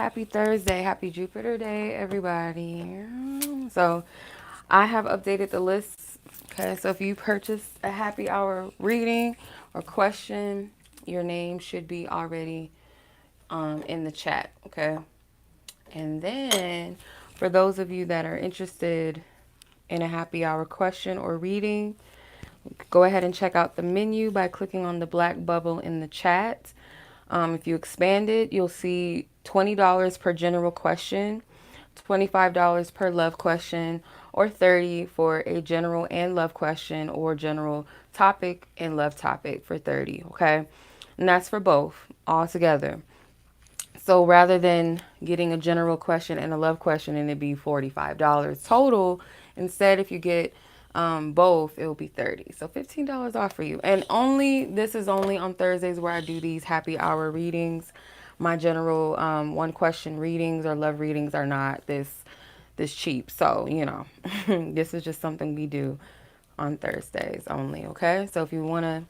Happy Thursday. Happy Jupiter Day, everybody. So I have updated the lists. Okay, so if you purchased a happy hour reading or question, your name should be already in the chat. Okay. And then for those of you that are interested in a happy hour question or reading, go ahead and check out the menu by clicking on the black bubble in the chat. If you expand it, you'll see $20 per general question, $25 per love question, or $30 for a general and love question or general topic and love topic for $30. Okay. And that's for both all together. So rather than getting a general question and a love question and it'd be $45 total, instead if you get both, it'll be $30. So $15 off for you. And this is only on Thursdays where I do these happy hour readings. My general one question readings or love readings are not this cheap. So, this is just something we do on Thursdays only, okay? So if you want to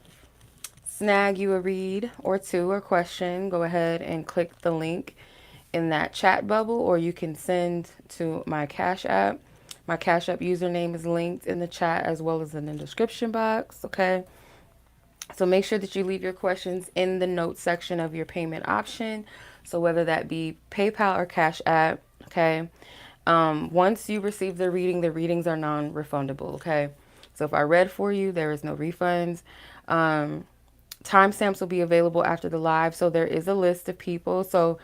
snag you a read or two or question, go ahead and click the link in that chat bubble, or you can send to my Cash App. My Cash App username is linked in the chat as well as in the description box, okay? So make sure that you leave your questions in the notes section of your payment option. So whether that be PayPal or Cash App, okay? Once you receive the readings are non-refundable, okay? So if I read for you, there is no refunds. Timestamps will be available after the live. So there is a list of people. So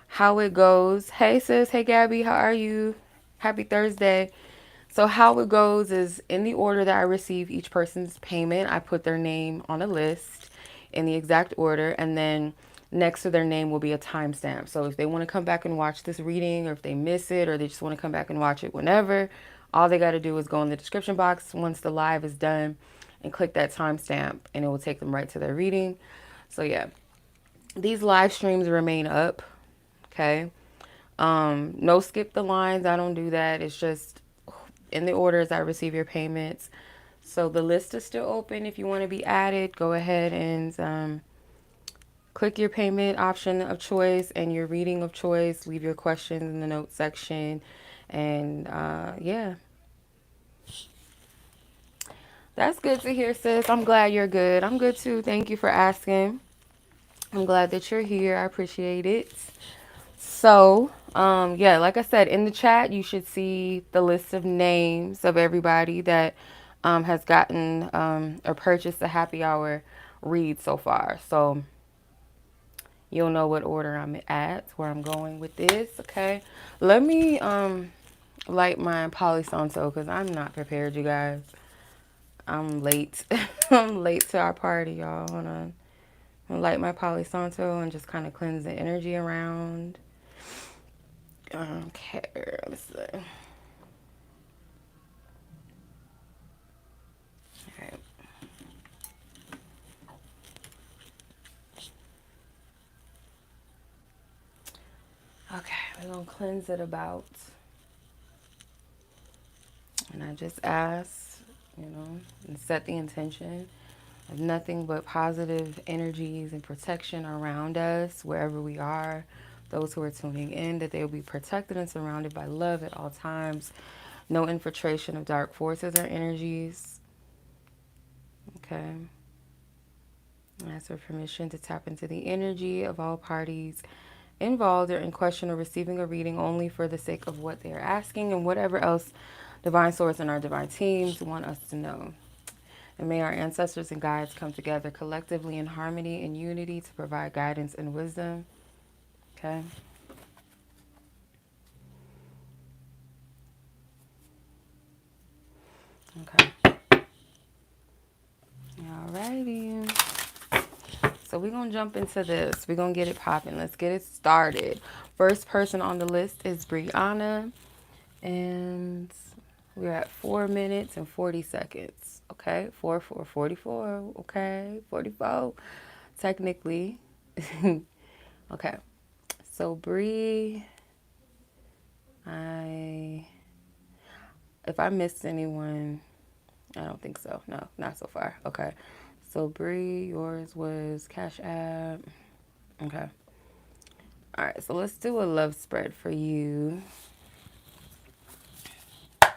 how it goes. Hey sis, hey Gabi, how are you? Happy Thursday. So how it goes is in the order that I receive each person's payment, I put their name on a list in the exact order, and then next to their name will be a timestamp. So if they want to come back and watch this reading, or if they miss it, or they just want to come back and watch it whenever, all they got to do is go in the description box once the live is done and click that timestamp, and it will take them right to their reading. So yeah, these live streams remain up. Okay. No skip the lines. I don't do that. It's just in the order as I receive your payments. So the list is still open. If you want to be added, go ahead and click your payment option of choice and your reading of choice. Leave your questions in the notes section. And yeah, that's good to hear, sis. I'm glad you're good. I'm good too. Thank you for asking. I'm glad that you're here. I appreciate it. So, yeah, like I said, in the chat, you should see the list of names of everybody that has gotten or purchased a happy hour read so far. So you'll know what order I'm at, where I'm going with this, okay? Let me light my Palo Santo because I'm not prepared, you guys. I'm late. I'm late to our party, y'all. Hold on. I'm gonna light my Palo Santo and just kind of cleanse the energy around. Okay, let's see. Alright. Okay, we're gonna cleanse it about. And I just ask, and set the intention of nothing but positive energies and protection around us wherever we are. Those who are tuning in, that they will be protected and surrounded by love at all times. No infiltration of dark forces or energies. Okay. I ask for permission to tap into the energy of all parties involved or in question or receiving a reading only for the sake of what they are asking and whatever else Divine Source and our divine teams want us to know. And may our ancestors and guides come together collectively in harmony and unity to provide guidance and wisdom. Okay. Okay. Alrighty. So we're going to jump into this. We're going to get it popping. Let's get it started. First person on the list is Briana. And we're at 4 minutes and 40 seconds. Okay. 44. Okay. 44. Technically. Okay. So Bree, if I missed anyone, I don't think so. No, not so far. Okay. So Bree, yours was Cash App. Okay. All right, so let's do a love spread for you. All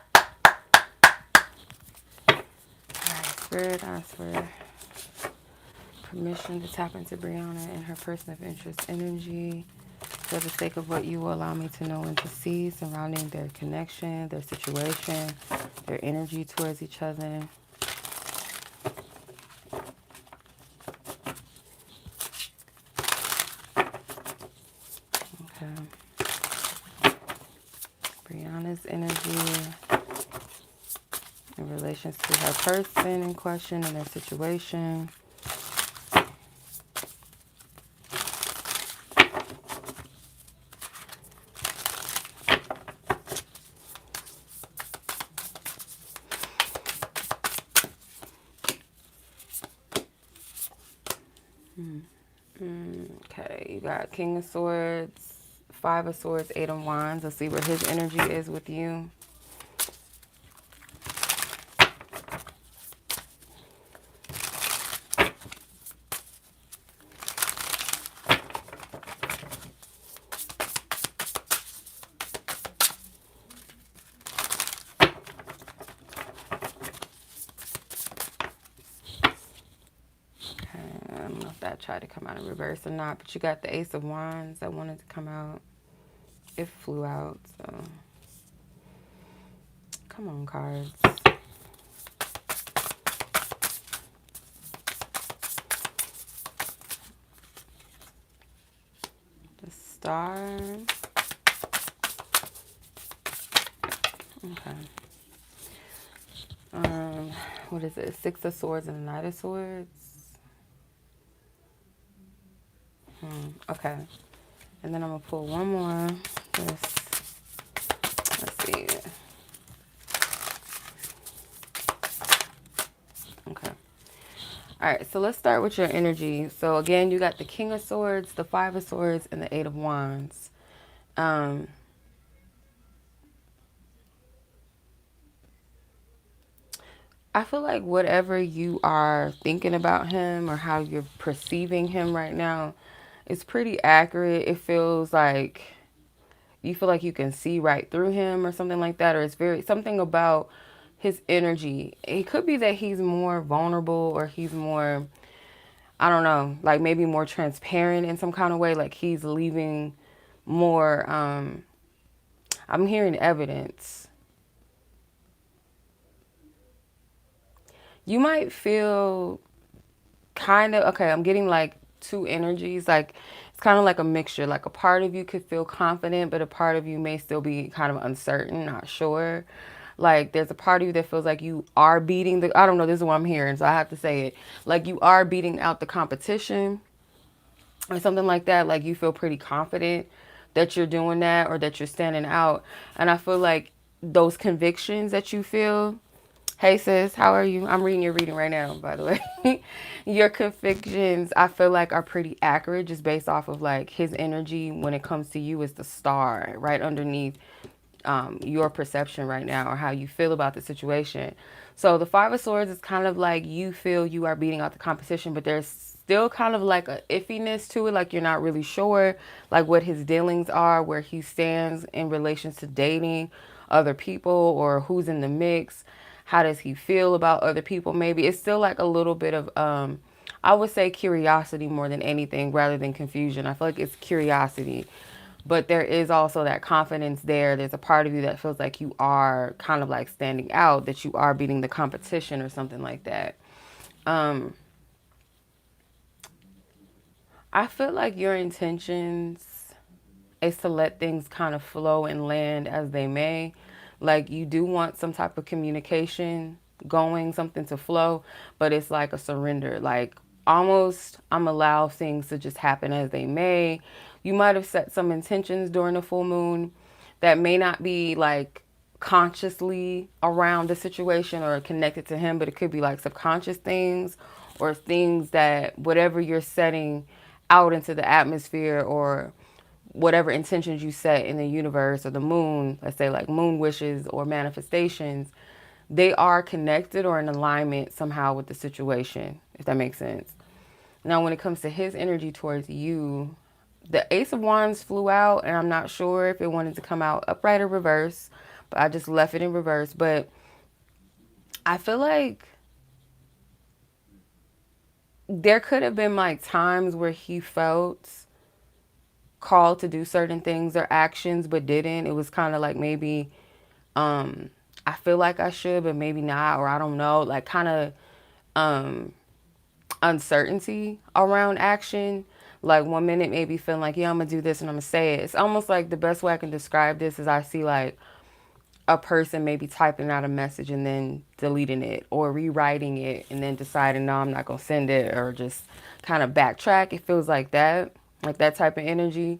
right, Spirit, I swear. Permission to tap into Briana and her person of interest energy for the sake of what you will allow me to know and to see surrounding their connection, their situation, their energy towards each other. Okay. Briana's energy in relation to her person in question and their situation. Okay, you got King of Swords, Five of Swords, Eight of Wands. Let's see where his energy is with you. I don't know if that tried to come out in reverse or not, but you got the Ace of Wands that wanted to come out. It flew out, so come on, cards. The Star. Okay. What is it? Six of Swords and the Knight of Swords. Okay. And then I'm going to pull one more. Let's see. Okay. All right, so let's start with your energy. So again, you got the King of Swords, the Five of Swords, and the Eight of Wands. I feel like whatever you are thinking about him or how you're perceiving him right now is pretty accurate. It feels like you feel like you can see right through him or something like that, or it's very something about his energy. It could be that he's more vulnerable or he's more, I don't know, like maybe more transparent in some kind of way, like he's leaving more, I'm hearing evidence. You might feel kind of, okay, I'm getting like two energies, like it's kind of like a mixture, like a part of you could feel confident, but a part of you may still be kind of uncertain, not sure. Like there's a part of you that feels like you are beating the, I don't know, this is what I'm hearing, so I have to say it, like you are beating out the competition or something like that. Like you feel pretty confident that you're doing that or that you're standing out. And I feel like those convictions that you feel, hey sis, how are you? I'm reading your reading right now, by the way. Your convictions, I feel like are pretty accurate just based off of like his energy when it comes to you is the Star right underneath your perception right now or how you feel about the situation. So the Five of Swords is kind of like you feel you are beating out the competition, but there's still kind of like a iffiness to it. Like you're not really sure like what his dealings are, where he stands in relation to dating other people or who's in the mix. How does he feel about other people? Maybe it's still like a little bit of, I would say curiosity more than anything rather than confusion. I feel like it's curiosity. But there is also that confidence there. There's a part of you that feels like you are kind of like standing out, that you are beating the competition or something like that. I feel like your intentions is to let things kind of flow and land as they may. Like you do want some type of communication going, something to flow, but it's like a surrender. Like almost I'm allow things to just happen as they may. You might have set some intentions during the full moon that may not be like consciously around the situation or connected to him, but it could be like subconscious things or things that whatever you're setting out into the atmosphere or whatever intentions you set in the universe or the moon, let's say like moon wishes or manifestations, they are connected or in alignment somehow with the situation, if that makes sense. Now, when it comes to his energy towards you, The Ace of Wands flew out, and I'm not sure if it wanted to come out upright or reverse, but I just left it in reverse. But I feel like there could have been like times where he felt called to do certain things or actions but didn't. It was kind of like maybe I feel like I should but maybe not, or I don't know, like kind of uncertainty around action. Like one minute maybe feeling like, yeah, I'm gonna do this and I'm gonna say it. It's almost like the best way I can describe this is I see like a person maybe typing out a message and then deleting it or rewriting it and then deciding, no, I'm not gonna send it, or just kind of backtrack. It feels like that type of energy.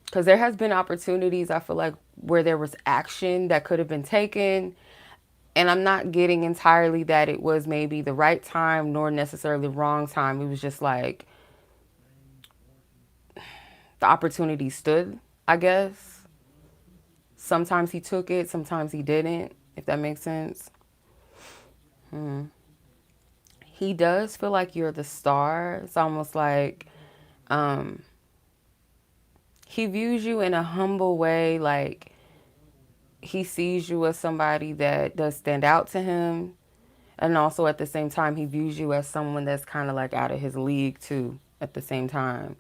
Because there has been opportunities, I feel like, where there was action that could have been taken. And I'm not getting entirely that it was maybe the right time nor necessarily the wrong time. It was just like the opportunity stood, I guess. Sometimes he took it, sometimes he didn't, if that makes sense. He does feel like you're the star. It's almost like he views you in a humble way, like he sees you as somebody that does stand out to him. And also at the same time, he views you as someone that's kind of like out of his league too, at the same time.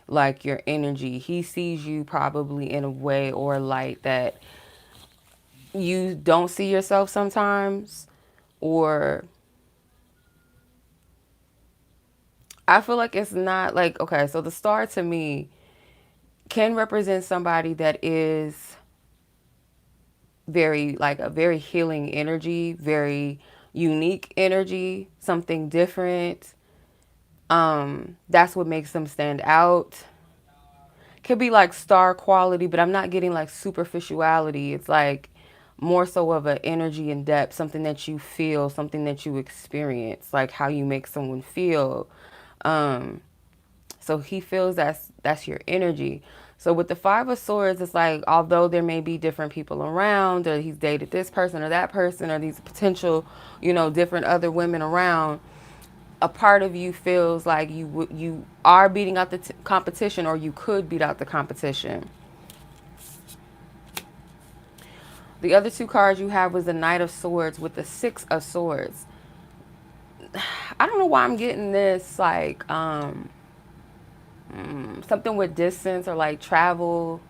Like your energy, he sees you probably in a way or a light that you don't see yourself sometimes. Or I feel like it's not like, okay, so the star to me can represent somebody that is very, like a very healing energy, very unique energy, something different. That's what makes them stand out. Could be like star quality, but I'm not getting like superficiality. It's like more so of an energy and depth, something that you feel, something that you experience, like how you make someone feel. So he feels that's your energy. So with the Five of Swords, it's like, although there may be different people around, or he's dated this person or that person, or these potential, different other women around, a part of you feels like you are beating out the competition, or you could beat out the competition. The other two cards you have was the Knight of Swords with the Six of Swords. I don't know why I'm getting this, like, something with distance or like travel.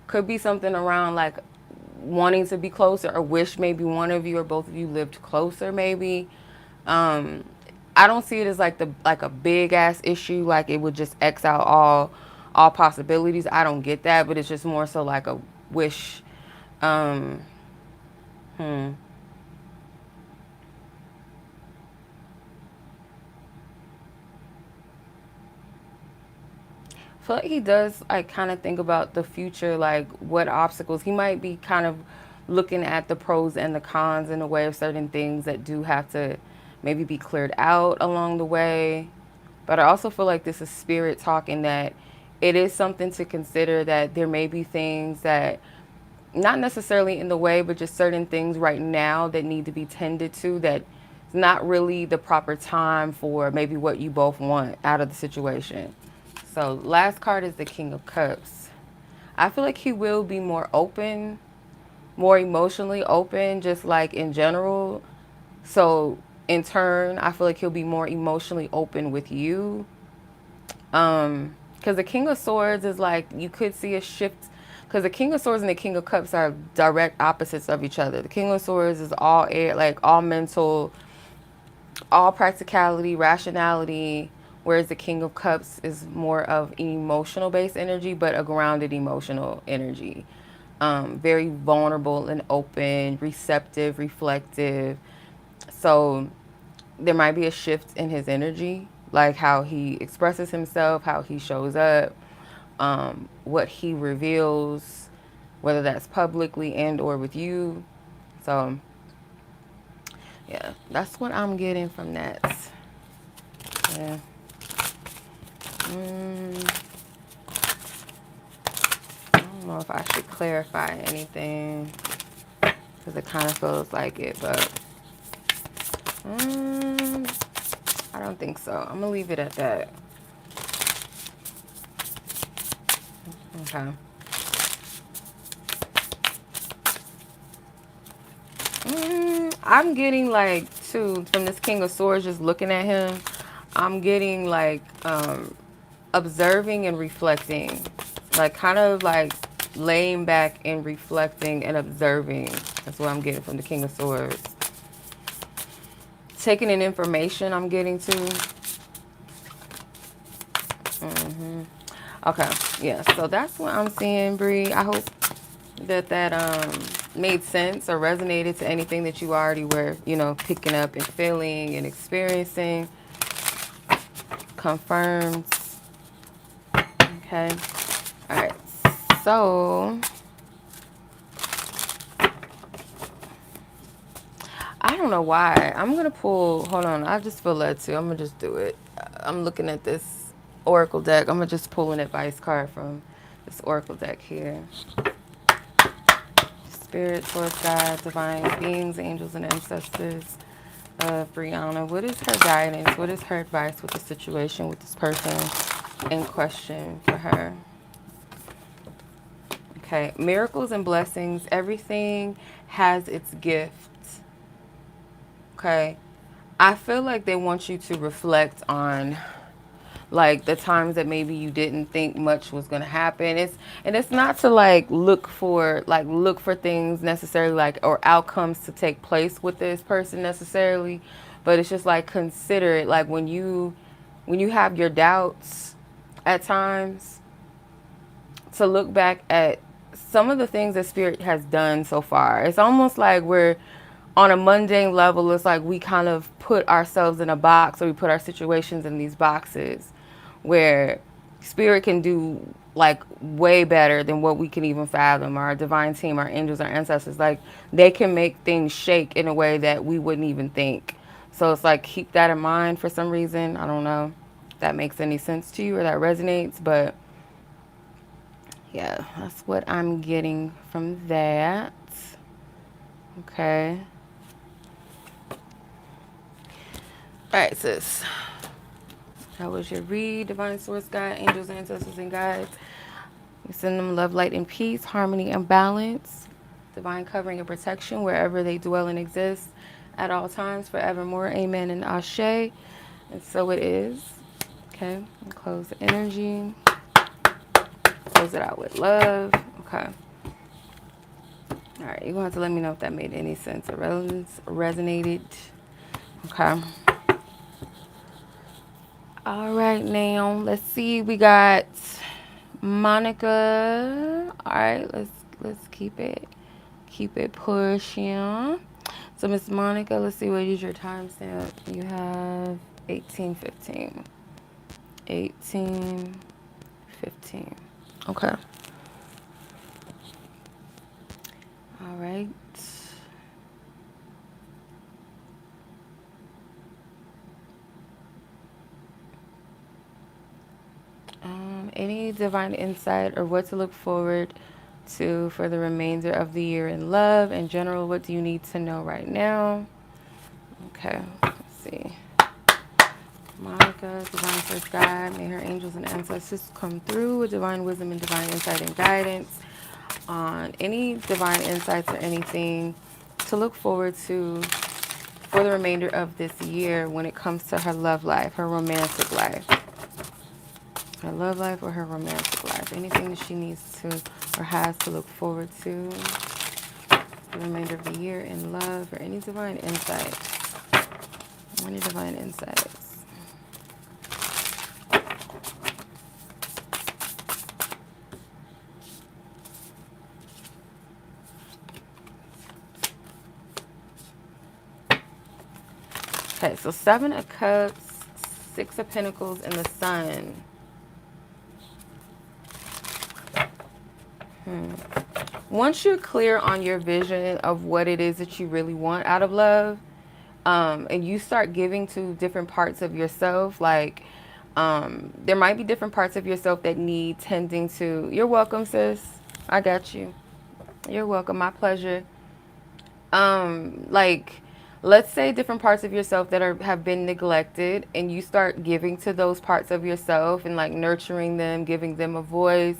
Could be something around like wanting to be closer, or wish maybe one of you or both of you lived closer maybe. I don't see it as like a big ass issue, like it would just X out all possibilities. I don't get that, but it's just more so like a wish. Um, hmm. I feel like he does like kind of think about the future, like what obstacles he might be kind of looking at, the pros and the cons in a way of certain things that do have to maybe be cleared out along the way. But I also feel like this is spirit talking, that it is something to consider, that there may be things that not necessarily in the way, but just certain things right now that need to be tended to, that it's not really the proper time for maybe what you both want out of the situation. So last card is the King of Cups. I feel like he will be more open, more emotionally open, just like in general. So in turn, I feel like he'll be more emotionally open with you. Because the King of Swords is like, you could see a shift. Because the King of Swords and the King of Cups are direct opposites of each other. The King of Swords is all air, like all mental, all practicality, rationality, whereas the King of Cups is more of emotional based energy, but a grounded emotional energy. Very vulnerable and open, receptive, reflective. So there might be a shift in his energy, like how he expresses himself, how he shows up, what he reveals, whether that's publicly and or with you. So yeah, that's what I'm getting from that. Yeah. I don't know if I should clarify anything, because it kind of feels like it, but I don't think so. I'm gonna leave it at that. Okay. I'm getting like too from this King of Swords. Just looking at him, I'm getting like observing and reflecting, like kind of like laying back and reflecting and observing. That's what I'm getting from the King of Swords. Taking in information, I'm getting to. Okay, yeah. So that's what I'm seeing, Bree. I hope that made sense or resonated to anything that you already were, picking up and feeling and experiencing. Confirms. Okay. All right. So I don't know why. I'm going to pull. Hold on. I just feel led to. I'm going to just do it. I'm looking at this Oracle deck. I'm going to just pull an advice card from this Oracle deck here. Spirit, source, God, divine beings, angels, and ancestors of Briana. What is her guidance? What is her advice with the situation with this person in question for her? Okay. Miracles and blessings. Everything has its gift. Okay. I feel like they want you to reflect on like the times that maybe you didn't think much was going to happen. It's not to like look for things necessarily, like, or outcomes to take place with this person necessarily, but it's just like consider it, like when you have your doubts at times, to look back at some of the things that Spirit has done so far. It's almost like we're on a mundane level. It's like we kind of put ourselves in a box, or we put our situations in these boxes where Spirit can do like way better than what we can even fathom. Our divine team, our angels, our ancestors, like they can make things shake in a way that we wouldn't even think. So it's like keep that in mind for some reason. I don't know if that makes any sense to you or that resonates, but yeah, that's what I'm getting from that. Okay. All right, sis. That was your read. Divine source, God, angels, ancestors, and guides. We send them love, light, and peace, harmony, and balance. Divine covering and protection wherever they dwell and exist at all times, forevermore. Amen and ashe. And so it is. Okay. And close the energy. Close it out with love. Okay. All right. You're going to have to let me know if that made any sense or resonated. Okay. All right, now let's see. We got Monica. All right, let's keep it pushing. So Miss Monica, let's see, what is your timestamp? You have 18:15. 18:15. Okay. All right. Any divine insight or what to look forward to for the remainder of the year in love in general? What do you need to know right now? Okay, let's see. Monica, divine first God, may her angels and ancestors come through with divine wisdom and divine insight and guidance on any divine insights or anything to look forward to for the remainder of this year when it comes to her love life, her romantic life. Her love life or her romantic life. Anything that she needs to or has to look forward to for the remainder of the year in love, or any divine insight. Any divine insights. Okay, so 7 of Cups, 6 of Pentacles, and the Sun. Once you're clear on your vision of what it is that you really want out of love, and you start giving to different parts of yourself, like there might be different parts of yourself that need tending to. You're welcome, sis. I got you. You're welcome. My pleasure. Like, let's say different parts of yourself that have been neglected, and you start giving to those parts of yourself and like nurturing them, giving them a voice,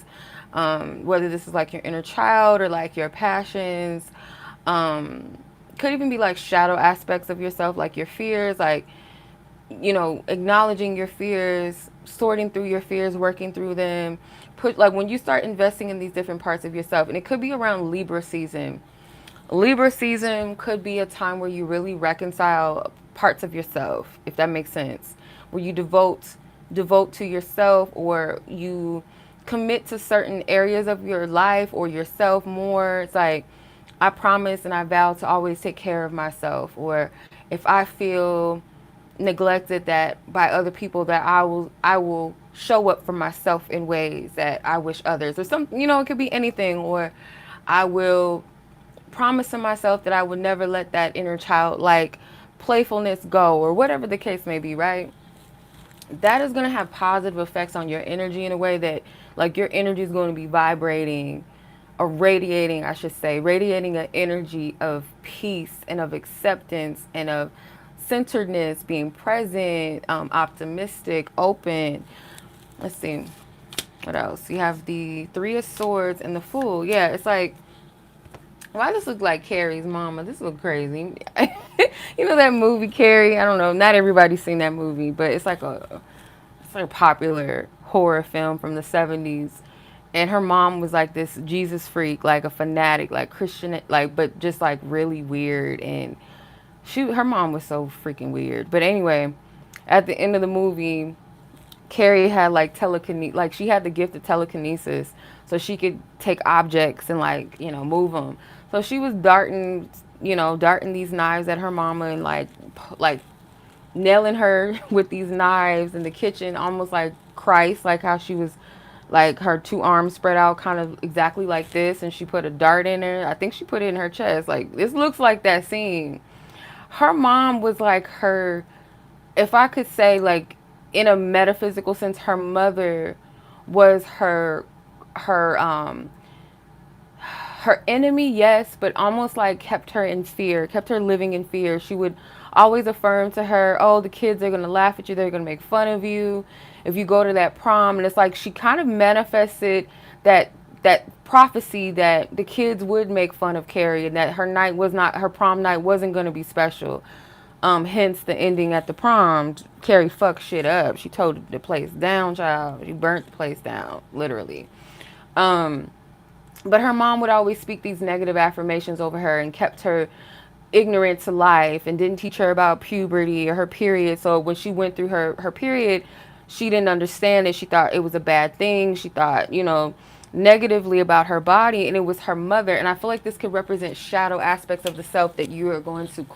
whether this is like your inner child or like your passions. Um, could even be like shadow aspects of yourself, like your fears, like, you know, acknowledging your fears, sorting through your fears, working through them. Put like when you start investing in these different parts of yourself, and it could be around Libra season. Libra season could be a time where you really reconcile parts of yourself, if that makes sense. Where you devote to yourself, or you commit to certain areas of your life or yourself more. It's like, I promise and I vow to always take care of myself. Or if I feel neglected that by other people, that I will show up for myself in ways that I wish others, or some, you know, it could be anything. Or I will promise to myself that I would never let that inner child like playfulness go, or whatever the case may be, right? That is going to have positive effects on your energy in a way that like your energy is going to be vibrating or radiating, I should say, radiating an energy of peace and of acceptance and of centeredness, being present, optimistic, open. Let's see. What else? You have the Three of Swords and the Fool. Yeah, it's like, why does this look like Carrie's mama? This look crazy. You know that movie Carrie? I don't know. Not everybody's seen that movie, but it's like a popular horror film from the 70s. And her mom was like this Jesus freak, like a fanatic, like Christian, like, but just like really weird. And her mom was so freaking weird. But anyway, at the end of the movie, Carrie had like telekinesis, like she had the gift of telekinesis, so she could take objects and like, you know, move them. So she was darting these knives at her mama, and like nailing her with these knives in the kitchen, almost like Christ, like how she was like her two arms spread out kind of exactly like this, and she put a dart in her. I think she put it in her chest. Like, this looks like that scene. Her mom was like her, if I could say, like, in a metaphysical sense, her mother was her enemy, yes, but almost like kept her in fear, kept her living in fear. She would always affirm to her, oh, the kids are going to laugh at you, they're going to make fun of you if you go to that prom. And it's like she kind of manifested that prophecy that the kids would make fun of Carrie, and that her prom night wasn't going to be special. Hence the ending at the prom. Carrie fucked shit up. She towed the place down, child. She burnt the place down, literally. But her mom would always speak these negative affirmations over her and kept her ignorant to life, and didn't teach her about puberty or her period. So when she went through her period, she didn't understand it. She thought it was a bad thing. She thought, you know, negatively about her body, and it was her mother. And I feel like this could represent shadow aspects of the self that you are going to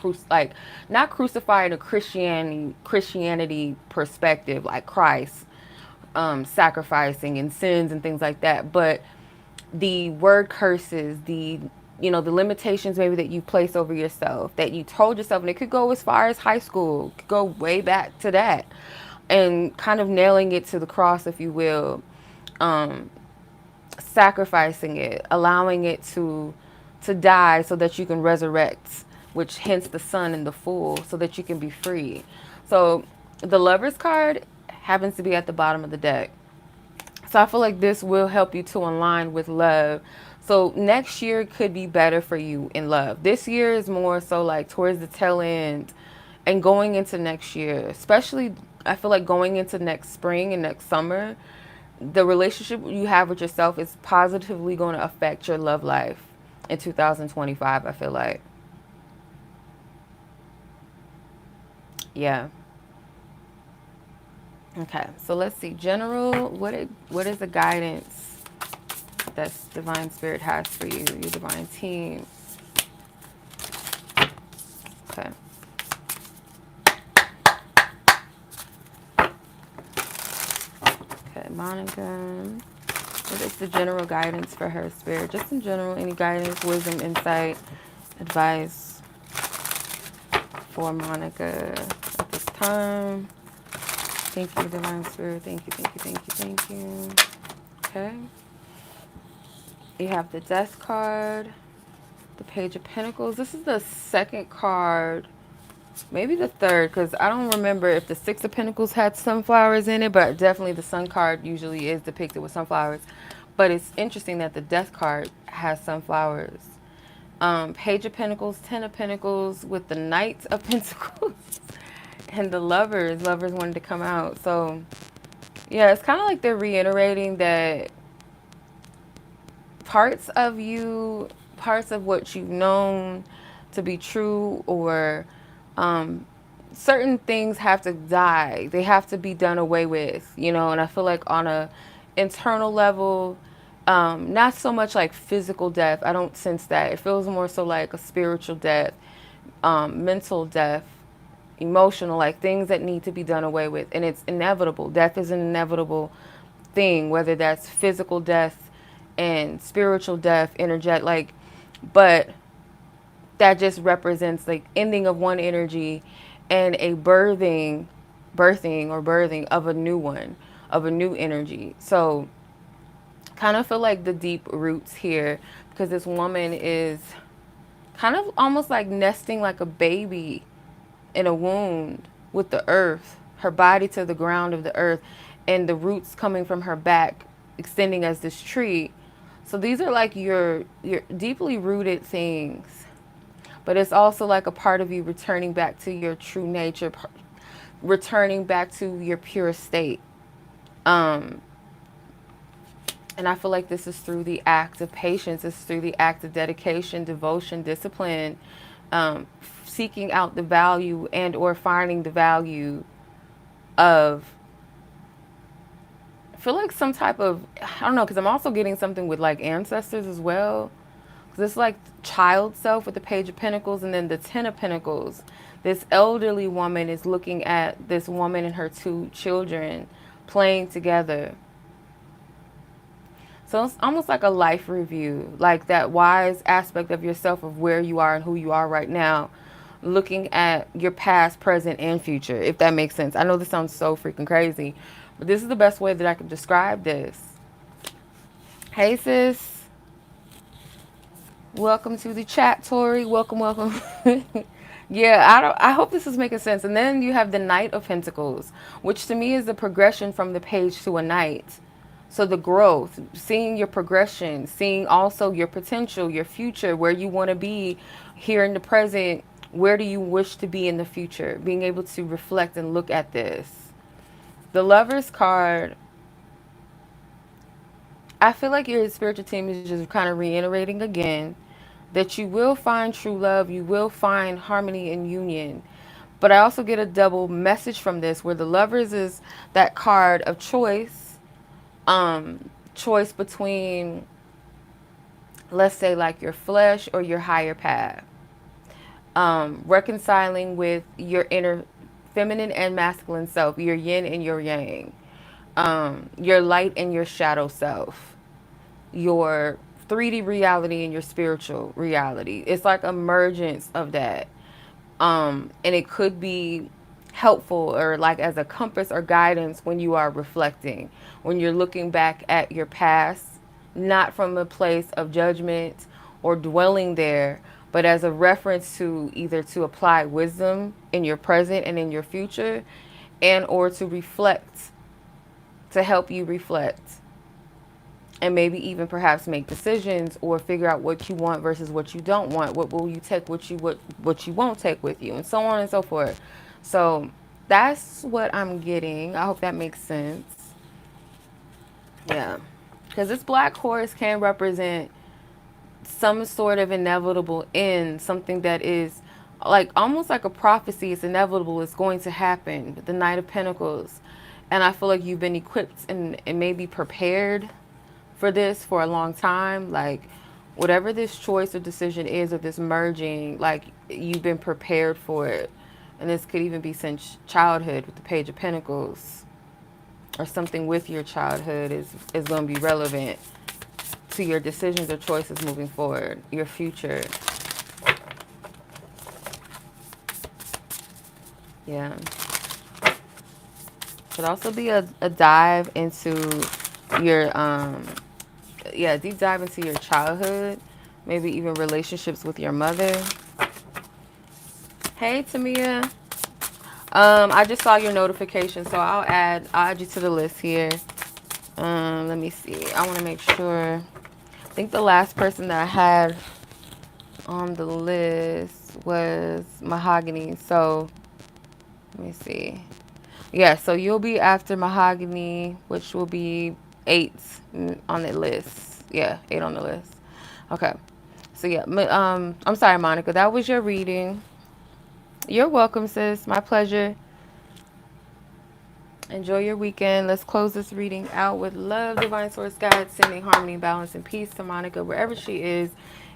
not crucify in a Christianity perspective, like Christ sacrificing and sins and things like that, but the word curses, the limitations maybe that you place over yourself, that you told yourself, and it could go as far as high school, it could go way back to that, and kind of nailing it to the cross, if you will, sacrificing it, allowing it to die so that you can resurrect, which hence the Sun and the Fool, so that you can be free. So the Lover's card happens to be at the bottom of the deck. So I feel like this will help you to align with love. So next year could be better for you in love. This year is more so like towards the tail end and going into next year, especially I feel like going into next spring and next summer, the relationship you have with yourself is positively going to affect your love life in 2025, I feel like. Yeah. Okay, so let's see. General, what is the guidance that Divine Spirit has for you, your Divine team? Okay. Okay, Monica. What is the general guidance for her, Spirit? Just in general, any guidance, wisdom, insight, advice for Monica at this time? Thank you, Divine Spirit. Thank you, thank you, thank you, thank you. Okay. You have the Death card, the Page of Pentacles. This is the second card, maybe the third, because I don't remember if the Six of Pentacles had sunflowers in it, but definitely the Sun card usually is depicted with sunflowers. But it's interesting that the Death card has sunflowers. Page of Pentacles, Ten of Pentacles with the Knight of Pentacles. And the Lovers. Lovers wanted to come out. So, yeah, it's kind of like they're reiterating that parts of you, parts of what you've known to be true, or certain things have to die. They have to be done away with, you know. And I feel like on a internal level, not so much like physical death. I don't sense that. It feels more so like a spiritual death, mental death, emotional, like things that need to be done away with. And it's inevitable. Death is an inevitable thing, whether that's physical death and spiritual death, energetic, like, but that just represents like ending of one energy and a birthing of a new one, of a new energy. So kind of feel like the deep roots here, because this woman is kind of almost like nesting like a baby in a wound with the earth, her body to the ground of the earth, and the roots coming from her back extending as this tree. So these are like your deeply rooted things, but it's also like a part of you returning back to your true nature, returning back to your pure state. And I feel like this is through the act of patience. It's through the act of dedication, devotion, discipline, seeking out the value and or finding the value of, I feel like some type of, I don't know, because I'm also getting something with like ancestors as well. Because it's like child self with the Page of Pentacles and then the Ten of Pentacles. This elderly woman is looking at this woman and her two children playing together. So it's almost like a life review, like that wise aspect of yourself of where you are and who you are right now, looking at your past, present, and future, if that makes sense. I know this sounds so freaking crazy, but this is the best way that I can describe this. Hey, sis. Welcome to the chat, Tori. Welcome, welcome. Yeah, I hope this is making sense. And then you have the Knight of Pentacles, which to me is the progression from the page to a knight. So the growth, seeing your progression, seeing also your potential, your future, where you want to be here in the present, where do you wish to be in the future, being able to reflect and look at this. The Lovers card, I feel like your spiritual team is just kind of reiterating again that you will find true love, you will find harmony and union. But I also get a double message from this, where the Lovers is that card of choice. Choice between, let's say, like your flesh or your higher path. Reconciling with your inner feminine and masculine self, your yin and your yang, your light and your shadow self, your 3D reality and your spiritual reality. It's like a mergence of that. And it could be helpful or like as a compass or guidance when you are reflecting, when you're looking back at your past, not from a place of judgment or dwelling there, but as a reference to either to apply wisdom in your present and in your future, and or to reflect, to help you reflect, and maybe even perhaps make decisions or figure out what you want versus what you don't want. What will you take, what you won't take with you, and so on and so forth. So that's what I'm getting. I hope that makes sense. Yeah, because this black horse can represent some sort of inevitable end, something that is like almost like a prophecy. It's inevitable, it's going to happen with the Knight of Pentacles. And I feel like you've been equipped and maybe prepared for this for a long time. Like whatever this choice or decision is, or this merging, like you've been prepared for it. And this could even be since childhood with the Page of Pentacles, or something with your childhood is going to be relevant to your decisions or choices moving forward, your future. Yeah. Could also be a dive into your, deep dive into your childhood, maybe even relationships with your mother. Hey, Temia. I just saw your notification, so I'll add you to the list here. Let me see. I want to make sure. I think the last person that I had on the list was Mahogany. So let me see. Yeah, so you'll be after Mahogany, which will be 8 on the list. Yeah, 8 on the list. Okay. So yeah, I'm sorry, Monica. That was your reading. You're welcome, sis. My pleasure. Enjoy your weekend. Let's close this reading out with love, divine source guide, sending harmony, balance, and peace to Monica wherever she is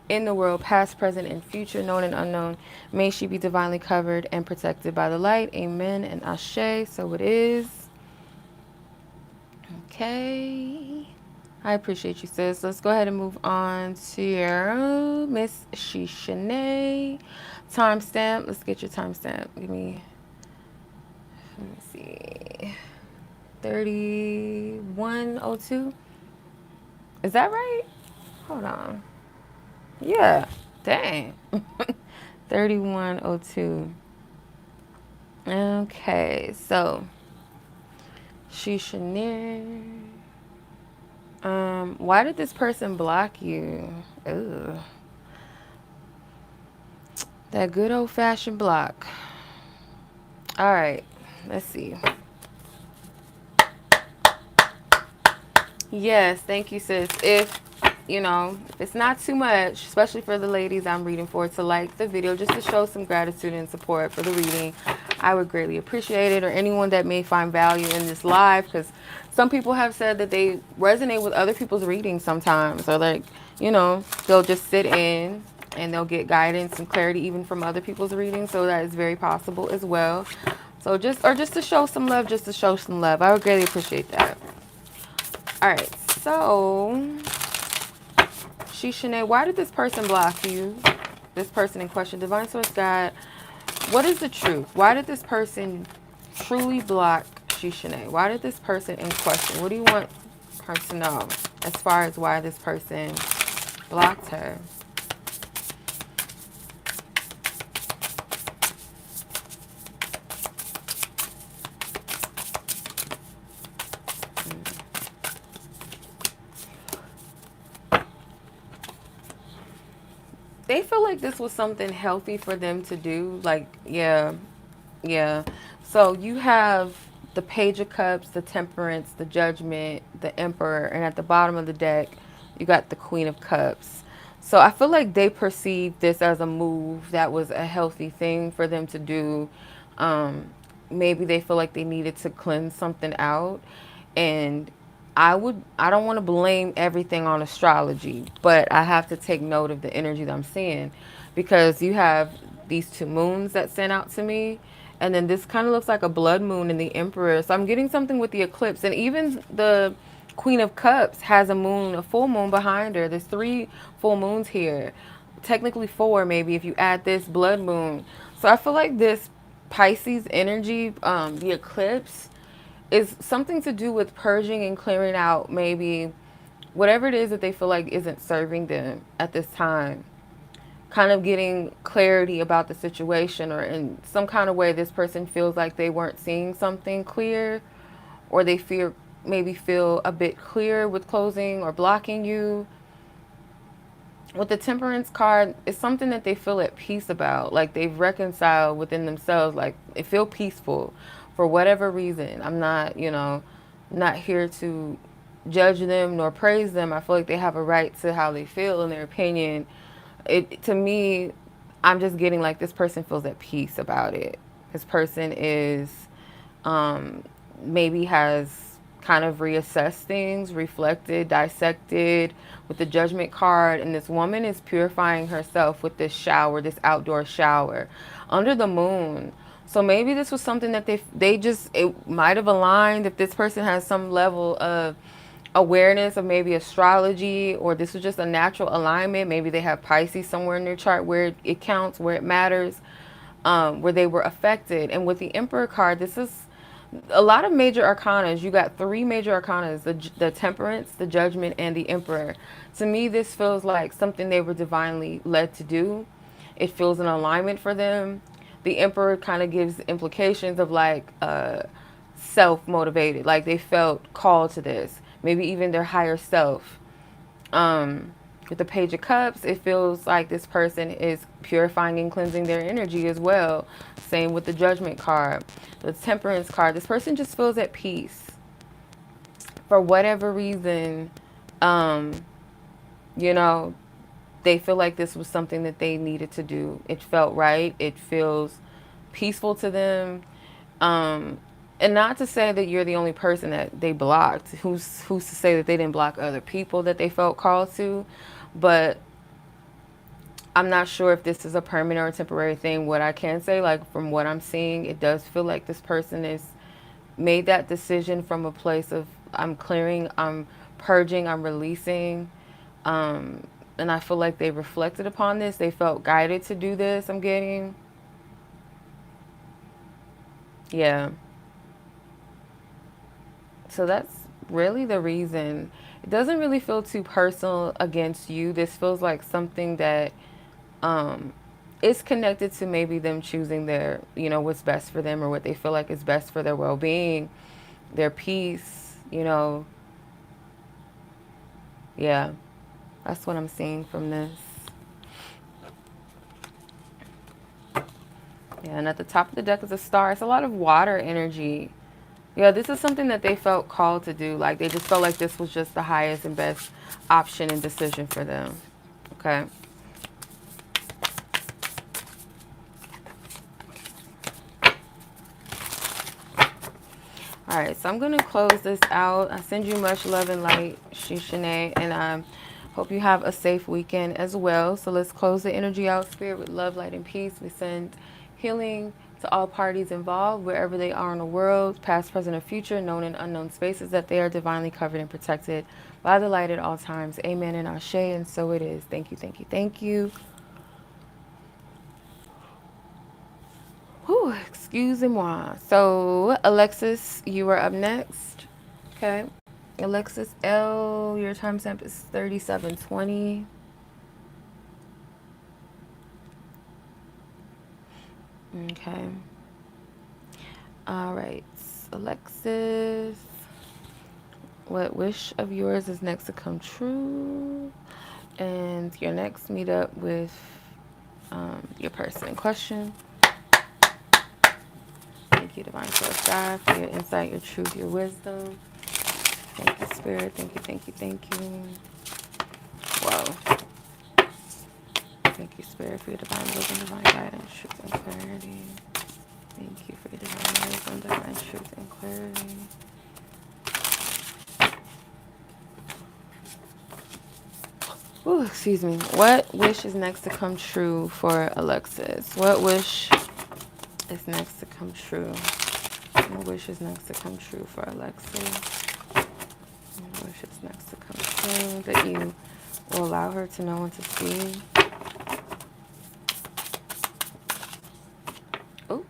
in the world, past, present, and future, known and unknown. May she be divinely covered and protected by the light. Amen and ashe. So it is. Okay. I appreciate you, sis. Let's go ahead and move on to your Miss Sheshaney. Timestamp. Let's get your timestamp. Let me see. 3102. Is that right? Hold on. Yeah. Dang. 3102. Okay. So, Sheshaney. Why did this person block you? Ugh. That good old-fashioned block. All right. Let's see. Yes, thank you, sis. If it's not too much, especially for the ladies I'm reading for, to like the video just to show some gratitude and support for the reading, I would greatly appreciate it. Or anyone that may find value in this live, because some people have said that they resonate with other people's readings sometimes, or they'll just sit in and they'll get guidance and clarity even from other people's readings. So that is very possible as well. So just to show some love, I would greatly appreciate that. All right, so Sheshaney, why did this person block you? This person in question, divine source guide. What is the truth? Why did this person truly block Sheshaney? Why did this person in question? What do you want her to know as far as why this person blocked her? They feel like this was something healthy for them to do. Like, yeah. So you have the Page of Cups, the Temperance, the Judgment, the Emperor, and at the bottom of the deck, you got the Queen of Cups. So I feel like they perceived this as a move that was a healthy thing for them to do. Maybe they feel like they needed to cleanse something out. And I don't want to blame everything on astrology, but I have to take note of the energy that I'm seeing, because you have these 2 moons that sent out to me, and then this kind of looks like a blood moon in the Emperor. So I'm getting something with the eclipse, and even the Queen of Cups has a full moon behind her. There's 3 full moons here, technically 4 maybe if you add this blood moon. So I feel like this Pisces energy, the eclipse, is something to do with purging and clearing out maybe whatever it is that they feel like isn't serving them at this time. Kind of getting clarity about the situation, or in some kind of way this person feels like they weren't seeing something clear, or they feel a bit clear with closing or blocking you. With the Temperance card, it's something that they feel at peace about, like they've reconciled within themselves, like they feel peaceful for whatever reason. I'm not, not here to judge them nor praise them. I feel like they have a right to how they feel and their opinion. To me, I'm just getting like this person feels at peace about it. This person is maybe has kind of reassessed things, reflected, dissected with the Judgment card, and this woman is purifying herself with this shower, this outdoor shower under the moon. So maybe this was something that it might have aligned if this person has some level of awareness of maybe astrology, or this was just a natural alignment. Maybe they have Pisces somewhere in their chart where it counts, where it matters, where they were affected. And with the Emperor card, this is a lot of major arcanas. You got 3 major arcanas, the Temperance, the Judgment, and the Emperor. To me, this feels like something they were divinely led to do. It feels an alignment for them. The Emperor kind of gives implications of like self-motivated, like they felt called to this. maybe even their higher self. With the Page of Cups, it feels like this person is purifying and cleansing their energy as well. Same with the Judgment card, the Temperance card. This person just feels at peace. For whatever reason, um, you know, they feel like this was something that they needed to do. It felt right. It feels peaceful to them. Um, and not to say that you're the only person that they blocked. Who's to say that they didn't block other people that they felt called to? But I'm not sure if this is a permanent or a temporary thing. What I can say, like from what I'm seeing, it does feel like this person is made that decision from a place of I'm clearing, I'm purging, I'm releasing. And I feel like they reflected upon this. They felt guided to do this. I'm getting. Yeah. So that's really the reason. It doesn't really feel too personal against you. This feels like something that is connected to maybe them choosing their, what's best for them or what they feel like is best for their well-being, their peace. Yeah, that's what I'm seeing from this. Yeah, and at the top of the deck is a star. It's a lot of water energy. Yeah, this is something that they felt called to do. Like, they just felt like this was just the highest and best option and decision for them. Okay. All right, so I'm going to close this out. I send you much love and light, Sheshaney, and I hope you have a safe weekend as well. So let's close the energy out, Spirit, with love, light, and peace. We send healing to all parties involved, wherever they are in the world, past, present, or future, known and unknown spaces, that they are divinely covered and protected by the light at all times. Amen and Ashe, and so it is. Thank you, thank you, thank you. Whew, excusez-moi. So, Alexis, you are up next. Okay. Alexis L, your timestamp is 3720. Okay. All right. Alexis, what wish of yours is next to come true? And your next meetup with your person in question. Thank you, Divine Source God, for your insight, your truth, your wisdom. Thank you, Spirit. Thank you, thank you, thank you. Whoa. Thank you, Spirit, for your divine wisdom, divine guidance, truth, and clarity. Thank you for your divine wisdom, divine truth, and clarity. Ooh, excuse me. What wish is next to come true for Alexis? What wish is next to come true? What wish is next to come true for Alexis? What wish is next to come true that you will allow her to know and to see? Oh,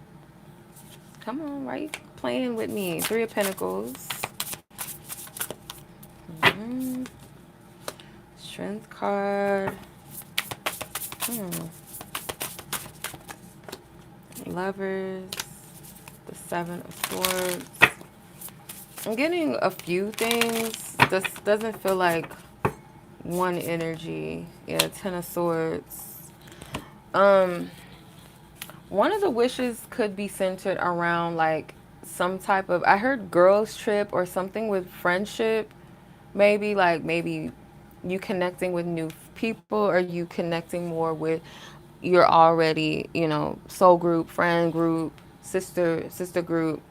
come on, why are you playing with me? Three of Pentacles. Strength card. Lovers. The Seven of Swords. I'm getting a few things. This doesn't feel like one energy. Yeah, Ten of Swords. One of the wishes could be centered around like some type of, I heard girls trip or something with friendship. Maybe you connecting with new people, or you connecting more with your already, soul group, friend group, sister group.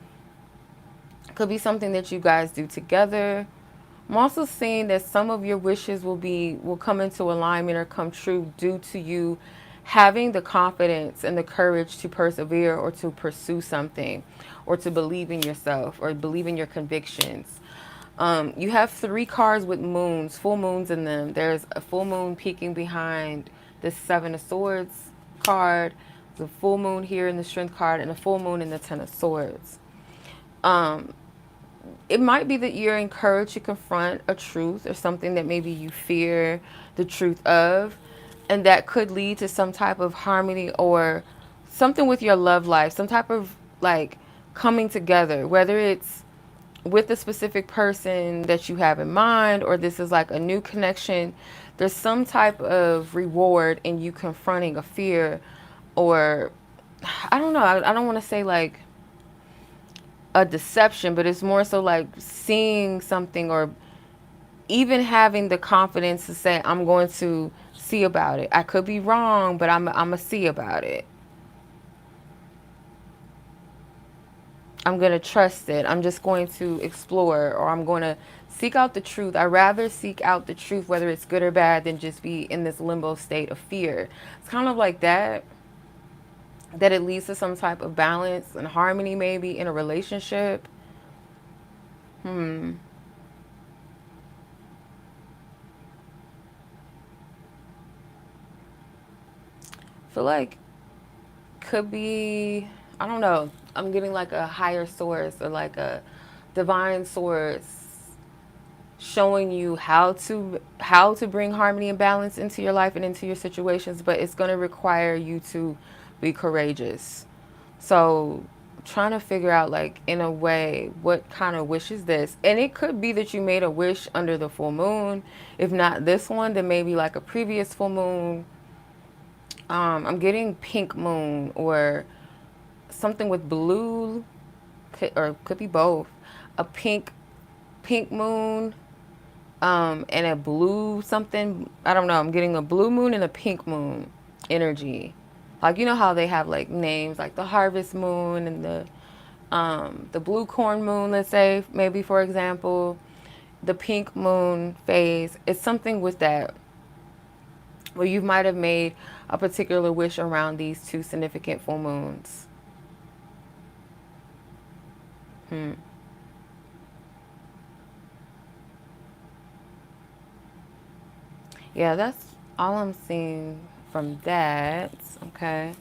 Could be something that you guys do together. I'm also seeing that some of your wishes will come into alignment or come true due to you having the confidence and the courage to persevere or to pursue something or to believe in yourself or believe in your convictions. You have three cards with moons, full moons in them. There's a full moon peeking behind the Seven of Swords card. There's a full moon here in the Strength card and a full moon in the Ten of Swords. It might be that you're encouraged to confront a truth or something that maybe you fear the truth of, and that could lead to some type of harmony or something with your love life, some type of like coming together, whether it's with the specific person that you have in mind, or this is like a new connection, there's some type of reward in you confronting a fear, or I don't know, I don't want to say like a deception, but it's more so like seeing something, or even having the confidence to say, I'm going to see about it. I could be wrong, but I'm going to see about it. I'm going to trust it. I'm just going to explore, or I'm going to seek out the truth. I'd rather seek out the truth, whether it's good or bad, than just be in this limbo state of fear. It's kind of like that it leads to some type of balance and harmony maybe in a relationship. I feel like could be, I don't know, I'm getting like a higher source, or like a divine source showing you how to bring harmony and balance into your life and into your situations, but it's going to require you to be courageous. So trying to figure out, like, in a way, what kind of wish is this? And it could be that you made a wish under the full moon. If not this one, then maybe like a previous full moon. I'm getting pink moon, or something with blue, or could be both. A pink moon, and a blue something. I don't know. I'm getting a blue moon and a pink moon energy. Like, you know how they have like names, like the harvest moon and the blue corn moon, let's say, maybe for example, the pink moon phase. It's something with that, where you might have made a particular wish around these two significant full moons. Yeah, that's all I'm seeing from that. Okay.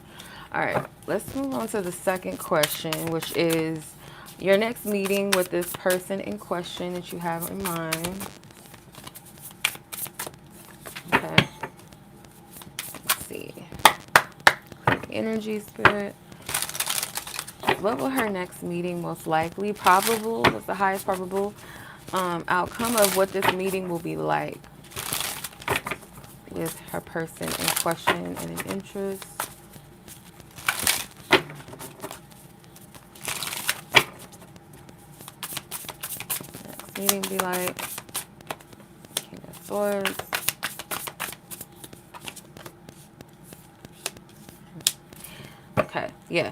All right. Let's move on to the second question, which is your next meeting with this person in question that you have in mind. Okay. Let's see. Energy, spirit. What will her next meeting most likely? Probable. What's the highest probable outcome of what this meeting will be like with her person in question and an interest? Next meeting be like King of Swords. Okay, yeah.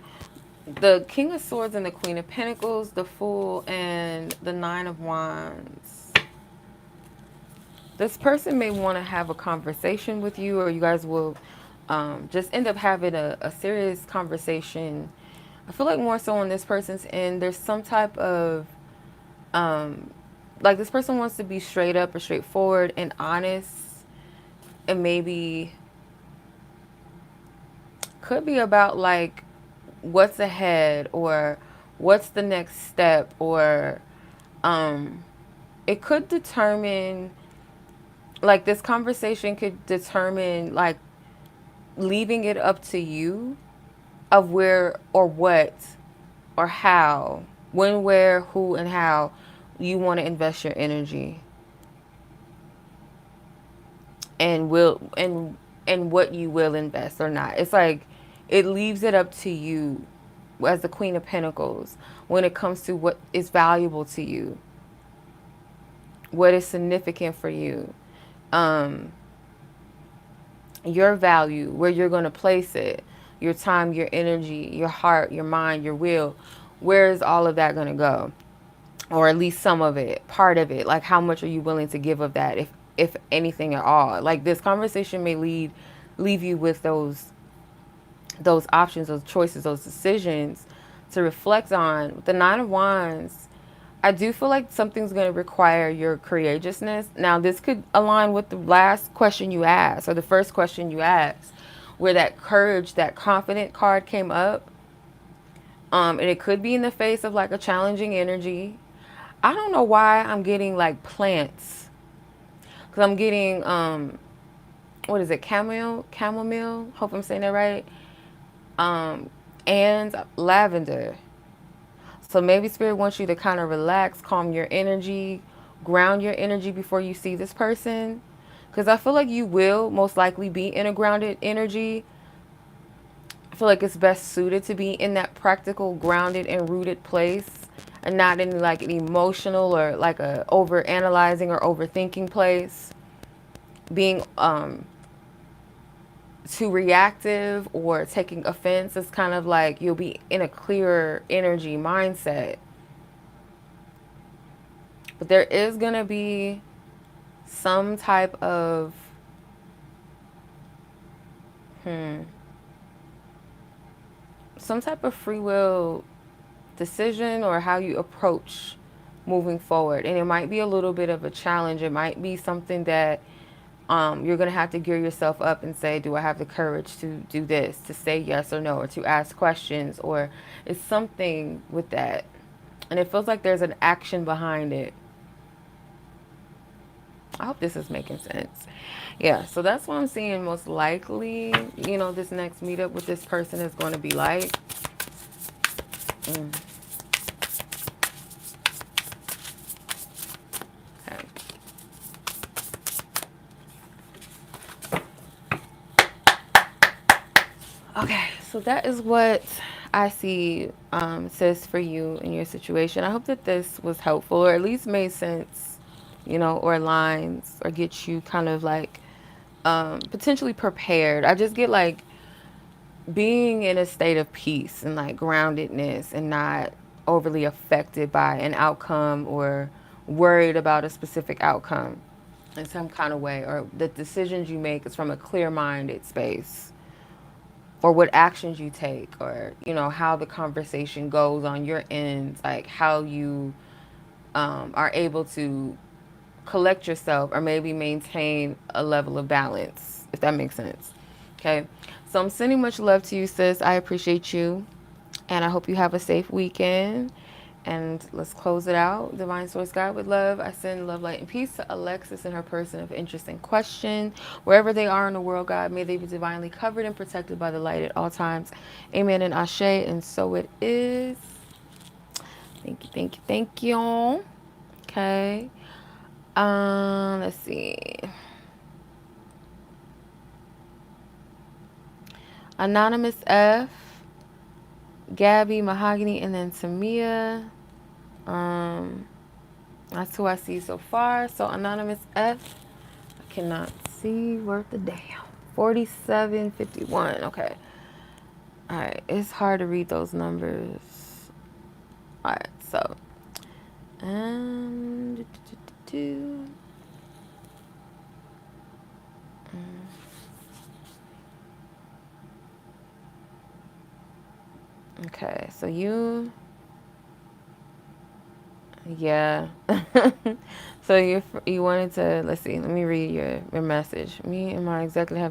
The King of Swords and the Queen of Pentacles, the Fool, and the Nine of Wands. This person may want to have a conversation with you, or you guys will just end up having a serious conversation. I feel like more so on this person's end, there's some type of, like, this person wants to be straight up or straightforward and honest, and maybe could be about like what's ahead, or what's the next step, or it could determine, like, this conversation could determine like leaving it up to you of where, or what, or how, when, where, who, and how you want to invest your energy, and what you will invest or not. It's like it leaves it up to you as the Queen of Pentacles when it comes to what is valuable to you, what is significant for you, your value, where you're going to place it, your time, your energy, your heart, your mind, your will. Where is all of that going to go? Or at least some of it, part of it. Like, how much are you willing to give of that, if anything at all? Like, this conversation may leave you with those options, those choices, those decisions to reflect on. With the Nine of Wands, I do feel like something's going to require your courageousness. Now, this could align with the last question you asked, or the first question you asked, where that courage, that confident card came up. And it could be in the face of like a challenging energy. I don't know why I'm getting like plants, because I'm getting, what is it, chamomile, hope I'm saying that right, and lavender. So maybe Spirit wants you to kind of relax, calm your energy, ground your energy before you see this person. Because I feel like you will most likely be in a grounded energy. I feel like it's best suited to be in that practical, grounded, and rooted place, and not in like an emotional or like a over analyzing or overthinking place. Being too reactive or taking offense is kind of like you'll be in a clearer energy mindset. But there is going to be some type of some type of free will decision or how you approach moving forward. And it might be a little bit of a challenge. It might be something that you're going to have to gear yourself up and say, do I have the courage to do this, to say yes or no, or to ask questions, or it's something with that. And it feels like there's an action behind it. I hope this is making sense. Yeah, so that's what I'm seeing most likely, this next meetup with this person is going to be like. Okay. Okay, so that is what I see, sis, for you in your situation. I hope that this was helpful or at least made sense, or aligns or get you kind of like potentially prepared. I just get like being in a state of peace and like groundedness and not overly affected by an outcome or worried about a specific outcome in some kind of way, or the decisions you make is from a clear-minded space, or what actions you take, or how the conversation goes on your end, like how you are able to collect yourself or maybe maintain a level of balance, if that makes sense. Okay, so I'm sending much love to you, sis. I appreciate you, and I hope you have a safe weekend. And let's close it out. Divine Source God, with love, I send love, light, and peace to Alexis and her person of interest and question. Wherever they are in the world, God, may they be divinely covered and protected by the light at all times. Amen and Ashe, and so it is. Thank you, thank you, thank you. Okay. Let's see. Anonymous F, Gabi, Mahogany, and then Temia. That's who I see so far. So Anonymous F, I cannot see worth the damn. 4751. Okay. All right. It's hard to read those numbers. All right. So, um, okay. So yeah. So you wanted to, let's see. Let me read your message. Me and my executive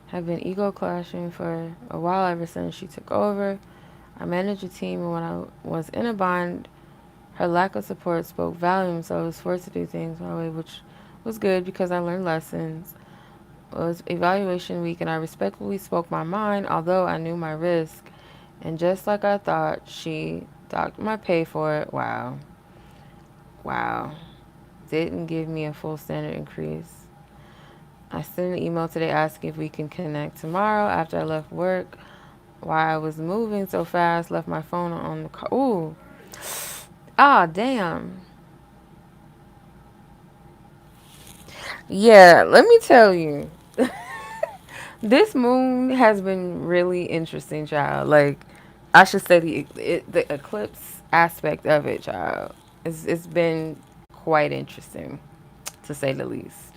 have been ego clashing for a while ever since she took over. I managed a team, and when I was in a bind, her lack of support spoke volumes, so I was forced to do things my way, which was good because I learned lessons. It was evaluation week, and I respectfully spoke my mind, although I knew my risk. And just like I thought, she docked my pay for it. Wow. Wow. Didn't give me a full standard increase. I sent an email today asking if we can connect tomorrow after I left work. While I was moving so fast, left my phone on the car. Ooh. Ah, damn. Yeah, let me tell you. This moon has been really interesting, child. Like, I should say the eclipse aspect of it, child. It's been quite interesting, to say the least.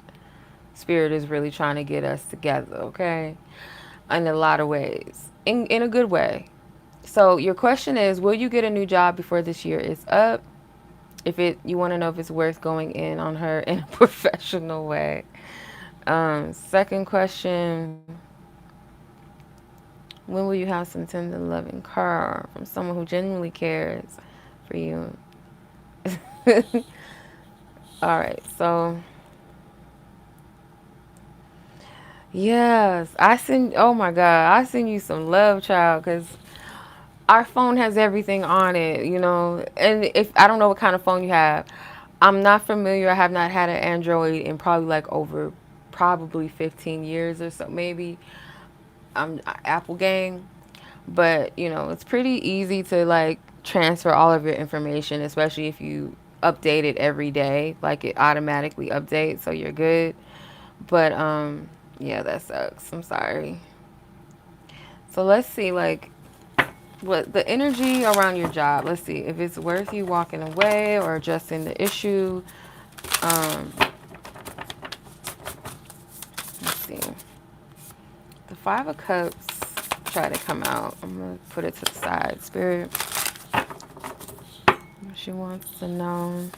Spirit is really trying to get us together, okay? In a lot of ways. In a good way. So your question is, will you get a new job before this year is up? You want to know if it's worth going in on her in a professional way. Second question, when will you have some tender loving care from someone who genuinely cares for you? All right, so yes, oh my God, I send you some love, child, because our phone has everything on it, you know. And if I don't know what kind of phone you have, I'm not familiar. I have not had an Android in probably like over probably 15 years or so, maybe. I'm Apple gang, but you know, it's pretty easy to like transfer all of your information, especially if you update it every day. Like it automatically updates, so you're good. But yeah, that sucks. I'm sorry. So let's see, like, what the energy around your job. Let's see if it's worth you walking away or addressing the issue. Um, let's see. The Five of Cups try to come out. I'm gonna put it to the side. Spirit. She wants to know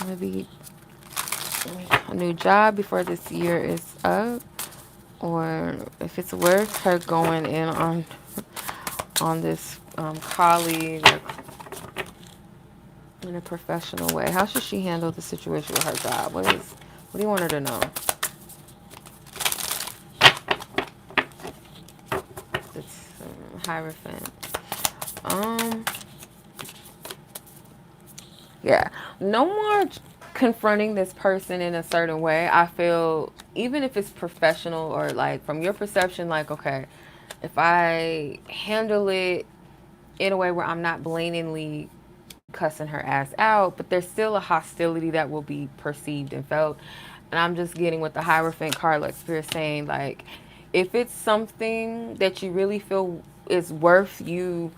maybe a new job before this year is up, or if it's worth her going in on this colleague or in a professional way. How should she handle the situation with her job? What do you want her to know? It's Hierophant. Um, yeah. No more confronting this person in a certain way. I feel even if it's professional or like from your perception, like, okay, if I handle it in a way where I'm not blatantly cussing her ass out, but there's still a hostility that will be perceived and felt. And I'm just getting with the Hierophant card, like Spirit saying, like, if it's something that you really feel is worth you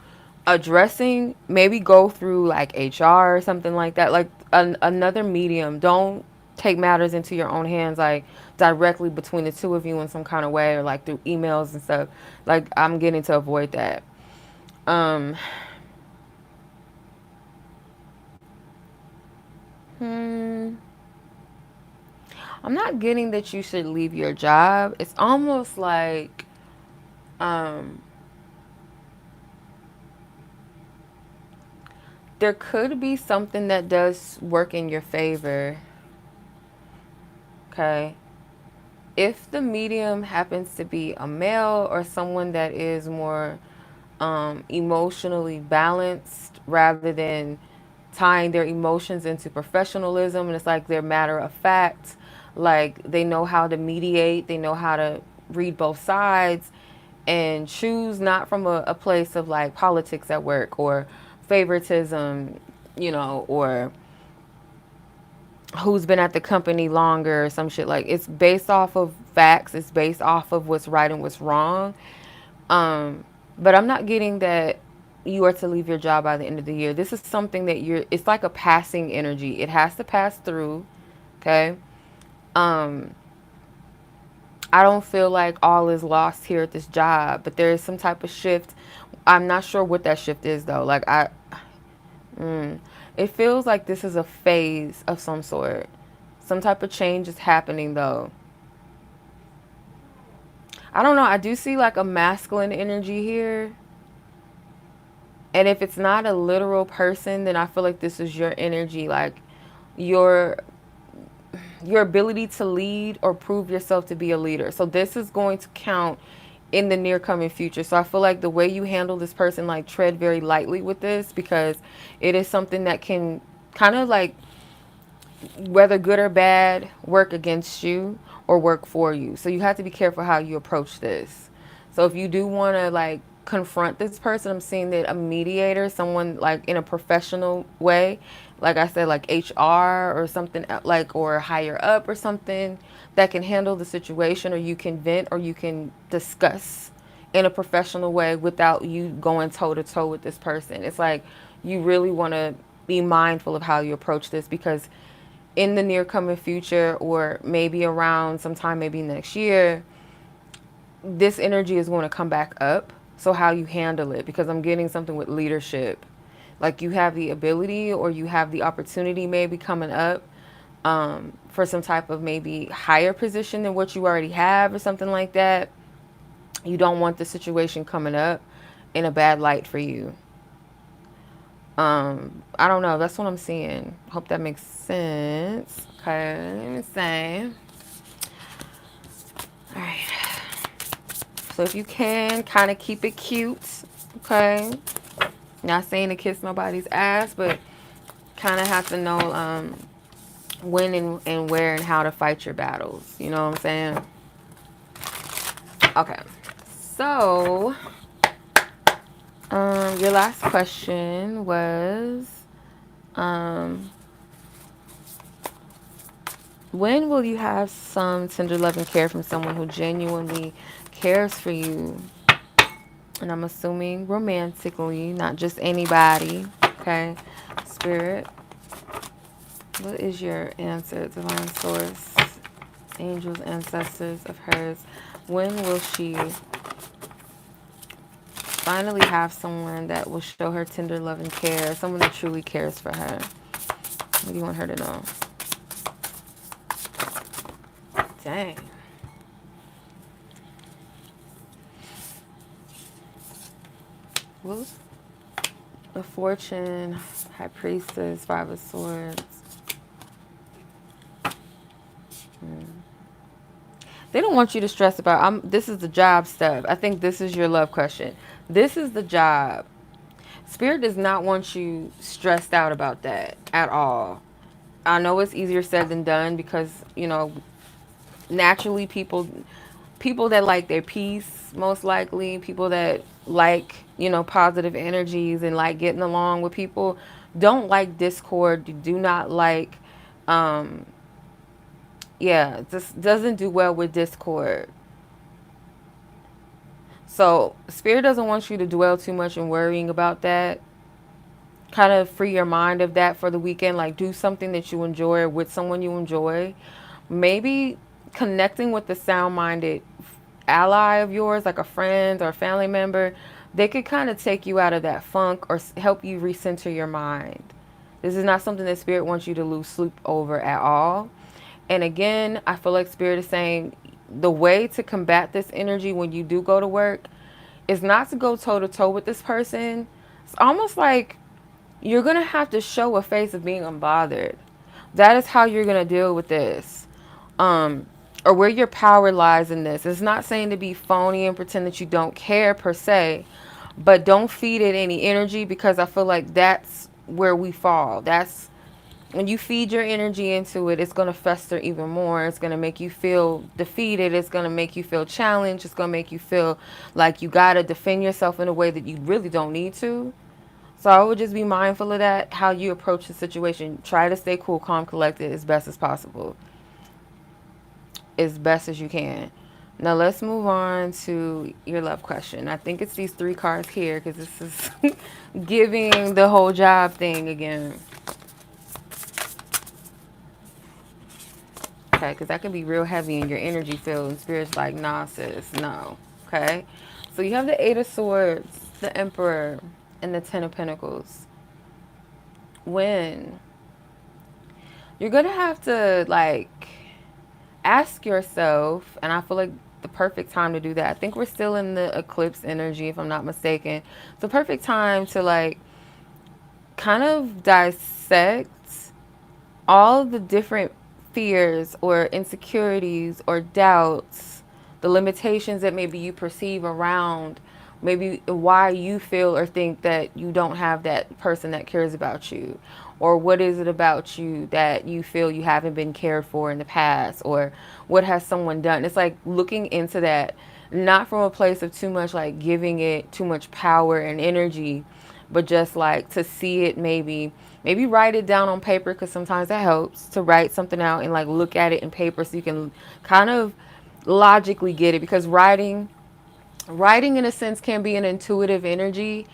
addressing, maybe go through like HR or something like that, like another medium. Don't take matters into your own hands, like directly between the two of you in some kind of way, or like through emails and stuff. Like, I'm getting to avoid that. Um, hmm. I'm not getting that you should leave your job. It's almost like um, there could be something that does work in your favor. Okay. If the medium happens to be a male or someone that is more emotionally balanced rather than tying their emotions into professionalism, and it's like they're matter of fact, like they know how to mediate, they know how to read both sides and choose not from a place of like politics at work or favoritism, you know, or who's been at the company longer or some shit. Like, it's based off of facts, it's based off of what's right and what's wrong. But I'm not getting that you are to leave your job by the end of the year. This is something that it's like a passing energy. It has to pass through. Okay. Um, I don't feel like all is lost here at this job, but there is some type of shift. I'm not sure what that shift is though. Like, it feels like this is a phase of some sort. Some type of change is happening though. I don't know. I do see like a masculine energy here. And if it's not a literal person, then I feel like this is your energy, like your your ability to lead or prove yourself to be a leader. So this is going to count in the near coming future. So I feel like the way you handle this person, like, tread very lightly with this, because it is something that can kind of like, whether good or bad, work against you or work for you. So you have to be careful how you approach this. So if you do want to like confront this person, I'm seeing that a mediator, someone like in a professional way, like I said, like HR or something, like, or higher up or something, that can handle the situation, or you can vent, or you can discuss in a professional way without you going toe to toe with this person. It's like you really want to be mindful of how you approach this, because in the near coming future, or maybe around sometime maybe next year, this energy is going to come back up. So how you handle it, because I'm getting something with leadership, like you have the ability or you have the opportunity maybe coming up for some type of maybe higher position than what you already have or something like that. You don't want the situation coming up in a bad light for you. I don't know. That's what I'm seeing. Hope that makes sense. Okay, let me say. All right. So if you can, kind of keep it cute. Okay. Not saying to kiss nobody's ass, but kind of have to know when and where and how to fight your battles. You know what I'm saying? Okay. So, your last question was, when will you have some tender love and care from someone who genuinely cares for you? And I'm assuming romantically, not just anybody. Okay. Spirit, what is your answer, divine source, angels, ancestors of hers? When will she finally have someone that will show her tender love and care, someone that truly cares for her? What do you want her to know? Dang. Whoops. The Fortune, High Priestess, Five of Swords. They don't want you to stress about, this is the job stuff. I think this is your love question. This is the job. Spirit does not want you stressed out about that at all. I know it's easier said than done because, you know, naturally people that like their peace, most likely, people that like, you know, positive energies and like getting along with people, don't like discord, do not like, yeah, just doesn't do well with discord. So Spirit doesn't want you to dwell too much in worrying about that. Kind of free your mind of that for the weekend. Like, do something that you enjoy with someone you enjoy. Maybe connecting with the sound-minded ally of yours, like a friend or a family member. They could kind of take you out of that funk or help you recenter your mind. This is not something that Spirit wants you to lose sleep over at all. And again, I feel like Spirit is saying the way to combat this energy when you do go to work is not to go toe to toe with this person. It's almost like you're going to have to show a face of being unbothered. That is how you're going to deal with this. Or where your power lies in this. It's not saying to be phony and pretend that you don't care per se, but don't feed it any energy, because I feel like that's where we fall. That's when you feed your energy into it, it's going to fester even more. It's going to make you feel defeated. It's going to make you feel challenged. It's going to make you feel like you got to defend yourself in a way that you really don't need to. So I would just be mindful of that, how you approach the situation. Try to stay cool, calm, collected as best as possible. As best as you can. Now let's move on to your love question. I think it's these 3 cards here because this is giving the whole job thing again. Okay, because that can be real heavy in your energy field, and Spirit's like, nah, sis, no. Okay, so you have the 8 of Swords, the Emperor, and the 10 of Pentacles. When you're going to have to, like, ask yourself, and I feel like the perfect time to do that, I think we're still in the eclipse energy, if I'm not mistaken. It's the perfect time to, like, kind of dissect all of the different fears or insecurities or doubts, the limitations that maybe you perceive around maybe why you feel or think that you don't have that person that cares about you, or what is it about you that you feel you haven't been cared for in the past, or what has someone done. It's like looking into that, not from a place of too much like giving it too much power and energy, but just like to see it, maybe write it down on paper, because sometimes that helps to write something out and like look at it in paper so you can kind of logically get it, because writing in a sense can be an intuitive energy,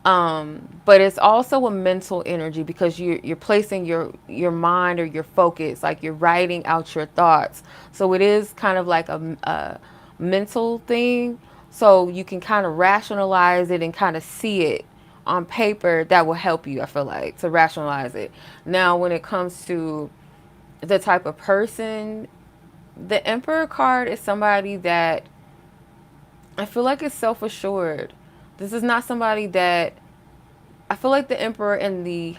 but it's also a mental energy, because you're placing your mind or your focus, like you're writing out your thoughts. So it is kind of like a mental thing, so you can kind of rationalize it and kind of see it on paper. That will help you, I feel like, to rationalize it. Now when it comes to the type of person, the Emperor card is somebody that I feel like is self-assured. This is not somebody that, I feel like the Emperor in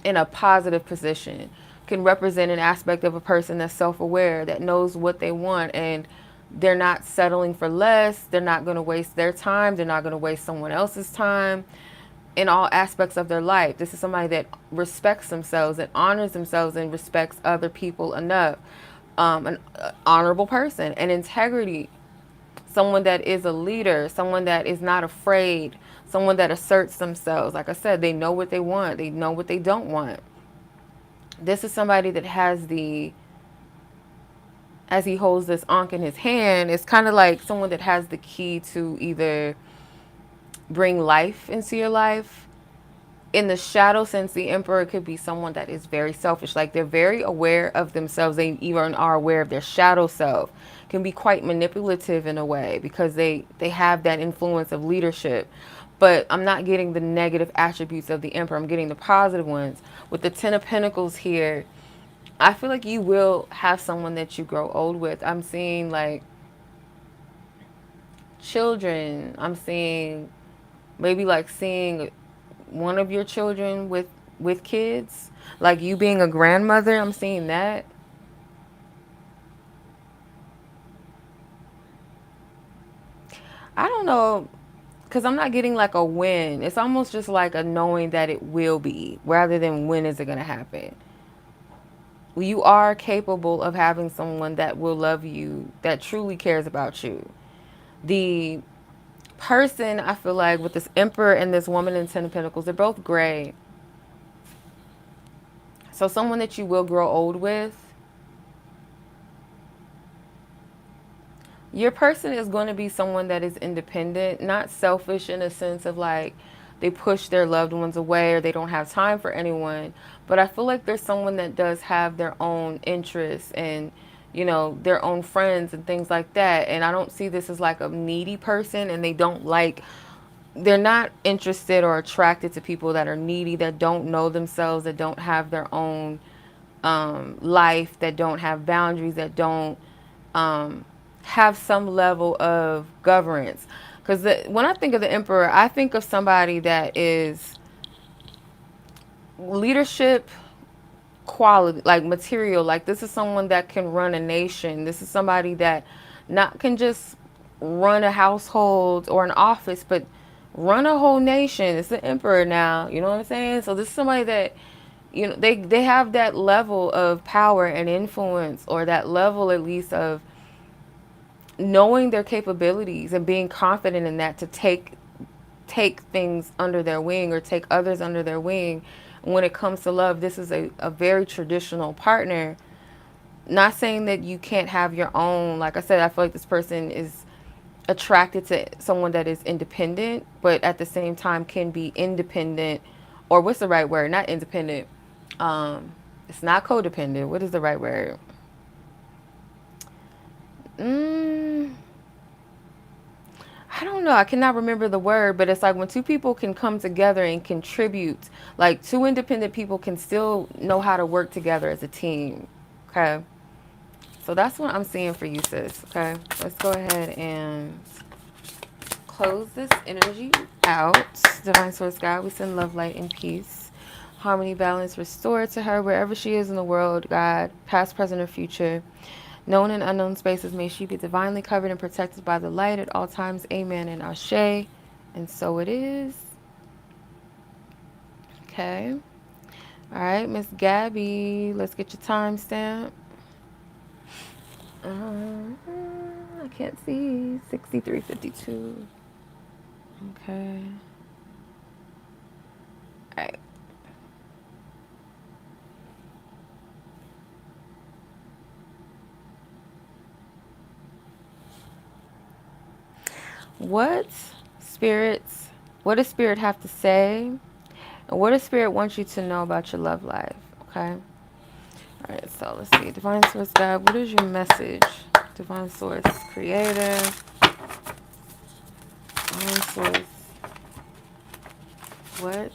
a positive position can represent an aspect of a person that's self-aware, that knows what they want, and They're not settling for less. They're not going to waste their time. They're not going to waste someone else's time in all aspects of their life. This is somebody that respects themselves and honors themselves and respects other people enough. An honorable person, an integrity, someone that is a leader, someone that is not afraid, someone that asserts themselves. Like I said, they know what they want. They know what they don't want. This is somebody that has the, as he holds this ankh in his hand, it's kind of like someone that has the key to either bring life into your life. In the shadow sense, the emperor could be someone that is very selfish. Like they're very aware of themselves. They even are aware of their shadow self. Can be quite manipulative in a way because they have that influence of leadership. But I'm not getting the negative attributes of the emperor. I'm getting the positive ones. With the Ten of Pentacles here, I feel like you will have someone that you grow old with. I'm seeing like children. I'm seeing maybe like seeing one of your children with kids, like you being a grandmother. I'm seeing that. I don't know, because I'm not getting like a when. It's almost just like a knowing that it will be rather than when is it going to happen. You are capable of having someone that will love you, that truly cares about you. The person, I feel like, with this emperor and this woman in Ten of Pentacles, they're both gray. So someone that you will grow old with. Your person is going to be someone that is independent, not selfish in a sense of like they push their loved ones away or they don't have time for anyone. But I feel like there's someone that does have their own interests and, you know, their own friends and things like that. And I don't see this as like a needy person, and they don't like, they're not interested or attracted to people that are needy, that don't know themselves, that don't have their own life, that don't have boundaries, that don't have some level of governance. Because when I think of the emperor, I think of somebody that is leadership quality, like material. Like this is someone that can run a nation. This is somebody that not can just run a household or an office, but run a whole nation. It's the emperor now. You know what I'm saying? So this is somebody that, you know, they have that level of power and influence, or that level at least of knowing their capabilities and being confident in that to take things under their wing or take others under their wing. When it comes to love, this is a very traditional partner. Not saying that you can't have your own. Like I said, I feel like this person is attracted to someone that is independent, but at the same time can be independent, or what's the right word? Not independent. It's not codependent. What is the right word? I don't know. I cannot remember the word, but it's like when two people can come together and contribute, like two independent people can still know how to work together as a team. Okay. So that's what I'm seeing for you, sis. Okay. Let's go ahead and close this energy out. Divine Source God, we send love, light, and peace. Harmony, balance, restore to her wherever she is in the world, God, past, present, or future. Known and unknown spaces, may she be divinely covered and protected by the light at all times. Amen and Ashe. And so it is. Okay. All right, Miss Gabi, let's get your timestamp. I can't see. 63:52. Okay. All right. What does Spirit have to say? And what does Spirit want you to know about your love life? Okay. All right, so let's see. Divine Source God, what is your message? Divine Source Creator. Divine Source. What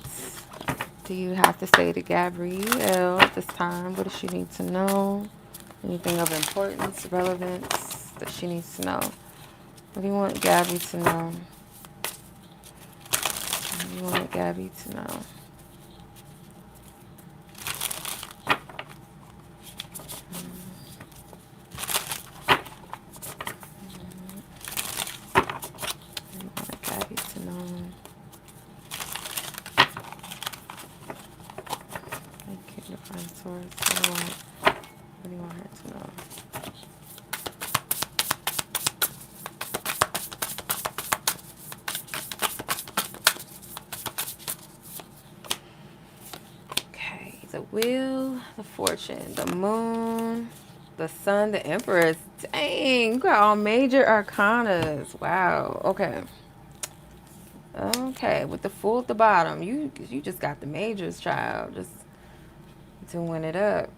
do you have to say to Gabrielle at this time? What does she need to know? Anything of importance, relevance that she needs to know? What do you want Gabby to know? What do you want Gabby to know? Fortune, the moon, the sun, the empress. Dang, you got all major arcanas. Wow. Okay. Okay, with the fool at the bottom, you just got the majors, child. Just doing it up.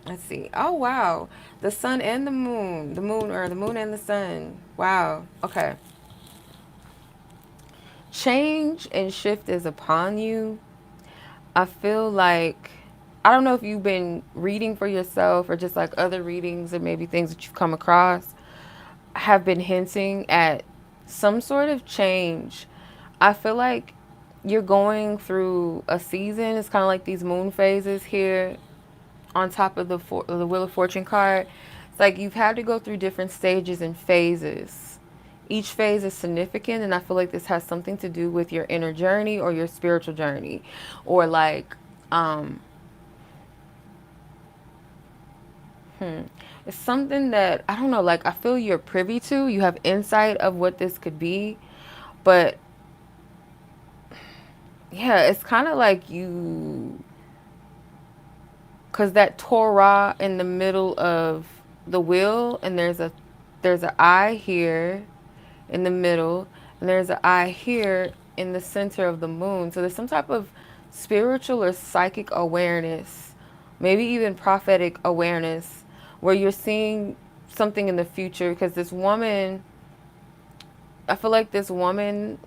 Let's see. Oh wow, the sun and the moon and the sun. Wow. Okay. Change and shift is upon you. I feel like I don't know if you've been reading for yourself or just like other readings or maybe things that you've come across have been hinting at some sort of change. I feel like you're going through a season. It's kind of like these moon phases here on top of the Wheel of Fortune card. It's like you've had to go through different stages and phases. Each phase is significant, and I feel like this has something to do with your inner journey or your spiritual journey, or like, um, it's something that I don't know. Like I feel you're privy to. You have insight of what this could be, but yeah, it's kind of like you, because that Torah in the middle of the wheel, and there's an eye here in the middle, and there's an eye here in the center of the moon. So there's some type of spiritual or psychic awareness, maybe even prophetic awareness, where you're seeing something in the future. Because this woman, I feel like this woman,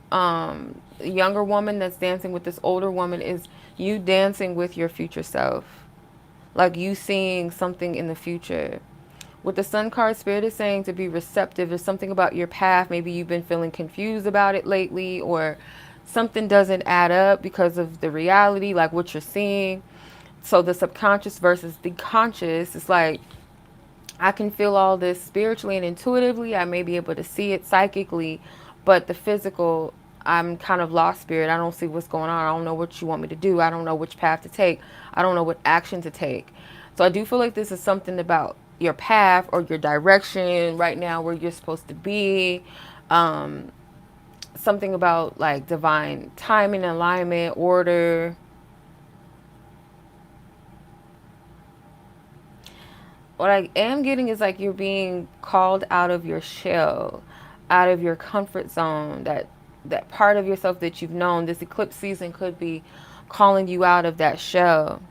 younger woman that's dancing with this older woman, is you dancing with your future self, like you seeing something in the future. With the sun card, spirit is saying to be receptive. There's something about your path. Maybe you've been feeling confused about it lately, or something doesn't add up because of the reality, like what you're seeing. So the subconscious versus the conscious, it's like I can feel all this spiritually and intuitively. I may be able to see it psychically, but the physical, I'm kind of lost, spirit. I don't see what's going on. I don't know what you want me to do. I don't know which path to take. I don't know what action to take. So I do feel like this is something about your path or your direction right now, where you're supposed to be. Something about like divine timing, alignment, order. What I am getting is like you're being called out of your shell, out of your comfort zone, that part of yourself that you've known. This eclipse season could be calling you out of that shell.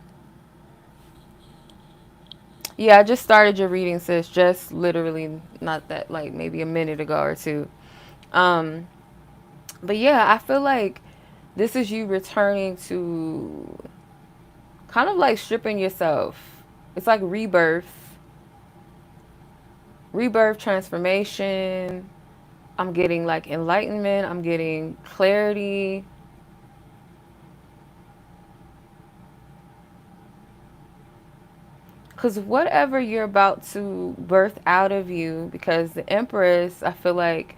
Yeah, I just started your reading, sis. Just literally not that, like maybe a minute ago or two. Um, but yeah, I feel like this is you returning to kind of like stripping yourself. It's like rebirth, transformation. I'm getting like enlightenment. I'm getting clarity. Because whatever you're about to birth out of you, because the Empress, I feel like,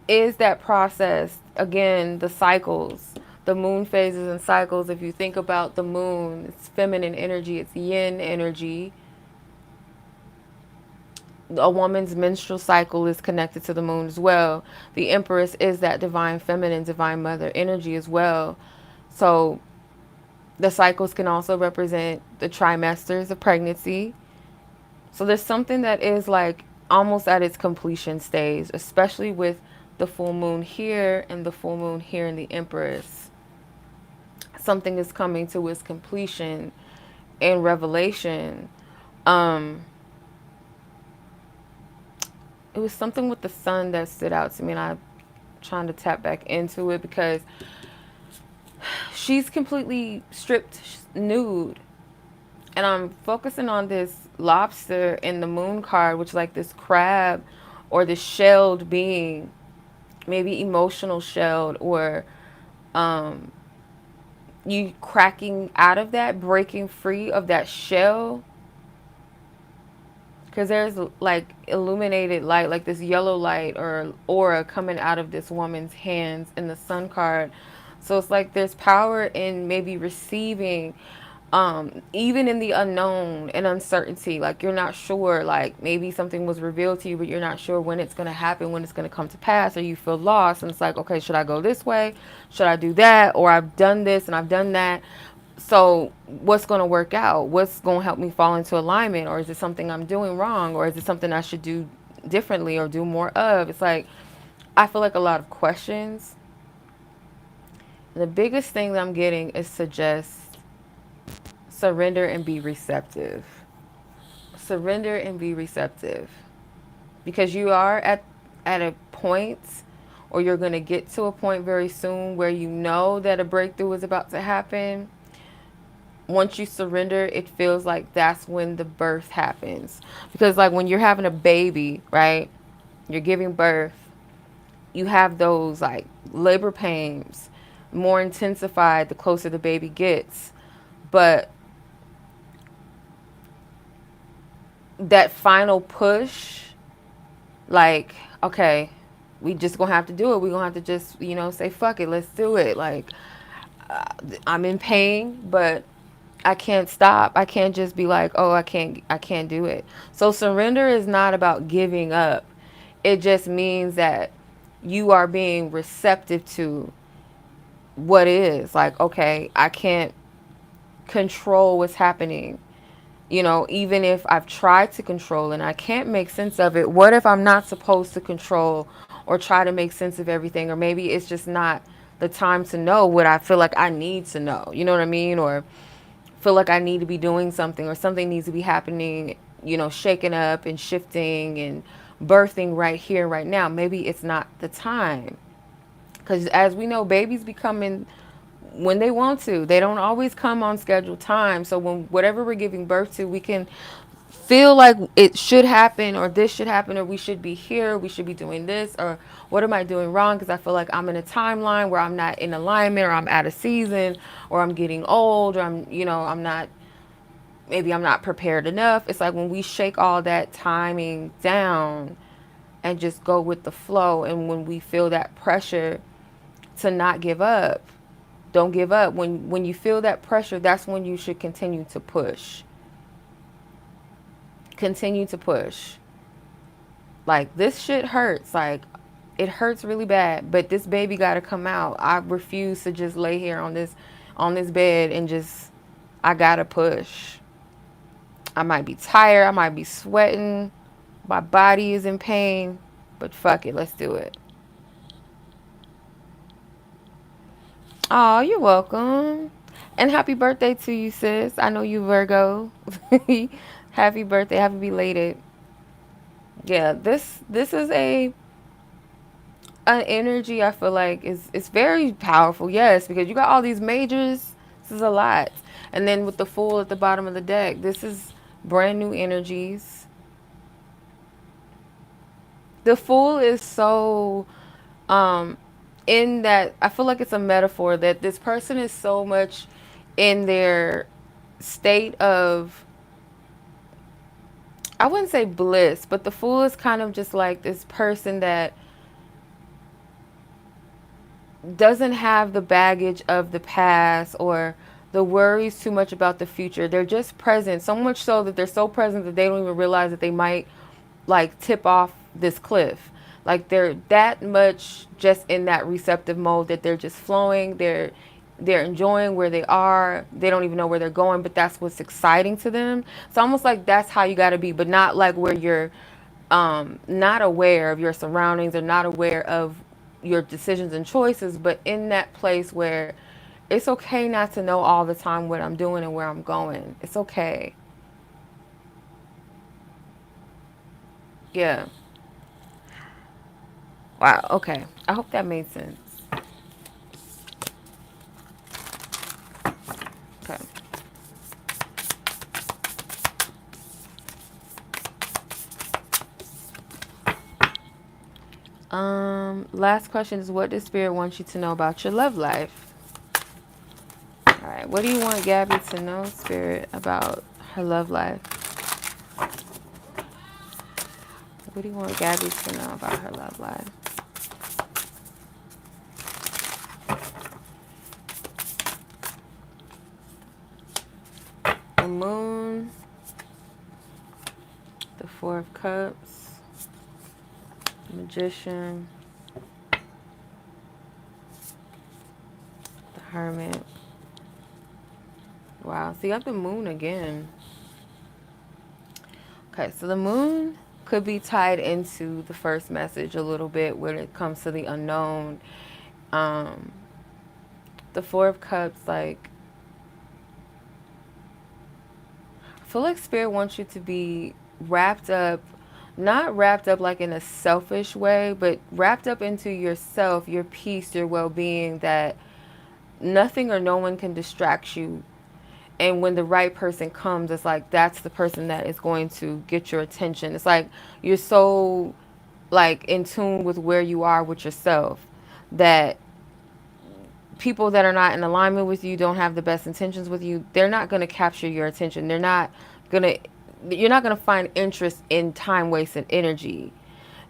is that process. Again, the cycles, the moon phases and cycles. If you think about the moon, it's feminine energy, it's yin energy. A woman's menstrual cycle is connected to the moon as well. The Empress is that divine feminine, divine mother energy as well. So the cycles can also represent the trimesters of pregnancy. So there's something that is like almost at its completion stage, especially with the full moon here and the full moon here in the Empress. Something is coming to its completion in Revelation. Um, it was something with the sun that stood out to me, and I'm trying to tap back into it because she's completely stripped nude. And I'm focusing on this lobster in the moon card, which is like this crab or this shelled being, maybe emotional shelled, or um, you cracking out of that, breaking free of that shell. Because there's like illuminated light, like this yellow light or aura coming out of this woman's hands in the sun card. So it's like there's power in maybe receiving, even in the unknown and uncertainty. Like you're not sure, like maybe something was revealed to you, but you're not sure when it's going to happen, when it's going to come to pass, or you feel lost. And it's like, okay, should I go this way? Should I do that? Or I've done this and I've done that. So what's going to work out? What's going to help me fall into alignment? Or is it something I'm doing wrong? Or is it something I should do differently or do more of? It's like, I feel like a lot of questions. The biggest thing that I'm getting is to just surrender and be receptive. Surrender and be receptive. Because you are at a point, or you're going to get to a point very soon where you know that a breakthrough is about to happen. Once you surrender, it feels like that's when the birth happens. Because like when you're having a baby, right? You're giving birth, you have those like labor pains more intensified the closer the baby gets. But that final push, like, okay, we just gonna have to do it. We gonna have to just, say, fuck it, let's do it. Like, I'm in pain, but I can't stop. I can't just be like, oh, I can't do it. So surrender is not about giving up. It just means that you are being receptive to what is. Like, okay, I can't control what's happening. Even if I've tried to control and I can't make sense of it, what if I'm not supposed to control or try to make sense of everything? Or maybe it's just not the time to know what I feel like I need to know. You know what I mean? Or feel like I need to be doing something, or something needs to be happening, shaking up and shifting and birthing right here, right now. Maybe it's not the time. Because as we know, babies be coming when they want to. They don't always come on scheduled time. So when whatever we're giving birth to, we can feel like it should happen, or this should happen, or we should be here, we should be doing this, or what am I doing wrong? Because I feel like I'm in a timeline where I'm not in alignment, or I'm out of season, or I'm getting old, or I'm not, maybe I'm not prepared enough. It's like when we shake all that timing down and just go with the flow, and when we feel that pressure to not give up, don't give up. When you feel that pressure, that's when you should continue to push. Continue to push. Like, this shit hurts. Like, it hurts really bad, but this baby got to come out. I refuse to just lay here on this bed and just, I got to push. I might be tired, I might be sweating, my body is in pain, but fuck it, let's do it. Oh, you're welcome. And happy birthday to you, sis. I know you Virgo. Happy birthday, happy belated. Yeah, this is an energy I feel like is very powerful. Yes, because you got all these majors. This is a lot. And then with the Fool at the bottom of the deck, this is brand new energies. The Fool is so in that, I feel like it's a metaphor that this person is so much in their state of, I wouldn't say bliss, but the Fool is kind of just like this person that doesn't have the baggage of the past or the worries too much about the future. They're just present, so much so that they're so present that they don't even realize that they might like tip off this cliff. Like, they're that much just in that receptive mode that they're just flowing. They're enjoying where they are. They don't even know where they're going, but that's what's exciting to them. It's almost like that's how you got to be, but not like where you're not aware of your surroundings or not aware of your decisions and choices, but in that place where it's okay not to know all the time what I'm doing and where I'm going. It's okay. Yeah. Wow. Okay. I hope that made sense. Okay. Last question is, what does Spirit want you to know about your love life? All right. What do you want Gabby to know, Spirit, about her love life? What do you want Gabby to know about her love life? The Moon, the Four of Cups, the Magician, the Hermit, Wow. So you have the moon again. Okay, so the moon could be tied into the first message a little bit when it comes to the unknown. Um, the Four of Cups, like, I feel like Spirit wants you to be wrapped up, not wrapped up like in a selfish way, but wrapped up into yourself, your peace, your well being, that nothing or no one can distract you. And when the right person comes, it's like that's the person that is going to get your attention. It's like you're so like in tune with where you are with yourself that people that are not in alignment with you, don't have the best intentions with you, they're not going to capture your attention. They're not going to, you're not going to find interest in time wasted energy.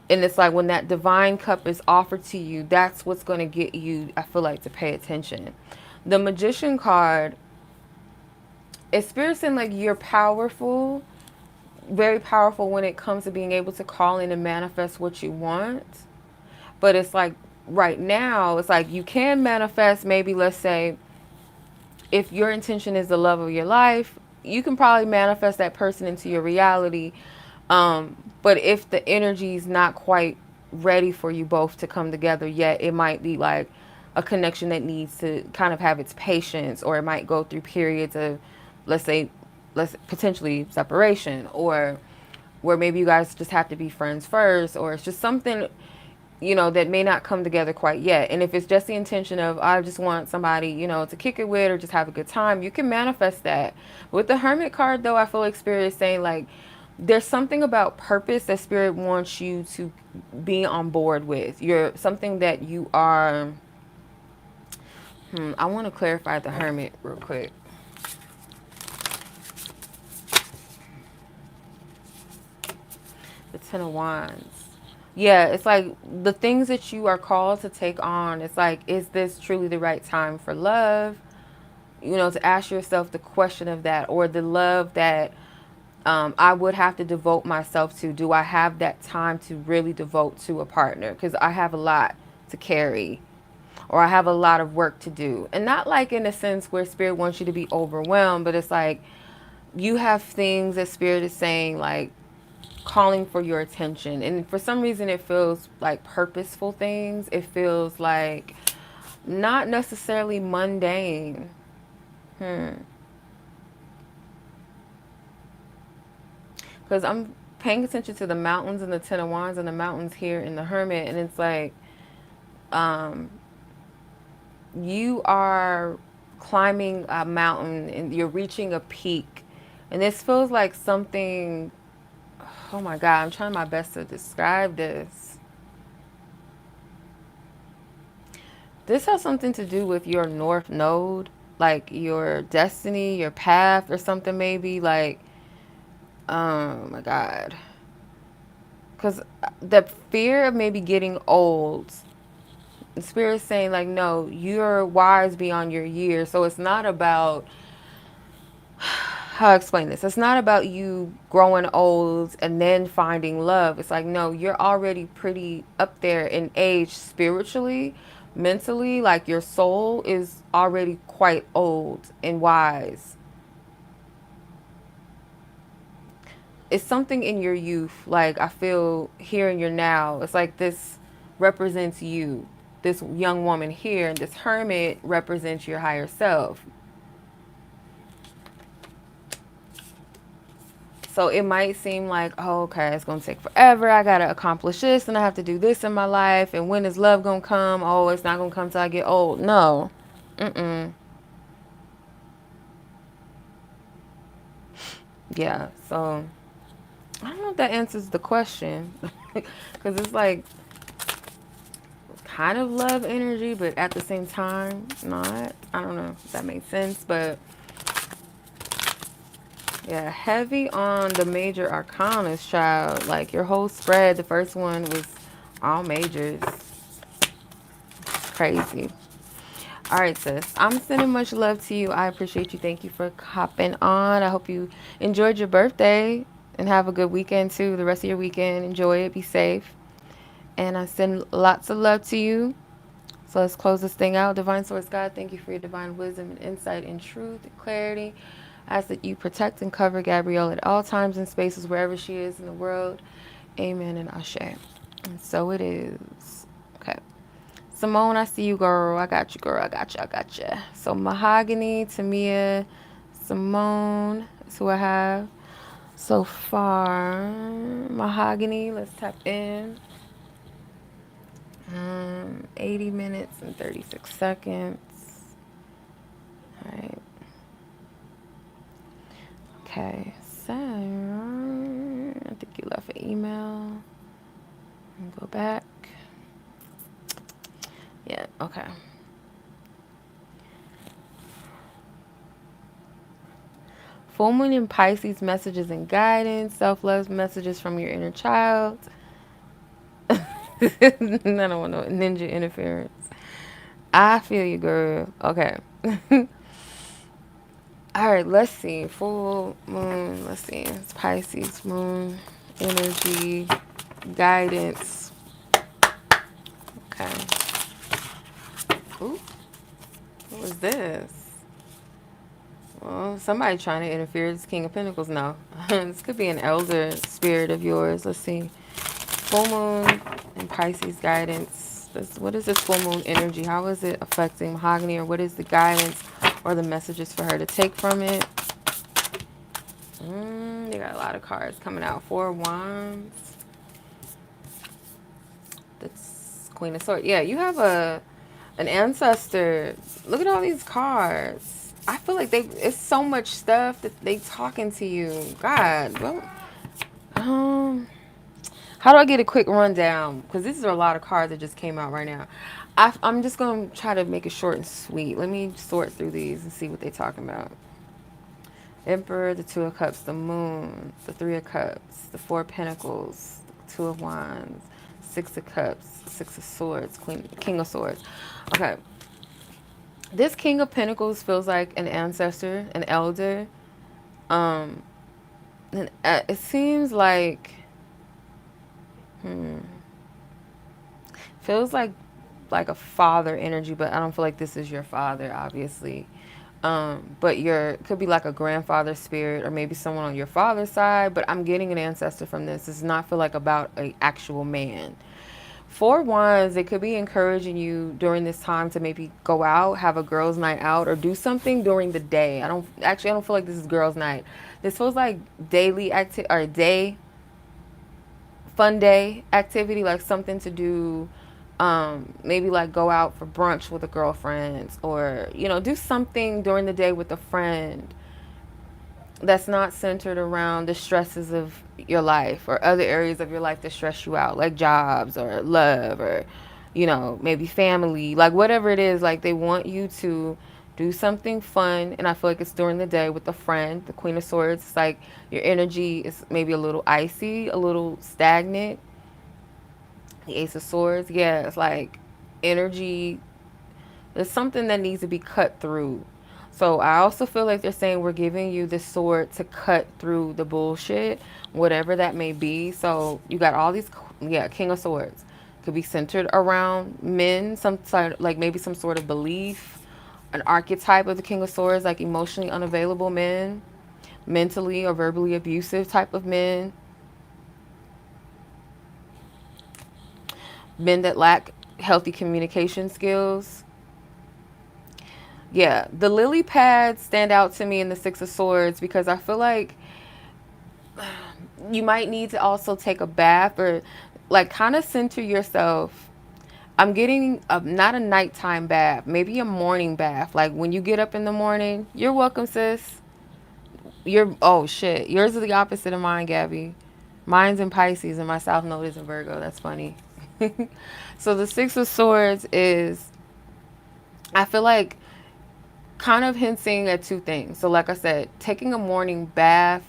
And it's like when that divine cup is offered to you, that's what's going to get you, I feel like, to pay attention. The Magician card, it's spirit saying like you're powerful, very powerful when it comes to being able to call in and manifest what you want. But it's like right now, it's like you can manifest, maybe let's say if your intention is the love of your life, you can probably manifest that person into your reality. But if the energy is not quite ready for you both to come together yet, it might be like a connection that needs to kind of have its patience, or it might go through periods of, let's say, let's potentially separation, or where maybe you guys just have to be friends first, or it's just something, you know, that may not come together quite yet. And if it's just the intention of, I just want somebody, you know, to kick it with or just have a good time, you can manifest that. With the Hermit card, though, I feel like Spirit is saying, like, there's something about purpose that Spirit wants you to be on board with. You're something that you are. I want to clarify the Hermit real quick. The Ten of Wands. Yeah, it's like the things that you are called to take on. It's like, is this truly the right time for love? You know, to ask yourself the question of that, or the love that I would have to devote myself to. Do I have that time to really devote to a partner? Because I have a lot to carry, or I have a lot of work to do. And not like in a sense where Spirit wants you to be overwhelmed, but it's like you have things that Spirit is saying, like, calling for your attention. And for some reason it feels like purposeful things. It feels like not necessarily mundane. Because I'm paying attention to the mountains and the Ten of Wands and the mountains here in the Hermit, and it's like you are climbing a mountain and you're reaching a peak, and this feels like something, oh my God, I'm trying my best to describe this. This has something to do with your North Node, like your destiny, your path, or something maybe. Like, oh my God. Because the fear of maybe getting old, the Spirit's saying, like, no, you're wise beyond your years. So it's not about, how I explain this? It's not about you growing old and then finding love. It's like, no, you're already pretty up there in age spiritually, mentally. Like, your soul is already quite old and wise. It's something in your youth. Like, I feel here in your now. It's like this represents you. This young woman here, and this Hermit represents your higher self. So it might seem like, oh, okay, it's going to take forever. I got to accomplish this and I have to do this in my life. And when is love going to come? Oh, it's not going to come till I get old. No. Yeah. So I don't know if that answers the question. Because it's like kind of love energy, but at the same time, not. I don't know if that makes sense. But yeah, heavy on the major arcanas, child. Like, your whole spread, the first one was all majors. It's crazy. All right, sis. I'm sending much love to you. I appreciate you. Thank you for hopping on. I hope you enjoyed your birthday and have a good weekend, too. The rest of your weekend. Enjoy it. Be safe. And I send lots of love to you. So let's close this thing out. Divine Source God, thank you for your divine wisdom and insight and truth and clarity. I ask that you protect and cover Gabrielle at all times and spaces wherever she is in the world. Amen and Ashe. And so it is. Okay. Simone, I see you, girl. I got you, girl. I got you. I got you. So Mahogany, Temia, Simone is who I have so far. Mahogany, let's tap in. 80 minutes and 36 seconds. All right. Okay. So I think you left an email. Go back. Yeah. Okay. Full moon in Pisces, messages and guidance, self-love messages from your inner child. I don't want no ninja interference. I feel you, girl. Okay. All right, let's see. Full moon. Let's see. It's Pisces moon energy guidance. Okay. Ooh, what was this? Well, somebody trying to interfere. It's King of Pentacles. No. This could be an elder spirit of yours. Let's see. Full moon and Pisces guidance. What is this full moon energy? How is it affecting Mahogany, or what is the guidance or the messages for her to take from it? They got a lot of cards coming out. 4 of Wands. That's Queen of Swords. Yeah, you have an ancestor. Look at all these cards. I feel like it's so much stuff that they talking to you. God, well, how do I get a quick rundown? Because these are a lot of cards that just came out right now. I'm just going to try to make it short and sweet. Let me sort through these and see what they're talking about. Emperor, the 2 of Cups, the Moon, the 3 of Cups, the 4 of Pentacles, the 2 of Wands, 6 of Cups, 6 of Swords, King of Swords. Okay. This King of Pentacles feels like an ancestor, an elder. And it seems like... feels like a father energy, but I don't feel like this is your father, obviously. But could be like a grandfather spirit, or maybe someone on your father's side, but I'm getting an ancestor from this. It does not feel like about an actual man. 4 Wands, it could be encouraging you during this time to maybe go out, have a girls' night out, or do something during the day. I don't feel like this is girls' night. This feels like daily fun day activity, like something to do. Maybe like go out for brunch with a girlfriend, or do something during the day with a friend that's not centered around the stresses of your life or other areas of your life that stress you out, like jobs or love or maybe family, like whatever it is. Like they want you to do something fun, and I feel like it's during the day with a friend. The Queen of Swords, it's like your energy is maybe a little icy, a little stagnant. The Ace of Swords, yeah, it's like energy. There's something that needs to be cut through. So I also feel like they're saying we're giving you the sword to cut through the bullshit, whatever that may be. So you got all these, yeah, King of Swords. Could be centered around men, some sort, like maybe some sort of belief, an archetype of the King of Swords, like emotionally unavailable men, mentally or verbally abusive type of men. Men that lack healthy communication skills. Yeah, the lily pads stand out to me in the 6 of Swords because I feel like you might need to also take a bath, or like kind of center yourself. I'm getting not a nighttime bath, maybe a morning bath. Like when you get up in the morning, you're welcome, sis. Oh shit, yours is the opposite of mine, Gabi. Mine's in Pisces and my South Node is in Virgo. That's funny. So the 6 of Swords is, I feel like, kind of hinting at 2 things. So like I said, taking a morning bath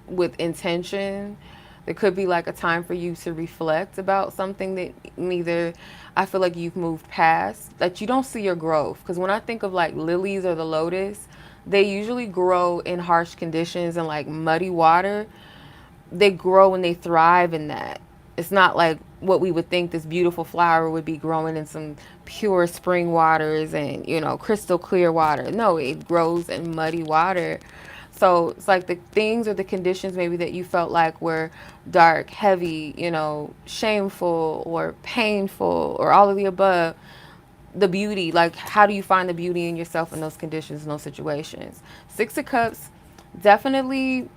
with intention. There could be like a time for you to reflect about something that neither I feel like you've moved past, that you don't see your growth. Because when I think of like lilies or the lotus, they usually grow in harsh conditions and like muddy water. They grow and they thrive in that. It's not like what we would think this beautiful flower would be growing in some pure spring waters and, you know, crystal clear water. No, it grows in muddy water. So it's like the things or the conditions maybe that you felt like were dark, heavy, you know, shameful or painful or all of the above. The beauty, like how do you find the beauty in yourself in those conditions, in those situations? Six of Cups, definitely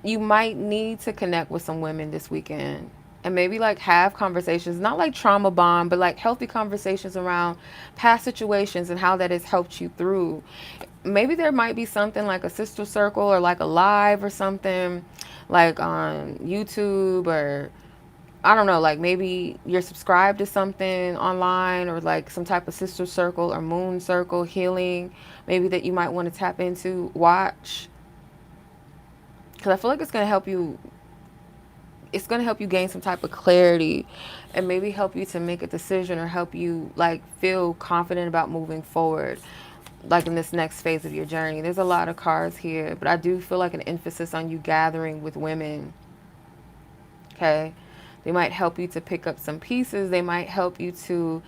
you might need to connect with some women this weekend and maybe like have conversations, not like trauma bond, but like healthy conversations around past situations and how that has helped you through. Maybe there might be something like a sister circle or like a live or something like on YouTube, or I don't know, like maybe you're subscribed to something online or like some type of sister circle or moon circle healing, maybe that you might want to tap into, watch. Because I feel like it's going to help you. It's going to help you gain some type of clarity and maybe help you to make a decision or help you like feel confident about moving forward, like in this next phase of your journey. There's a lot of cards here, but I do feel like an emphasis on you gathering with women. Okay. They might help you to pick up some pieces. They might help you to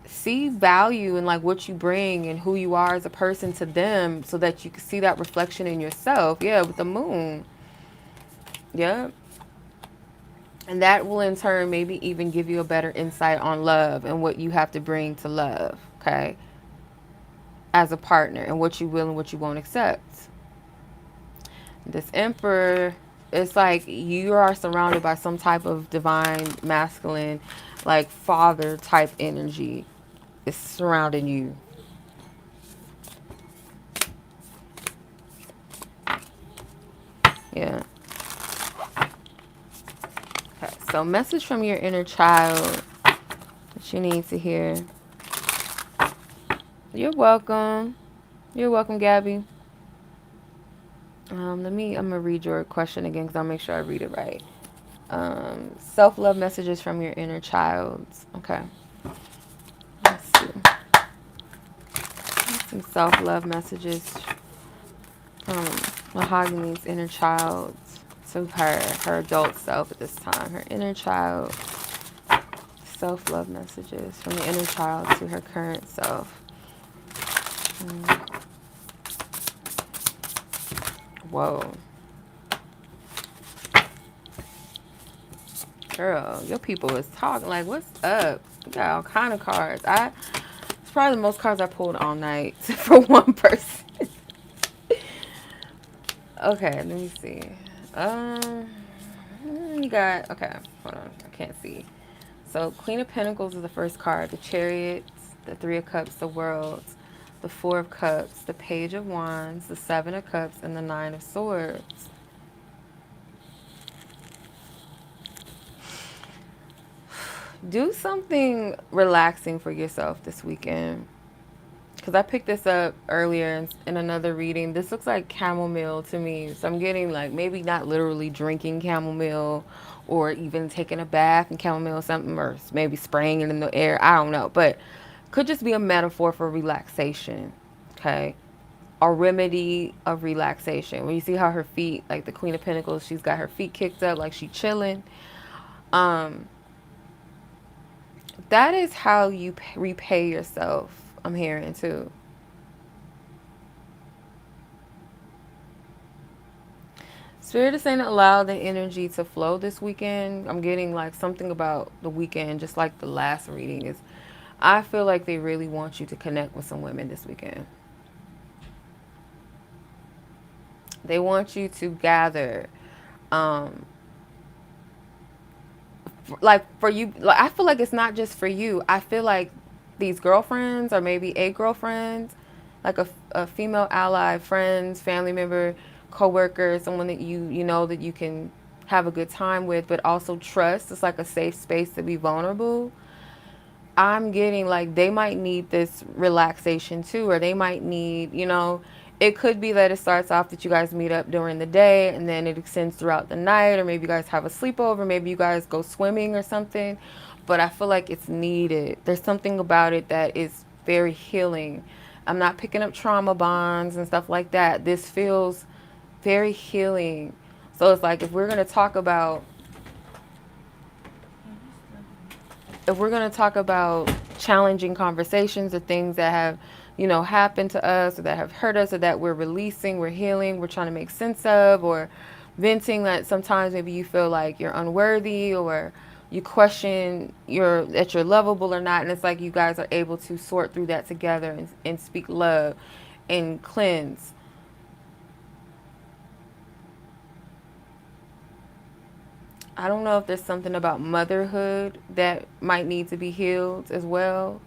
see value in like what you bring and who you are as a person to them, so that you can see that reflection in yourself. Yeah, with the moon. Yeah. And that will in turn maybe even give you a better insight on love and what you have to bring to love, okay? As a partner, and what you will and what you won't accept. This Emperor, it's like you are surrounded by some type of divine masculine, like father type energy is surrounding you. Yeah. Okay, so message from your inner child that you need to hear. You're welcome. You're welcome, Gabi. I'm gonna read your question again because I'll make sure I read it right. Self-love messages from your inner child. Okay. Let's see. Some self-love messages from Mahogany's inner child to her adult self at this time. Her inner child. Self-love messages from the inner child to her current self. Whoa. Girl, your people is talking like, what's up? You got all kind of cards. It's probably the most cards I pulled all night for one person. Okay, let me see. You got, okay, hold on. I can't see. So Queen of Pentacles is the first card. The Chariot, the Three of Cups, the World, the Four of Cups, the Page of Wands, the Seven of Cups, and the Nine of Swords. Do something relaxing for yourself this weekend. Because I picked this up earlier in another reading. This looks like chamomile to me. So I'm getting like maybe not literally drinking chamomile or even taking a bath in chamomile or something, or maybe spraying it in the air. I don't know. But could just be a metaphor for relaxation. Okay. A remedy of relaxation. When you see how her feet, like the Queen of Pentacles, she's got her feet kicked up like she's chilling. That is how you repay yourself, I'm hearing too. Spirit is saying allow the energy to flow this weekend. I'm getting like something about the weekend, just like the last reading is. I feel like they really want you to connect with some women this weekend. They want you to gather. Like for you, like I feel like it's not just for you. I feel like these girlfriends or maybe a girlfriend, like a female ally, friends, family member, coworker, someone that you know that you can have a good time with, but also trust. It's like a safe space to be vulnerable. I'm getting like they might need this relaxation too, or they might need, you know, it could be that it starts off that you guys meet up during the day and then it extends throughout the night, or maybe you guys have a sleepover, maybe you guys go swimming or something. But I feel like it's needed. There's something about it that is very healing. I'm not picking up trauma bonds and stuff like that. This feels very healing. So it's like if we're going to talk about if we're going to talk about challenging conversations or things that have, happened to us or that have hurt us or that we're releasing, we're healing, we're trying to make sense of, or venting that sometimes maybe you feel like you're unworthy or you question that you're lovable or not. And it's like you guys are able to sort through that together and speak love and cleanse. I don't know if there's something about motherhood that might need to be healed as well.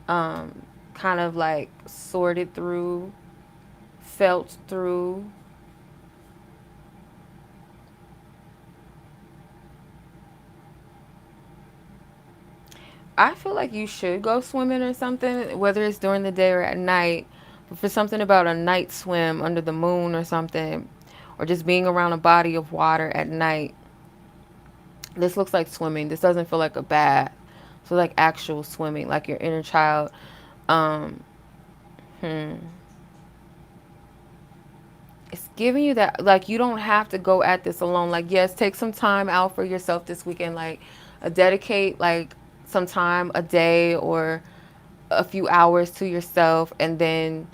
Kind of like sorted through, felt through. I feel like you should go swimming or something, whether it's during the day or at night. But for something about a night swim under the moon or something, or just being around a body of water at night, this looks like swimming. This doesn't feel like a bath. So like actual swimming, like your inner child. Um, hmm. It's giving you that, like, you don't have to go at this alone. Like, yes, take some time out for yourself this weekend. Like, dedicate like some time, a day or a few hours to yourself, and then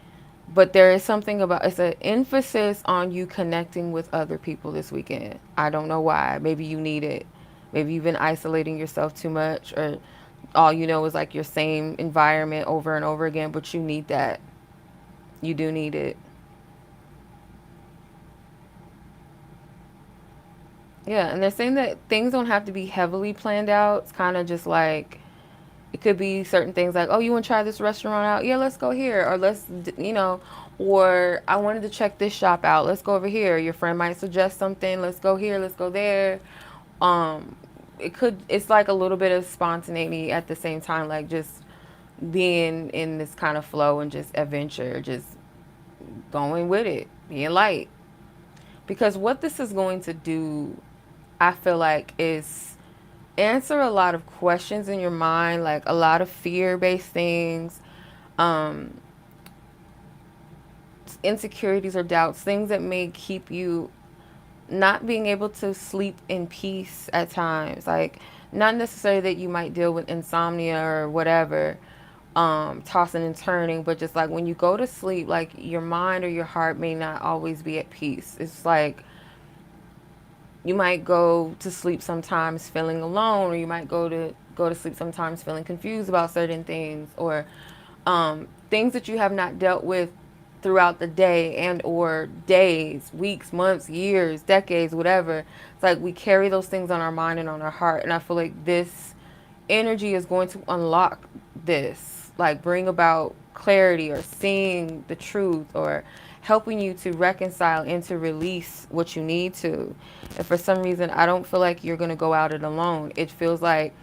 but there is something about, it's an emphasis on you connecting with other people this weekend. I don't know why. Maybe you need it. Maybe you've been isolating yourself too much, or all you know is like your same environment over and over again, but you need that. You do need it. Yeah, and they're saying that things don't have to be heavily planned out. It's kind of just like, it could be certain things like, oh, you want to try this restaurant out? Yeah, let's go here. Or or I wanted to check this shop out. Let's go over here. Your friend might suggest something. Let's go here. Let's go there. Um, it's like a little bit of spontaneity at the same time, like just being in this kind of flow and just adventure, just going with it, being light. Because what this is going to do, I feel like, is answer a lot of questions in your mind, like a lot of fear-based things, um, insecurities or doubts, things that may keep you not being able to sleep in peace at times. Like, not necessarily that you might deal with insomnia or whatever, tossing and turning, but just like when you go to sleep, like your mind or your heart may not always be at peace. It's like you might go to sleep sometimes feeling alone, or you might go to sleep sometimes feeling confused about certain things, or things that you have not dealt with throughout the day, and or days, weeks, months, years, decades, whatever. It's like we carry those things on our mind and on our heart, and I feel like this energy is going to unlock this, like bring about clarity or seeing the truth, or helping you to reconcile and to release what you need to. And for some reason, I don't feel like you're going to go out it alone. It feels like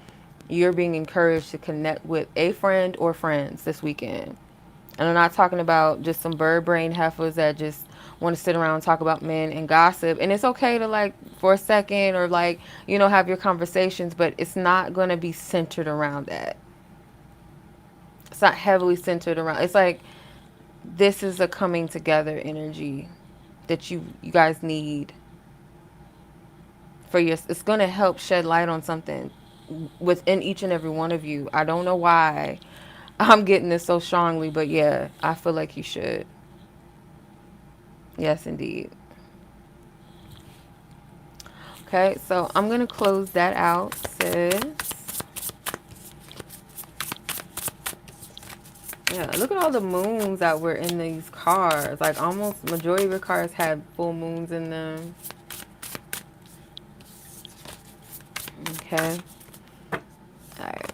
you're being encouraged to connect with a friend or friends this weekend. And I'm not talking about just some bird brain heifers that just want to sit around and talk about men and gossip. And it's okay to, like, for a second, or like, have your conversations, but it's not going to be centered around that. It's not heavily centered around. It's like this is a coming together energy that you guys need for your. It's going to help shed light on something within each and every one of you. I don't know why I'm getting this so strongly, but yeah, I feel like you should. Yes, indeed. Okay, so I'm going to close that out, sis. Yeah, look at all the moons that were in these cards. Like, almost majority of your cards had full moons in them. Okay. All right.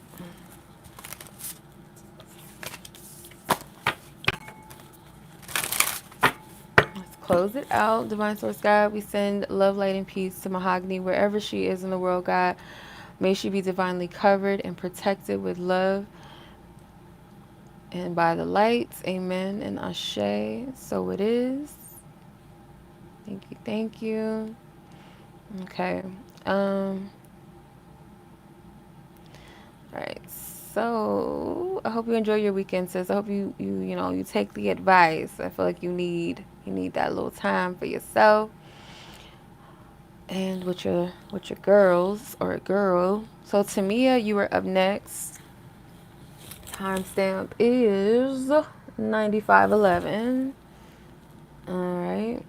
Let's close it out. Divine Source God, we send love, light, and peace to Mahogany wherever she is in the world, God. May she be divinely covered and protected with love and by the lights. Amen and Ashe. So it is. Thank you. Thank you. Okay. All right. So I hope you enjoy your weekend, sis. I hope you take the advice. I feel like you need that little time for yourself. And with your girls or a girl. So Temia, you were up next. Timestamp is 95:11. All right.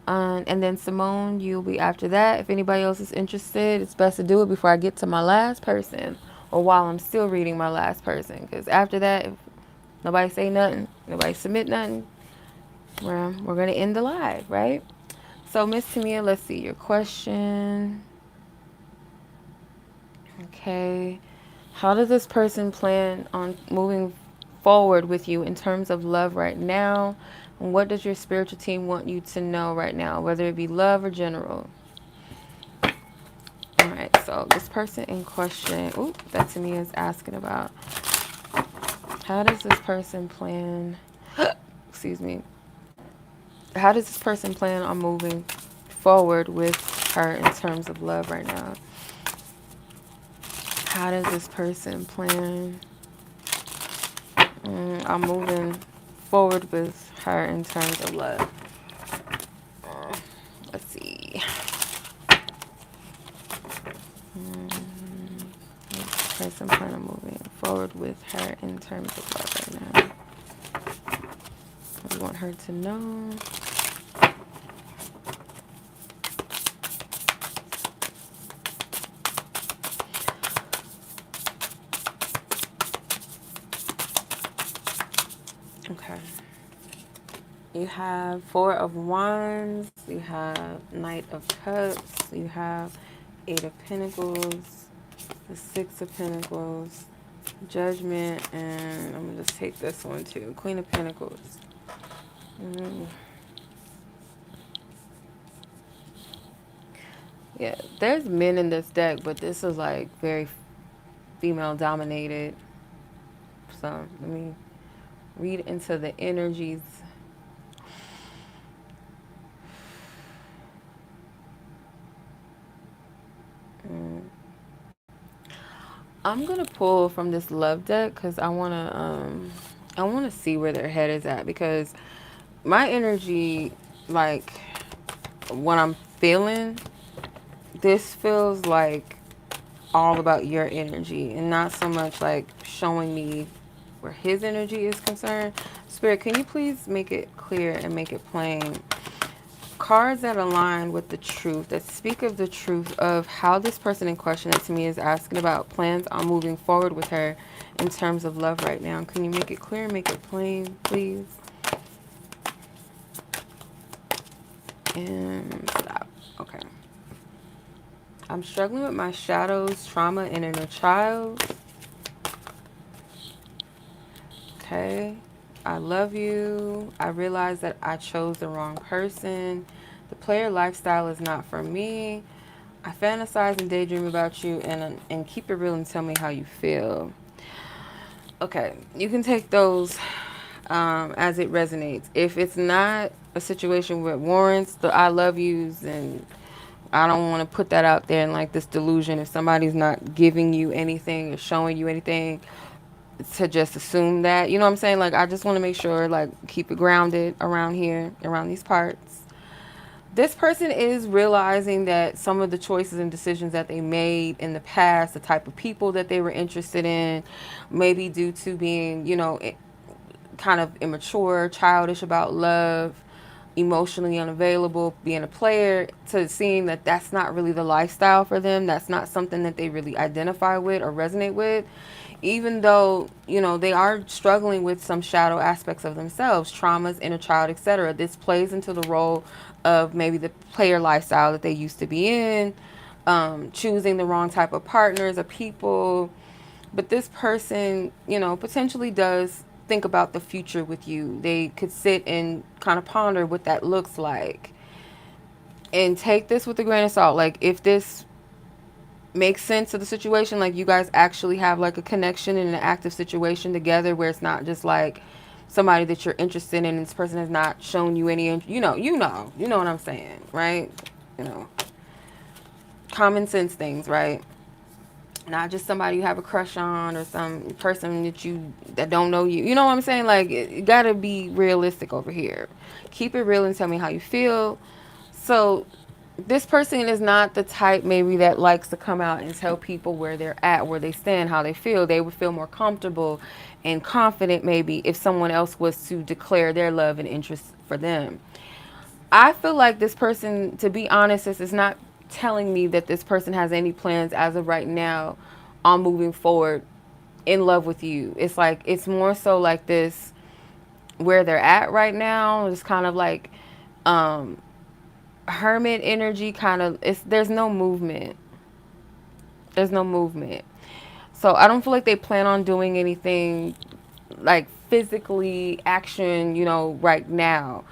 And then Simone, you'll be after that. If anybody else is interested, it's best to do it before I get to my last person or while I'm still reading my last person. Because after that, if nobody say nothing, nobody submit nothing, we're going to end the live, right? So, Miss Tamia, let's see your question. Okay. How does this person plan on moving forward with you in terms of love right now? And what does your spiritual team want you to know right now, whether it be love or general? All right, so this person in question, that to me is asking about how does this person plan, excuse me, how does this person plan on moving forward with her in terms of love right now? How does this person plan on moving forward with her in terms of love? Let's see. This person plan on moving forward with her in terms of love right now. We want her to know. Okay. You have Four of Wands, you have Knight of Cups, you have Eight of Pentacles, the Six of Pentacles, Judgment, and I'm going to just take this one too, Queen of Pentacles. Yeah, there's men in this deck, but this is like very female dominated. So let me read into the energies. I'm gonna pull from this love deck because I wanna see where their head is at, because my energy, like what I'm feeling, this feels like all about your energy and not so much like showing me where his energy is concerned. Spirit, can you please make it clear and make it plain? Cards that align with the truth, that speak of the truth of how this person in question that to me is asking about plans on moving forward with her in terms of love right now. Can you make it clear, make it plain, please? And stop. Okay. I'm struggling with my shadows, trauma, and inner child. Okay. I love you. I realize that I chose the wrong person. The player lifestyle is not for me. I fantasize and daydream about you, and keep it real and tell me how you feel. Okay, you can take those as it resonates. If it's not a situation where it warrants the I love yous, and I don't want to put that out there in like this delusion. If somebody's not giving you anything or showing you anything, to just assume that, you know what I'm saying? Like, I just want to make sure, like, keep it grounded around here, around these parts. This person is realizing that some of the choices and decisions that they made in the past, the type of people that they were interested in, maybe due to being, you know, kind of immature, childish about love, emotionally unavailable, being a player, to seeing that that's not really the lifestyle for them. That's not something that they really identify with or resonate with. Even though, you know, they are struggling with some shadow aspects of themselves, traumas, inner child, etc. This plays into the role of maybe the player lifestyle that they used to be in, choosing the wrong type of partners or people. But this person, you know, potentially does think about the future with you. They could sit and kind of ponder what that looks like. And take this with a grain of salt. Like, if this makes sense of the situation, like you guys actually have like a connection in an active situation together, where it's not just like somebody that you're interested in and this person has not shown you any, you know what I'm saying, right? You know, common sense things, right? Not just somebody you have a crush on or some person that don't know you. You know what I'm saying? Like, it gotta be realistic over here. Keep it real and tell me how you feel. So this person is not the type maybe that likes to come out and tell people where they're at, where they stand, how they feel. They would feel more comfortable and confident maybe if someone else was to declare their love and interest for them. I feel like this person, to be honest, this is not telling me that this person has any plans as of right now on moving forward in love with you. It's like, it's more so like this, where they're at right now. It's kind of like hermit energy, kind of. It's, there's no movement. There's no movement. So I don't feel like they plan on doing anything like physically action, right now.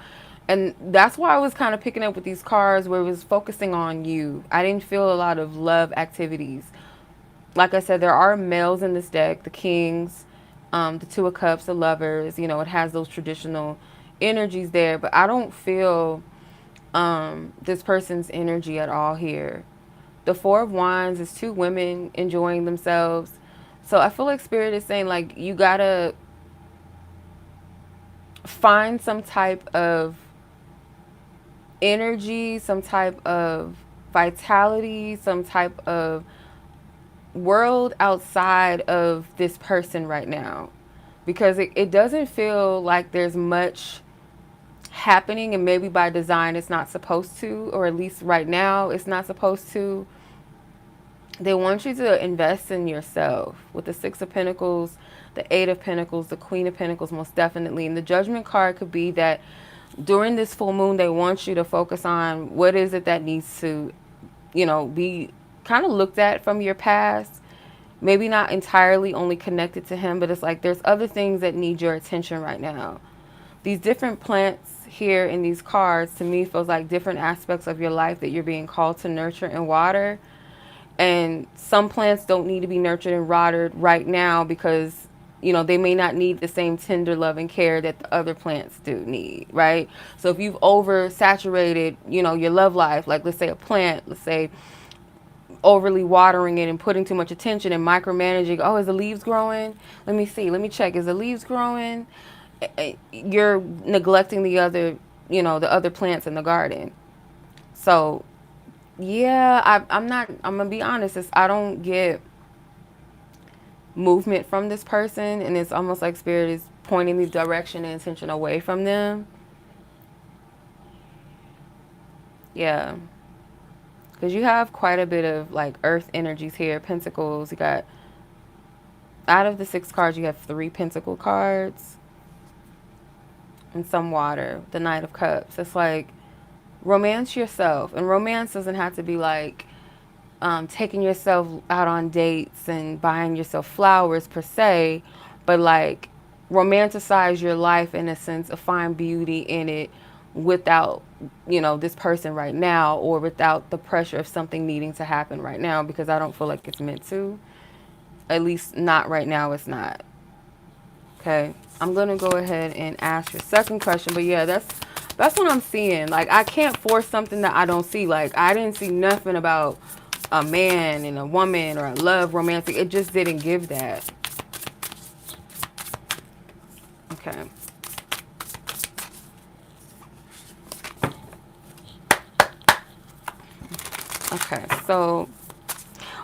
And that's why I was kind of picking up with these cards where it was focusing on you. I didn't feel a lot of love activities. Like I said, there are males in this deck, the kings, the two of cups, the lovers, it has those traditional energies there, but I don't feel this person's energy at all here. The Four of Wands is two women enjoying themselves. So I feel like Spirit is saying, like, you gotta find some type of energy, some type of vitality, some type of world outside of this person right now. Because it doesn't feel like there's much happening, and maybe by design it's not supposed to, or at least right now it's not supposed to. They want you to invest in yourself with the Six of Pentacles, the Eight of Pentacles, the Queen of Pentacles, most definitely. And the Judgment card could be that during this full moon, they want you to focus on what is it that needs to, be kind of looked at from your past. Maybe not entirely only connected to him, but it's like there's other things that need your attention right now. These different plants here in these cards, to me, feels like different aspects of your life that you're being called to nurture and water. And some plants don't need to be nurtured and watered right now because, they may not need the same tender love and care that the other plants do need, right? So if you've oversaturated, your love life, like let's say a plant, let's say overly watering it and putting too much attention and micromanaging, oh, is the leaves growing? Let me see, let me check, is the leaves growing? You're neglecting the other, the other plants in the garden. So yeah, I'm gonna be honest, I don't get movement from this person, and it's almost like Spirit is pointing the direction and attention away from them. Yeah, because you have quite a bit of like earth energies here, pentacles. You got, out of the six cards, you have three pentacle cards and some water, the Knight of Cups. It's like, romance yourself, and romance doesn't have to be like taking yourself out on dates and buying yourself flowers per se, but like romanticize your life in a sense of find beauty in it without, this person right now, or without the pressure of something needing to happen right now, because I don't feel like it's meant to. At least not right now, it's not. Okay, I'm gonna go ahead and ask your second question, but yeah, that's what I'm seeing. Like, I can't force something that I don't see. Like, I didn't see nothing about a man and a woman or a love romantic. It just didn't give that. Okay. Okay, so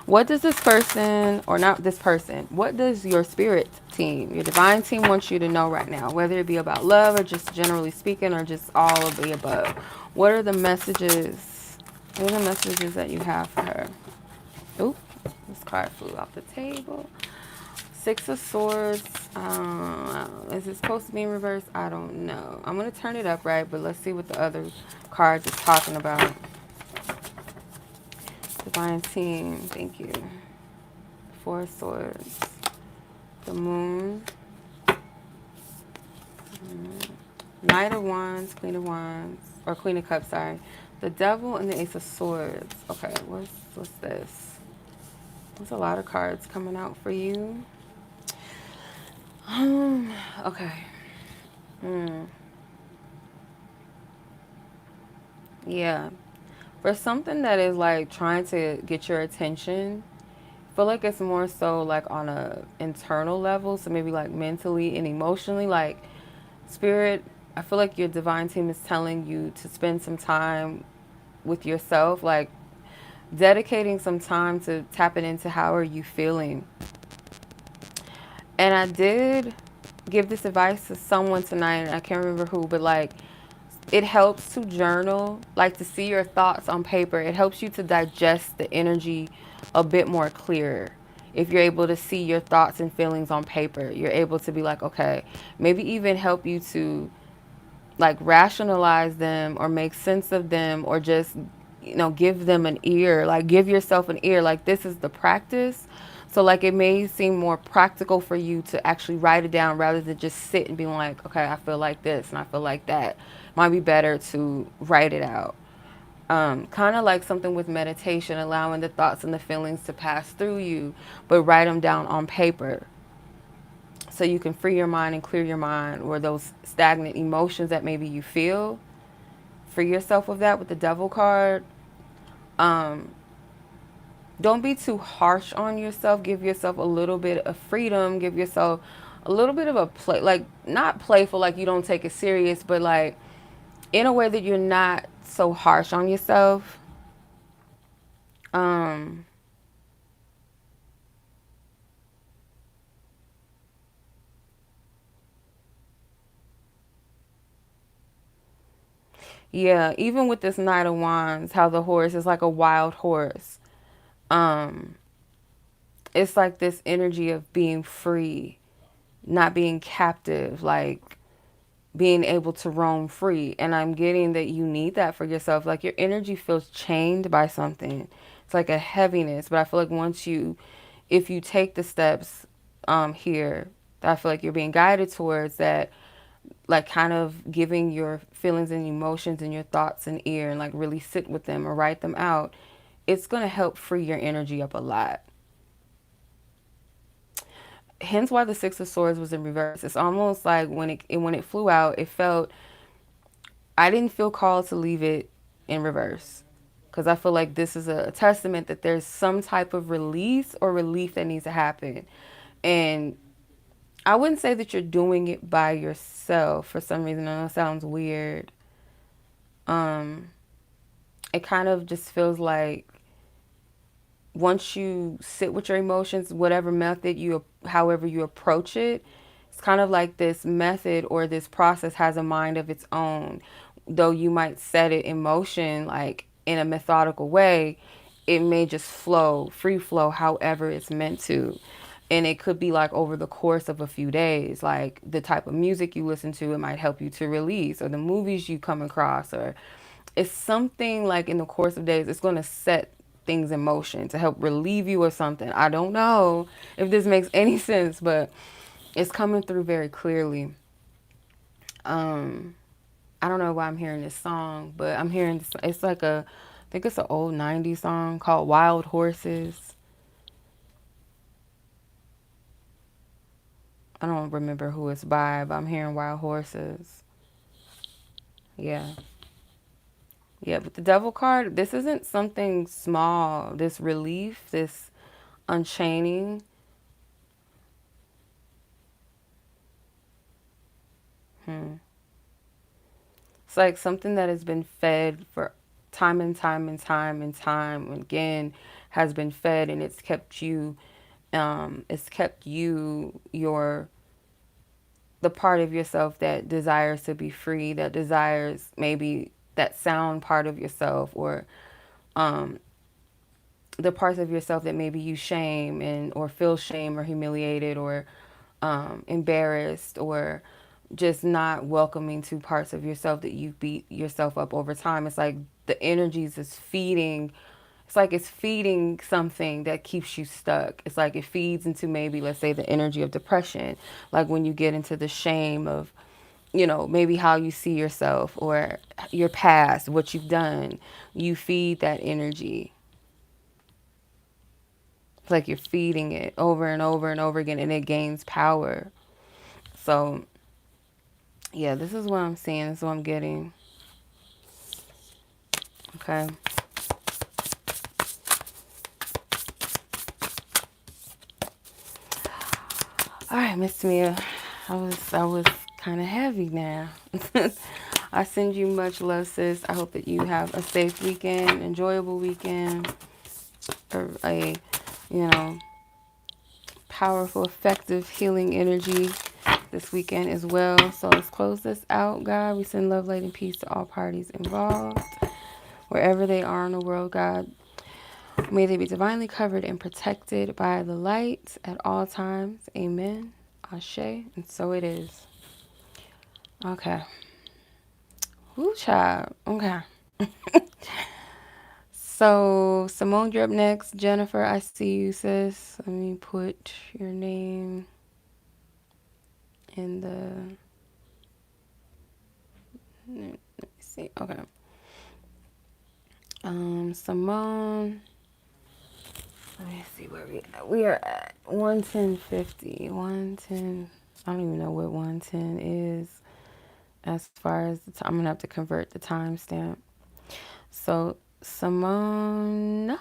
what does this person, or not this person, what does your spirit team, your divine team, want you to know right now? Whether it be about love or just generally speaking, or just all of the above. What are the messages? What are the messages that you have for her? Oop, this card flew off the table. Six of Swords. Is it supposed to be in reverse? I don't know. I'm going to turn it up, right? But let's see what the other cards is talking about. Divine team. Thank you. Four of Swords. The Moon. Knight of Wands. Queen of Wands. Or Queen of Cups, sorry. The Devil and the Ace of Swords. Okay, what's this? There's a lot of cards coming out for you. Okay. Yeah. For something that is like trying to get your attention, I feel like it's more so like on a internal level. So maybe like mentally and emotionally, like Spirit, I feel like your divine team is telling you to spend some time with yourself, like dedicating some time to tapping into how are you feeling. And I did give this advice to someone tonight, and I can't remember who, but like it helps to journal, like to see your thoughts on paper. It helps you to digest the energy a bit more clearer. If you're able to see your thoughts and feelings on paper, you're able to be like, okay, maybe even help you to like rationalize them or make sense of them, or just, give them an ear, like give yourself an ear, like this is the practice. So like it may seem more practical for you to actually write it down rather than just sit and be like, okay, I feel like this and I feel like that. Might be better to write it out. Kind of like something with meditation, allowing the thoughts and the feelings to pass through you, but write them down on paper so you can free your mind and clear your mind, or those stagnant emotions that maybe you feel. Free yourself of that with the devil card. Um, don't be too harsh on yourself. Give yourself a little bit of freedom. Give yourself a little bit of a play, like not playful, like you don't take it serious, but like in a way that you're not so harsh on yourself. Um, yeah, even with this Knight of Wands, how the horse is like a wild horse. Um, it's like this energy of being free, not being captive, like being able to roam free. And I'm getting that you need that for yourself. Like your energy feels chained by something. It's like a heaviness. But I feel like if you take the steps here, I feel like you're being guided towards that, like kind of giving your feelings and emotions and your thoughts an ear and like really sit with them or write them out. It's going to help free your energy up a lot. Hence why the Six of Swords was in reverse. It's almost like when it flew out, it felt, I didn't feel called to leave it in reverse, because I feel like this is a testament that there's some type of release or relief that needs to happen. And I wouldn't say that you're doing it by yourself for some reason. I know it sounds weird. Um, it kind of just feels like once you sit with your emotions, whatever method however you approach it, it's kind of like this method or this process has a mind of its own. Though you might set it in motion, like in a methodical way, it may just flow, free flow, however it's meant to. And it could be like over the course of a few days, like the type of music you listen to, it might help you to release, or the movies you come across, or it's something like in the course of days, it's going to set things in motion to help relieve you of something. I don't know if this makes any sense, but it's coming through very clearly. Um, I don't know why I'm hearing this song, but I'm hearing this, it's like I think it's an old 90s song called Wild Horses. I don't remember who it's by, but I'm hearing Wild Horses. Yeah. Yeah, but the devil card, this isn't something small. This relief, this unchaining. Hmm. It's like something that has been fed for time and time and time and time again, has been fed, and it's kept you, the part of yourself that desires to be free, that desires maybe that sound part of yourself, or um, the parts of yourself that maybe you shame and or feel shame or humiliated or embarrassed, or just not welcoming to parts of yourself that you beat yourself up over time. It's like the energies is feeding. It's like it's feeding something that keeps you stuck. It's like it feeds into maybe, let's say, the energy of depression. Like when you get into the shame of, maybe how you see yourself or your past, what you've done, you feed that energy. It's like you're feeding it over and over and over again, and it gains power. So, yeah, this is what I'm seeing. This is what I'm getting. Okay. All right, Miss Temia. I was kind of heavy now. I send you much love, sis. I hope that you have a safe weekend, enjoyable weekend, or a, you know, powerful, effective healing energy this weekend as well. So let's close this out, God. We send love, light, and peace to all parties involved, wherever they are in the world, God. May they be divinely covered and protected by the light at all times. Amen. Ashe. And so it is. Okay. Woo, child. Okay. So, Simone, you're up next. Jennifer, I see you, sis. Let me put your name in the... Let me see. Okay. Simone. Let me see where we are at 110.50. 110. I don't even know what 110 is as far as the time. I'm gonna have to convert the timestamp. So Simone,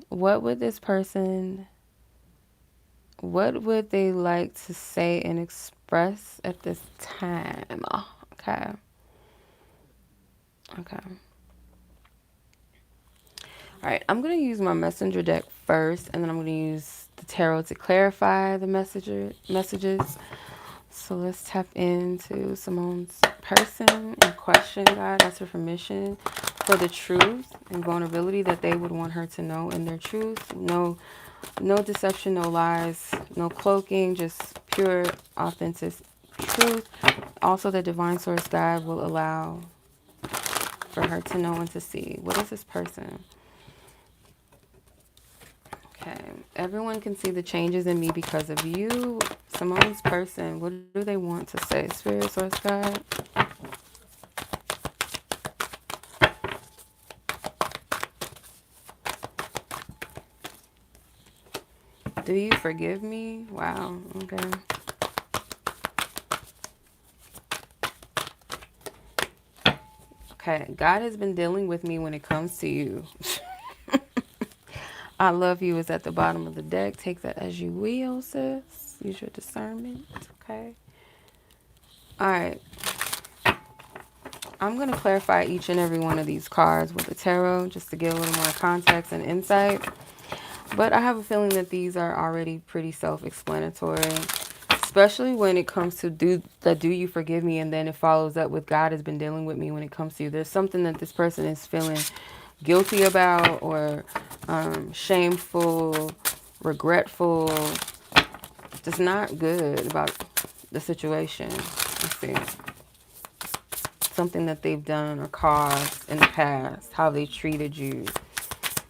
what would this person? What would they like to say and express at this time? Oh, okay. Okay. All right, I'm going to use my messenger deck first, and then I'm going to use the tarot to clarify the messages. So let's tap into Simone's person and question God. Ask her permission for the truth and vulnerability that they would want her to know in their truth. No deception, no lies, no cloaking, just pure, authentic truth. Also, the divine source God will allow for her to know and to see. What is this person? Okay, everyone can see the changes in me because of you. Simone's person, what do they want to say? Spirit, source, God. Do you forgive me? Wow, okay. Okay, God has been dealing with me when it comes to you. I love you is at the bottom of the deck. Take that as you will, sis. Use your discernment, okay? All right. I'm going to clarify each and every one of these cards with the tarot just to get a little more context and insight. But I have a feeling that these are already pretty self-explanatory, especially when it comes to do you forgive me, and then it follows up with God has been dealing with me when it comes to you. There's something that this person is feeling guilty about, or shameful, regretful, just not good about the situation. Let's see. Something that they've done or caused in the past, how they treated you.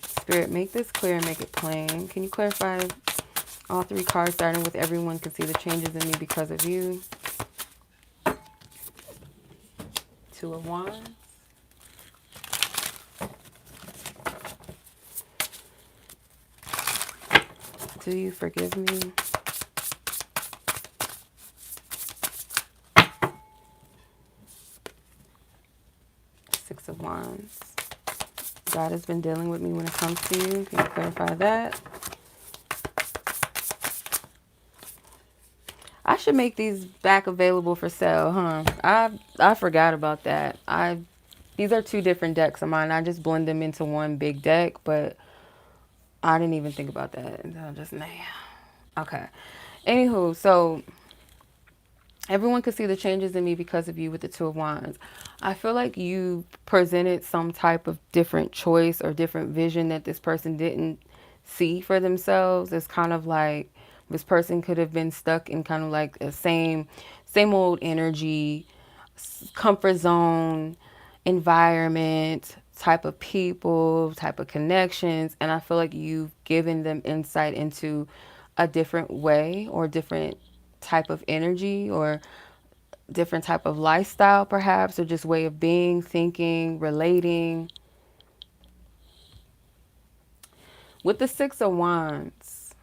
Spirit, make this clear and make it plain. Can you clarify all three cards, starting with everyone can see the changes in me because of you? Two of Wands. Do you forgive me? Six of Wands. God has been dealing with me when it comes to you. Can you clarify that? I should make these back available for sale, huh? I forgot about that. These are two different decks of mine. I just blend them into one big deck, but I didn't even think about that until just now. Okay. Anywho, so everyone could see the changes in me because of you with the Two of Wands. I feel like you presented some type of different choice or different vision that this person didn't see for themselves. It's kind of like this person could have been stuck in kind of like a same old energy, comfort zone, environment, type of people, type of connections. And I feel like you've given them insight into a different way or different type of energy or different type of lifestyle perhaps, or just way of being, thinking, relating. With the Six of Wands,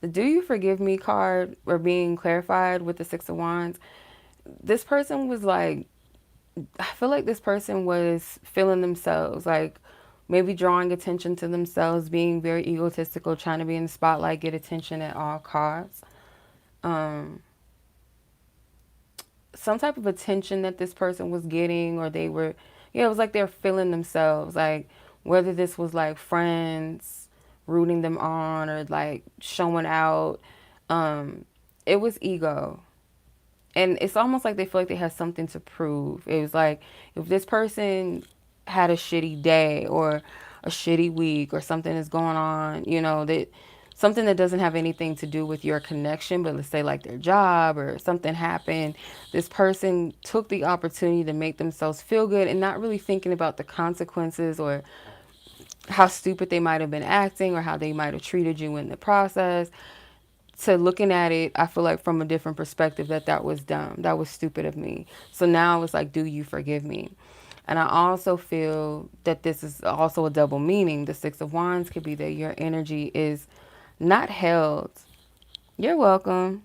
the Do You Forgive Me card or being clarified with the Six of Wands, this person was like, I feel like this person was feeling themselves, like maybe drawing attention to themselves, being very egotistical, trying to be in the spotlight, get attention at all costs. um, some type of attention that this person was getting, or they were, yeah, it was like they're feeling themselves, like whether this was like friends rooting them on or like showing out. Um, it was ego. And it's almost like they feel like they have something to prove. It was like if this person had a shitty day or a shitty week or something is going on, you know, that something that doesn't have anything to do with your connection, but let's say like their job or something happened, this person took the opportunity to make themselves feel good and not really thinking about the consequences or how stupid they might have been acting or how they might have treated you in the process, to looking at it, I feel like from a different perspective that was dumb. That was stupid of me. So now it's like, do you forgive me? And I also feel that this is also a double meaning. The Six of Wands could be that your energy is not held. You're welcome.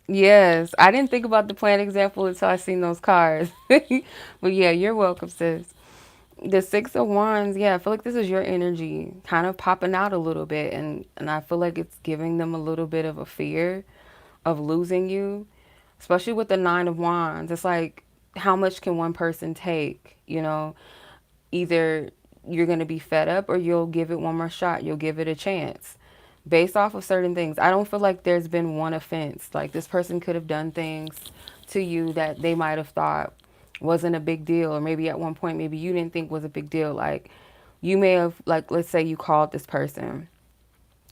Yes, I didn't think about the plant example until I seen those cards. But yeah, you're welcome, sis. The Six of Wands, yeah, I feel like this is your energy kind of popping out a little bit. And I feel like it's giving them a little bit of a fear of losing you, especially with the Nine of Wands. It's like, how much can one person take? You know, either you're going to be fed up or you'll give it one more shot. You'll give it a chance based off of certain things. I don't feel like there's been one offense. Like this person could have done things to you that they might have thought wasn't a big deal. Or maybe at one point, maybe you didn't think was a big deal. Like you may have, like, let's say you called this person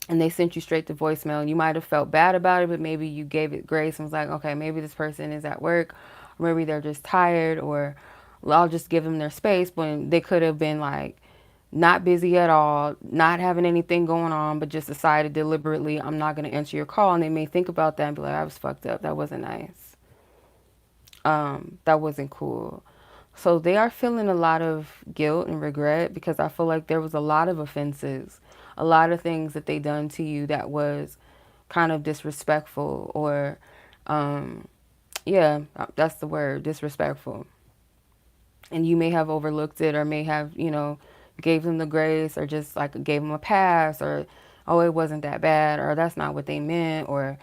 and they sent you straight to voicemail, and you might have felt bad about it, but maybe you gave it grace and was like, okay, maybe this person is at work, or maybe they're just tired, or well, I'll just give them their space. When they could have been like not busy at all, not having anything going on, but just decided deliberately, I'm not going to answer your call. And they may think about that and be like, I was fucked up. That wasn't nice. That wasn't cool. So they are feeling a lot of guilt and regret because I feel like there was a lot of offenses, a lot of things that they done to you that was kind of disrespectful or, yeah, that's the word, disrespectful. And you may have overlooked it or may have, you know, gave them the grace or just like gave them a pass or, oh, it wasn't that bad or that's not what they meant or,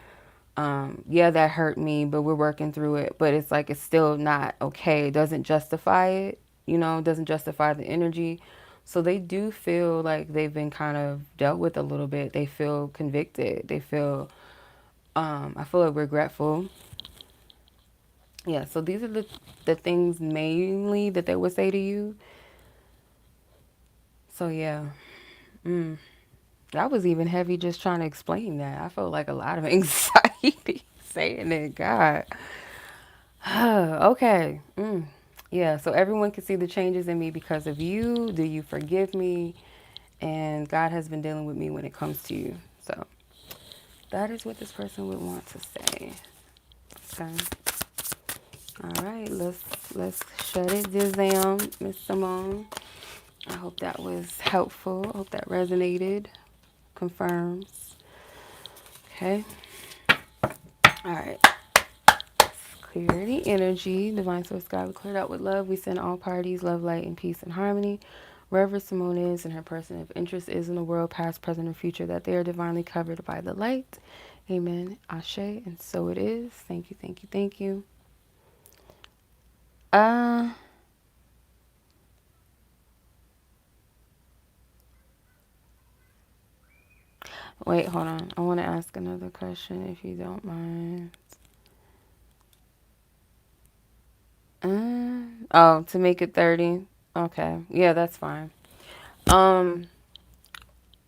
yeah, that hurt me, but we're working through it. But it's like, it's still not okay. It doesn't justify it, you know, it doesn't justify the energy. So they do feel like they've been kind of dealt with a little bit. They feel convicted. They feel, I feel like regretful. Yeah, so these are the things mainly that they would say to you. So yeah, that was even heavy just trying to explain that. I felt like a lot of anxiety saying it. God. Okay. Yeah, so everyone can see the changes in me because of you. Do you forgive me? And God has been dealing with me when it comes to you. So that is what this person would want to say. Okay. All right, let's shut it this down, Miss Simone. I hope that was helpful. I hope that resonated. Confirms. Okay. All right. Clear the energy. Divine Source God, we cleared out with love. We send all parties love, light, and peace and harmony. Wherever Simone is and her person of interest is in the world, past, present, or future, that they are divinely covered by the light. Amen. Ashe. And so it is. Thank you, thank you, thank you. Wait, hold on. I want to ask another question if you don't mind. Oh, to make it 30. Okay. Yeah, that's fine. I'm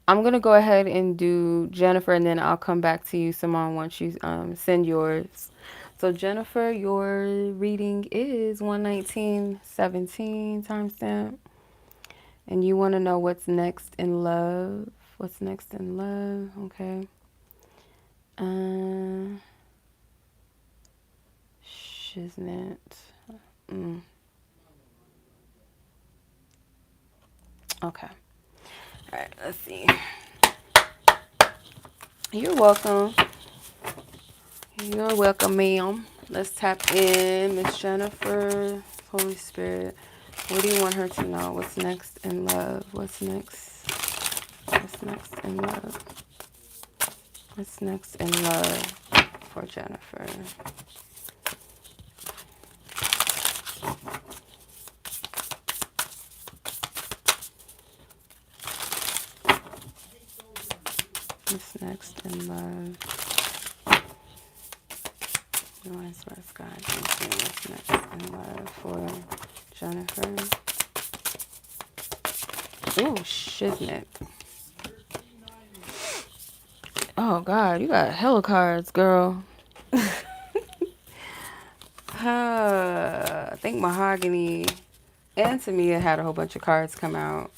gonna go ahead and do Jennifer, and then I'll come back to you, Simone, once you send yours. So Jennifer, your reading is 119:17 timestamp, and you want to know what's next in love. What's next in love? Okay. Shiznit. Okay. All right. Let's see. You're welcome. You're welcome, ma'am. Let's tap in, Miss Jennifer. Holy Spirit. What do you want her to know? What's next in love? What's next? What's next in love? What's next in love for Jennifer. What's next in love? Noise, what's God? What's next in love for Jennifer? Ooh, shiznit. Oh, God, you got hella cards, girl. I think Mahogany and Temia had a whole bunch of cards come out.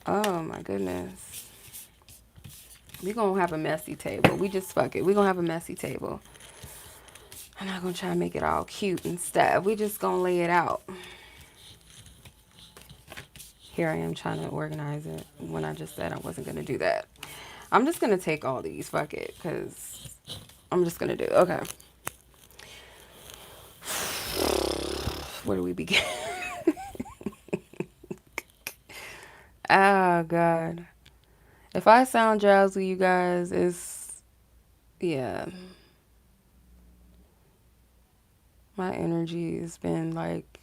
Oh, my goodness. We gonna have a messy table. We just fuck it. We gonna have a messy table. I'm not gonna try to make it all cute and stuff. We just gonna lay it out. Here I am trying to organize it when I just said I wasn't gonna do that. I'm just gonna take all these. Fuck it, because I'm just gonna do it. Okay. Where do we begin? Oh, God. If I sound drowsy, you guys, it's, yeah. My energy has been like,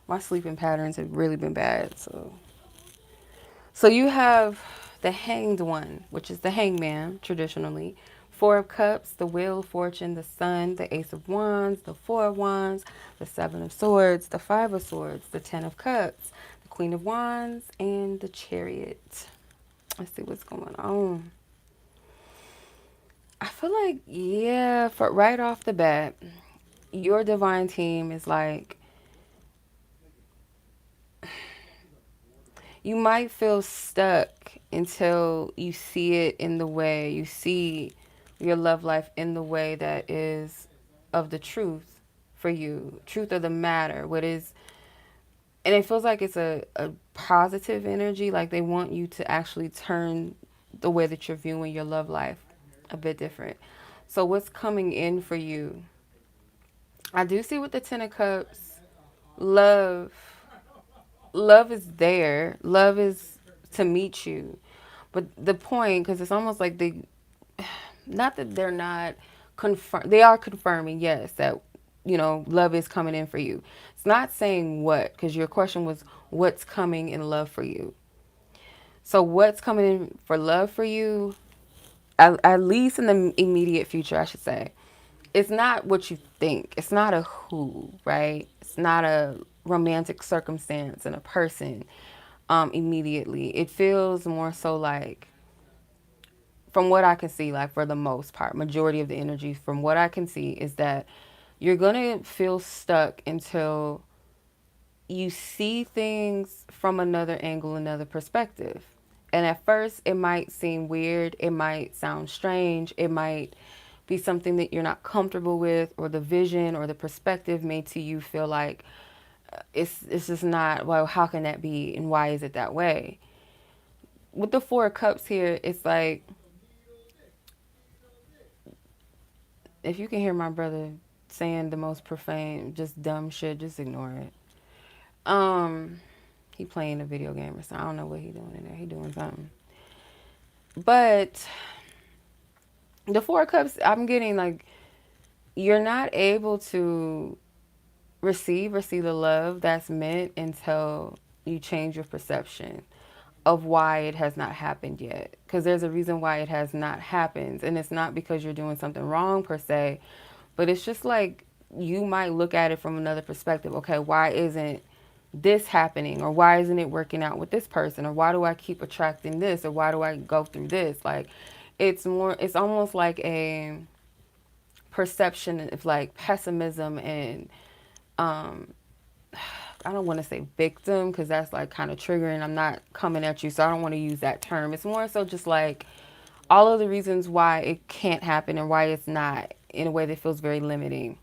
my sleeping patterns have really been bad. So you have the hanged one, which is the hangman, traditionally. Four of Cups, the Wheel of Fortune, the Sun, the Ace of Wands, the Four of Wands, the Seven of Swords, the Five of Swords, the Ten of Cups, the Queen of Wands, and the Chariot. Let's see what's going on. I feel like, yeah, for right off the bat, your divine team is like, you might feel stuck until you see it in the way, you see your love life in the way that is of the truth for you, truth of the matter, what is, and it feels like it's a positive energy, like they want you to actually turn the way that you're viewing your love life a bit different. So what's coming in for you? I do see with the Ten of Cups, love. Love is there. Love is to meet you. But the point, because it's almost like they, not that they're not they are confirming, yes, that, love is coming in for you. It's not saying what, because your question was, what's coming in love for you? So what's coming in for love for you, at least in the immediate future, I should say, it's not what you think. It's not a who, right? It's not a romantic circumstance and a person immediately. It feels more so like, from what I can see, like for the most part, majority of the energy from what I can see is that you're going to feel stuck until you see things from another angle, another perspective. And at first, it might seem weird. It might sound strange. It might be something that you're not comfortable with, or the vision or the perspective made to you feel like it's just not, well, how can that be? And why is it that way? With the Four of Cups here, it's like, if you can hear my brother saying the most profane, just dumb shit, just ignore it. He playing a video game or something. I don't know what he doing in there. He doing something. But the Four of Cups, I'm getting like, you're not able to receive or see the love that's meant until you change your perception of why it has not happened yet. Because there's a reason why it has not happened. And it's not because you're doing something wrong per se, but it's just like, you might look at it from another perspective. Okay, why isn't this happening? Or why isn't it working out with this person? Or why do I keep attracting this? Or why do I go through this? Like, it's almost like a perception of like pessimism and, I don't want to say victim, because that's like kind of triggering. I'm not coming at you, so I don't want to use that term. It's more so just like all of the reasons why it can't happen and why it's not, in a way that feels very limiting.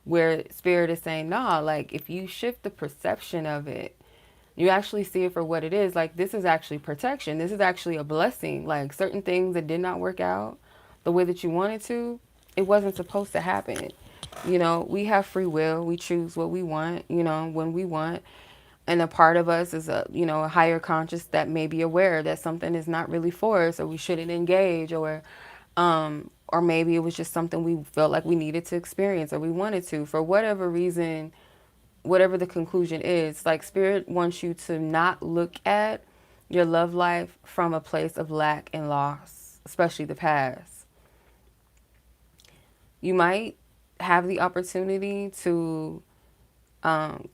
Where Spirit is saying, nah, like if you shift the perception of it, you actually see it for what it is. Like, this is actually protection. This is actually a blessing. Like, certain things that did not work out the way that you wanted to, it wasn't supposed to happen. We have free will. We choose what we want, when we want. And a part of us is a higher conscious that may be aware that something is not really for us, or we shouldn't engage, or Or maybe it was just something we felt like we needed to experience or we wanted to, for whatever reason, whatever the conclusion is. Like, spirit wants you to not look at your love life from a place of lack and loss, especially the past. You might have the opportunity to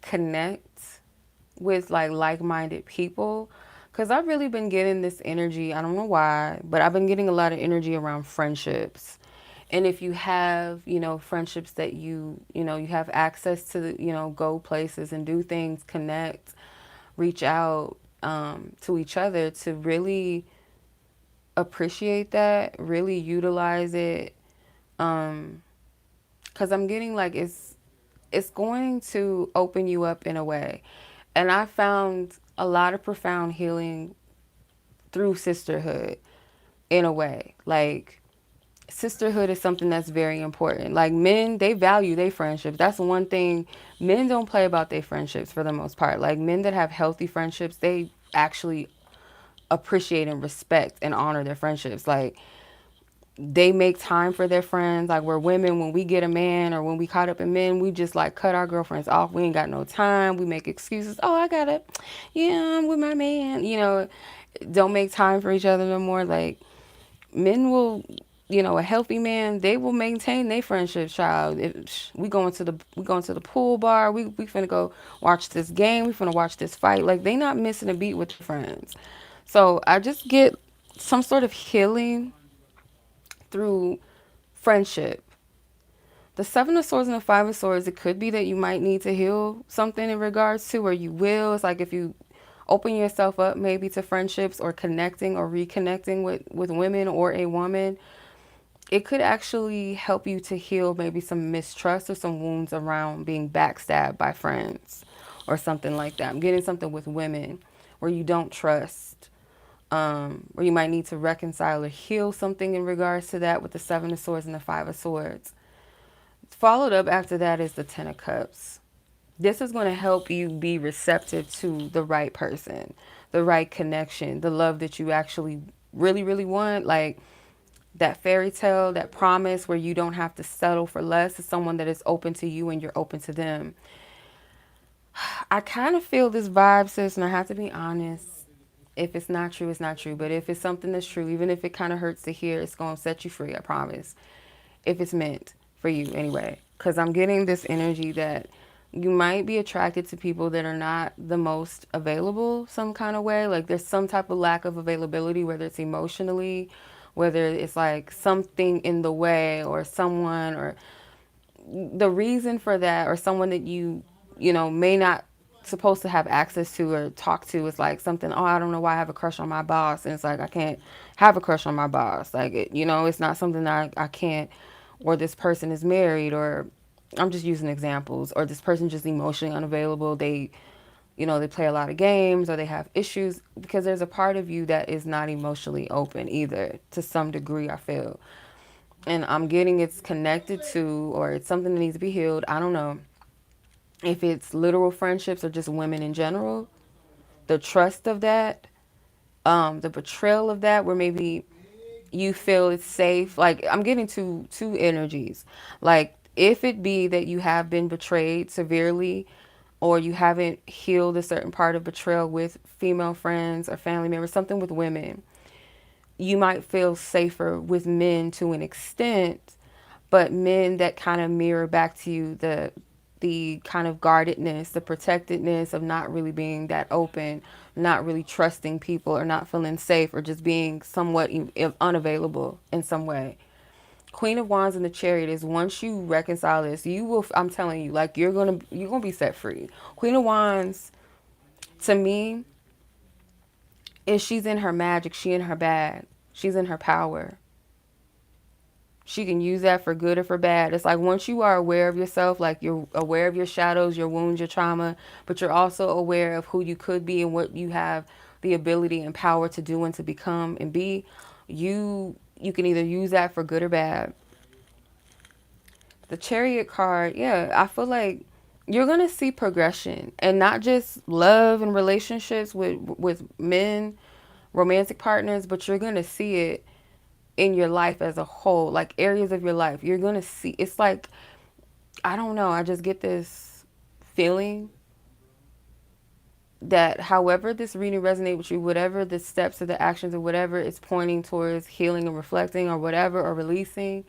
connect with like-minded people, because I've really been getting this energy. I don't know why, but I've been getting a lot of energy around friendships. And if you have, friendships that you have access to, go places and do things, connect, reach out to each other, to really appreciate that, really utilize it. Because I'm getting like it's going to open you up in a way. And I found a lot of profound healing through sisterhood in a way. Like, sisterhood is something that's very important. Like, men, they value their friendships. That's one thing. Men don't play about their friendships for the most part. Like, men that have healthy friendships, they actually appreciate and respect and honor their friendships. Like, they make time for their friends. Like, we're women, when we get a man or when we caught up in men, we just like cut our girlfriends off. We ain't got no time. We make excuses. Oh, I gotta, yeah, I'm with my man. Don't make time for each other no more. Like, men will, a healthy man, they will maintain their friendship, child. If we going to the pool bar, we finna go watch this game, we finna watch this fight. Like, they not missing a beat with their friends. So I just get some sort of healing through friendship. The Seven of Swords and the Five of Swords, it could be that you might need to heal something in regards to, or you will. It's like if you open yourself up maybe to friendships or connecting or reconnecting with women or a woman, it could actually help you to heal maybe some mistrust or some wounds around being backstabbed by friends or something like that. I'm getting something with women where you don't trust, or you might need to reconcile or heal something in regards to that with the Seven of Swords and the Five of Swords. Followed up after that is the Ten of Cups. This is going to help you be receptive to the right person, the right connection, the love that you actually really, really want. Like, that fairy tale, that promise where you don't have to settle for less, is someone that is open to you and you're open to them. I kind of feel this vibe, sis, and I have to be honest. If it's not true, it's not true. But if it's something that's true, even if it kind of hurts to hear, it's going to set you free, I promise. If it's meant for you anyway. Because I'm getting this energy that you might be attracted to people that are not the most available some kind of way. Like, there's some type of lack of availability, whether it's emotionally, whether it's like something in the way, or someone, or the reason for that, or someone that may not supposed to have access to or talk to, is like something, oh, I don't know why I have a crush on my boss. And it's like, I can't have a crush on my boss. Like, it's not something that I can't, or this person is married, or I'm just using examples, or this person just emotionally unavailable. They play a lot of games, or they have issues, because there's a part of you that is not emotionally open either, to some degree, I feel. And I'm getting it's connected to, or it's something that needs to be healed. I don't know if it's literal friendships or just women in general. The trust of that, the betrayal of that, where maybe you feel it's safe. Like, I'm getting two energies. Like, if it be that you have been betrayed severely, or you haven't healed a certain part of betrayal with female friends or family members, something with women, you might feel safer with men to an extent, but men that kind of mirror back to you the kind of guardedness, the protectedness of not really being that open, not really trusting people, or not feeling safe, or just being somewhat unavailable in some way. Queen of Wands and the Chariot is, once you reconcile this, you will, I'm telling you, like, you're gonna be set free. Queen of Wands, to me, is she's in her magic, she in her bag, she's in her power. She can use that for good or for bad. It's like, once you are aware of yourself, like, you're aware of your shadows, your wounds, your trauma, but you're also aware of who you could be and what you have the ability and power to do and to become and be, you can either use that for good or bad. The Chariot card, yeah, I feel like you're going to see progression, and not just love and relationships with men, romantic partners, but you're going to see it in your life as a whole, like areas of your life, you're going to see, it's like, I don't know, I just get this feeling that however this reading resonates with you, whatever the steps or the actions or whatever it's pointing towards healing or reflecting or whatever, or releasing,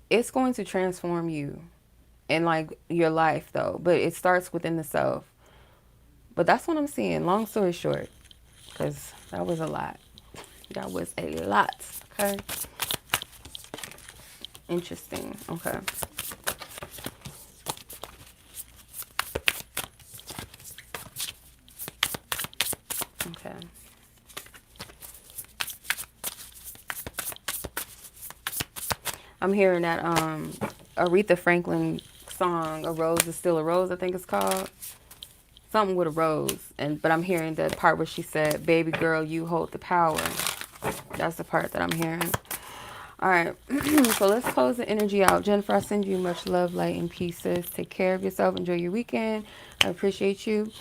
it's going to transform you and like your life though, but it starts within the self. But that's what I'm seeing, long story short, because that was a lot. That was a lot. Okay. Interesting. Okay. Okay. I'm hearing that Aretha Franklin song, "A Rose Is Still a Rose," I think it's called. Something with a rose. But I'm hearing the part where she said, "Baby girl, you hold the power." That's the part that I'm hearing. All right. So let's close the energy out. Jennifer, I send you much love, light, and peace, sis. Take care of yourself. Enjoy your weekend. I appreciate you.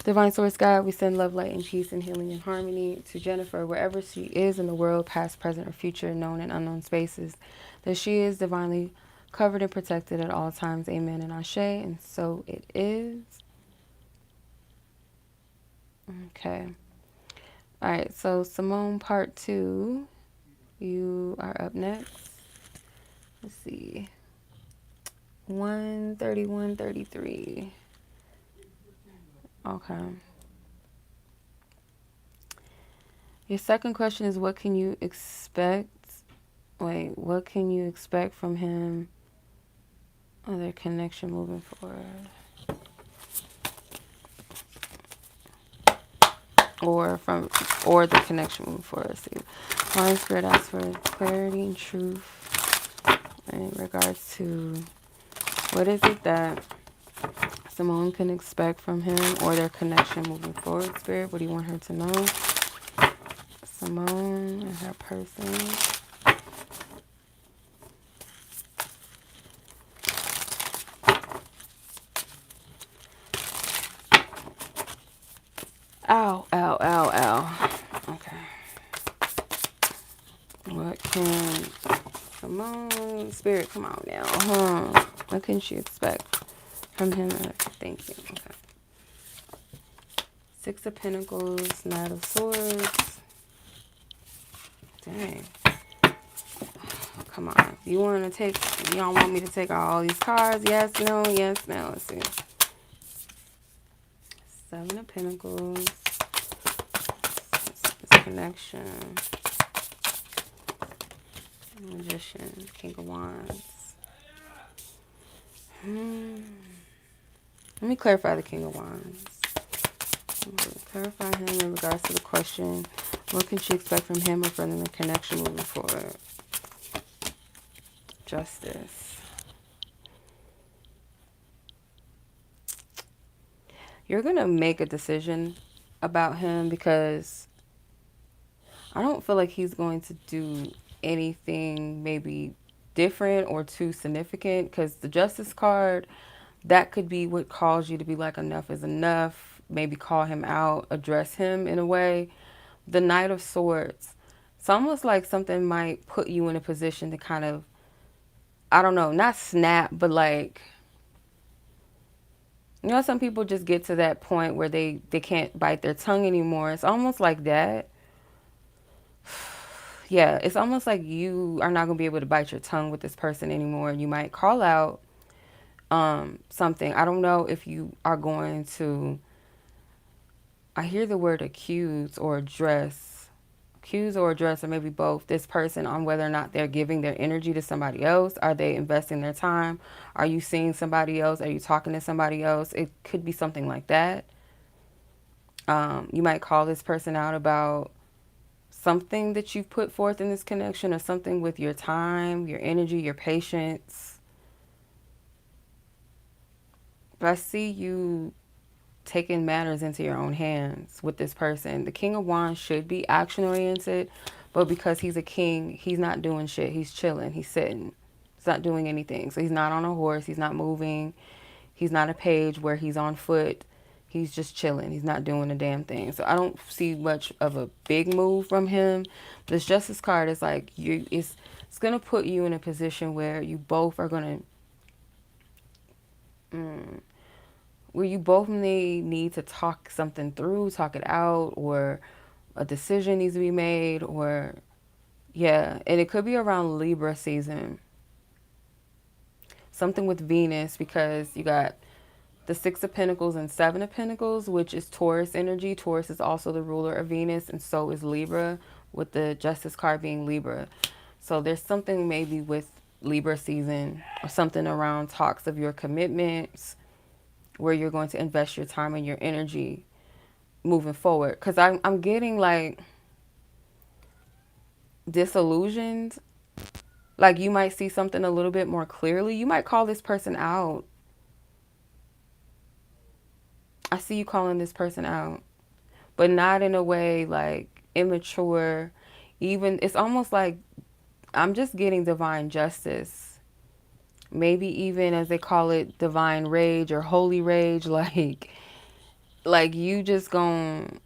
Divine Source God, we send love, light, and peace, and healing and harmony to Jennifer, wherever she is in the world, past, present, or future, known and unknown spaces, that she is divinely covered and protected at all times. Amen and Ashe. And so it is. Okay. All right. So Simone, part 2, you are up next. Let's see. 13133. Okay. Your second question is, what can you expect? Wait, what can you expect from him or their connection moving forward? Or the connection moving forward. Let's see. Divine Spirit asks for clarity and truth in regards to what is it that Simone can expect from him or their connection moving forward. Spirit, what do you want her to know? Simone and her person. Ow, ow, ow, ow. Okay. What can Simone, Spirit, come on now. What can she expect from him? Thank you. Okay. 6 of Pentacles, Knight of Swords. Dang. Come on. You want to take, you don't want me to take all these cards? Yes, no, yes, no. Let's see. 7 of Pentacles. This connection. Magician. King of Wands. Let me clarify the King of Wands. Clarify him in regards to the question. What can she expect from him or from the connection moving forward? Justice. You're going to make a decision about him because I don't feel like he's going to do anything maybe different or too significant, because the Justice card, that could be what calls you to be like, enough is enough. Maybe call him out, address him in a way. The Knight of Swords, it's almost like something might put you in a position to kind of, I don't know, not snap, but like, you know, some people just get to that point where they can't bite their tongue anymore. It's almost like that. Yeah, it's almost like you are not going to be able to bite your tongue with this person anymore. You might call out something. I don't know if you are going to, I hear the word accuse or address. Accuse or address, or maybe both, this person on whether or not they're giving their energy to somebody else. Are they investing their time? Are you seeing somebody else? Are you talking to somebody else? It could be something like that. You might call this person out about something that you've put forth in this connection, or something with your time, your energy, your patience. But I see you taking matters into your own hands with this person. The King of Wands should be action-oriented, but because he's a king, he's not doing shit. He's chilling. He's sitting. He's not doing anything. So he's not on a horse. He's not moving. He's not a page where he's on foot. He's just chilling. He's not doing a damn thing. So I don't see much of a big move from him. This Justice card is like it's gonna put you in a position where you both are gonna where you both may need to talk something through, talk it out, or a decision needs to be made, or yeah, and it could be around Libra season. Something with Venus, because you got the Six of Pentacles and Seven of Pentacles, which is Taurus energy. Taurus is also the ruler of Venus, and so is Libra, with the Justice card being Libra. So there's something maybe with Libra season, or something around talks of your commitments, where you're going to invest your time and your energy moving forward. Because I'm getting like disillusioned. Like you might see something a little bit more clearly. You might call this person out. I see you calling this person out, but not in a way like immature. Even it's almost like I'm just getting divine justice. Maybe even, as they call it, divine rage or holy rage. Like you just gon'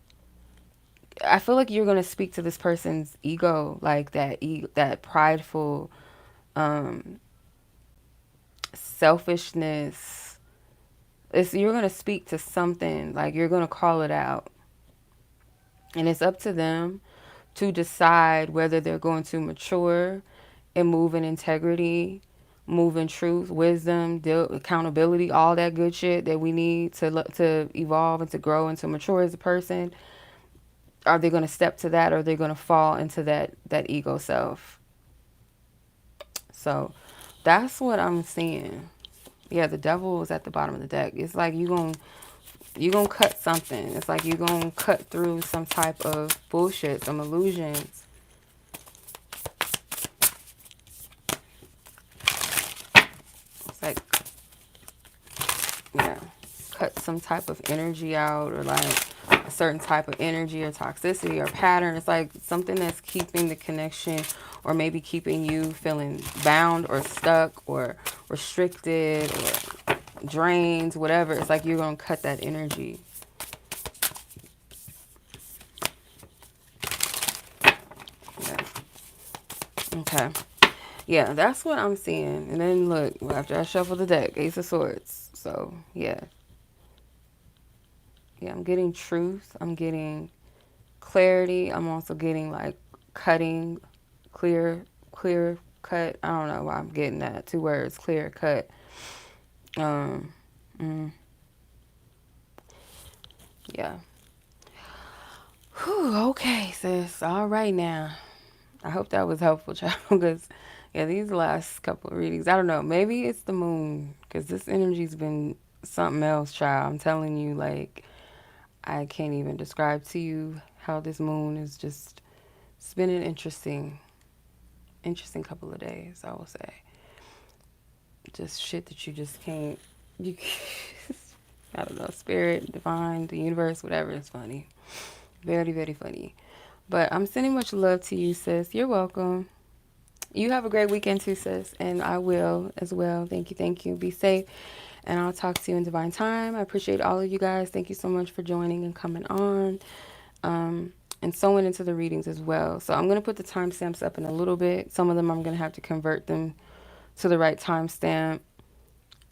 I feel like you're gonna speak to this person's ego, like that prideful, selfishness. You're gonna speak to something, like you're gonna call it out, and it's up to them to decide whether they're going to mature and move in integrity, move in truth, wisdom, accountability, all that good shit that we need to evolve and to grow and to mature as a person. Are they going to step to that, or are they going to fall into that ego self? So that's what I'm seeing. Yeah, the devil is at the bottom of the deck. It's like you're gonna cut something. It's like you're gonna cut through some type of bullshit, some illusions. It's like, yeah, cut some type of energy out, or like a certain type of energy or toxicity or pattern. It's like something that's keeping the connection, or maybe keeping you feeling bound or stuck or restricted or drained, whatever. It's like you're going to cut that energy. Yeah. Okay. Yeah, that's what I'm seeing. And then look, after I shuffle the deck, Ace of Swords. So, yeah. Yeah, I'm getting truth. I'm getting clarity. I'm also getting like cutting, clear cut. I don't know why I'm getting that. 2 words, clear cut. Yeah. Whew, okay, sis. All right now. I hope that was helpful, child, because yeah, these last couple of readings, I don't know, maybe it's the moon, because this energy's been something else, child. I'm telling you, like, I can't even describe to you how this moon is just, it's been an interesting couple of days, I will say. Just shit that you just can't, I don't know, spirit, divine, the universe, whatever, is funny. Very, very funny. But I'm sending much love to you, sis. You're welcome. You have a great weekend too, sis. And I will as well. Thank you, thank you. Be safe. And I'll talk to you in divine time. I appreciate all of you guys. Thank you so much for joining and coming on. And sewing into the readings as well. So I'm going to put the timestamps up in a little bit. Some of them I'm going to have to convert them to the right timestamp.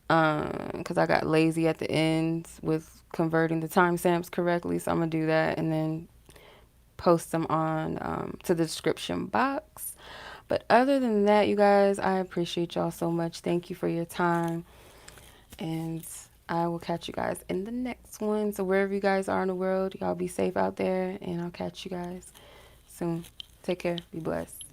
Because I got lazy at the end with converting the timestamps correctly. So I'm going to do that and then post them on to the description box. But other than that, you guys, I appreciate y'all so much. Thank you for your time. And I will catch you guys in the next one. So wherever you guys are in the world, y'all be safe out there. And I'll catch you guys soon. Take care. Be blessed.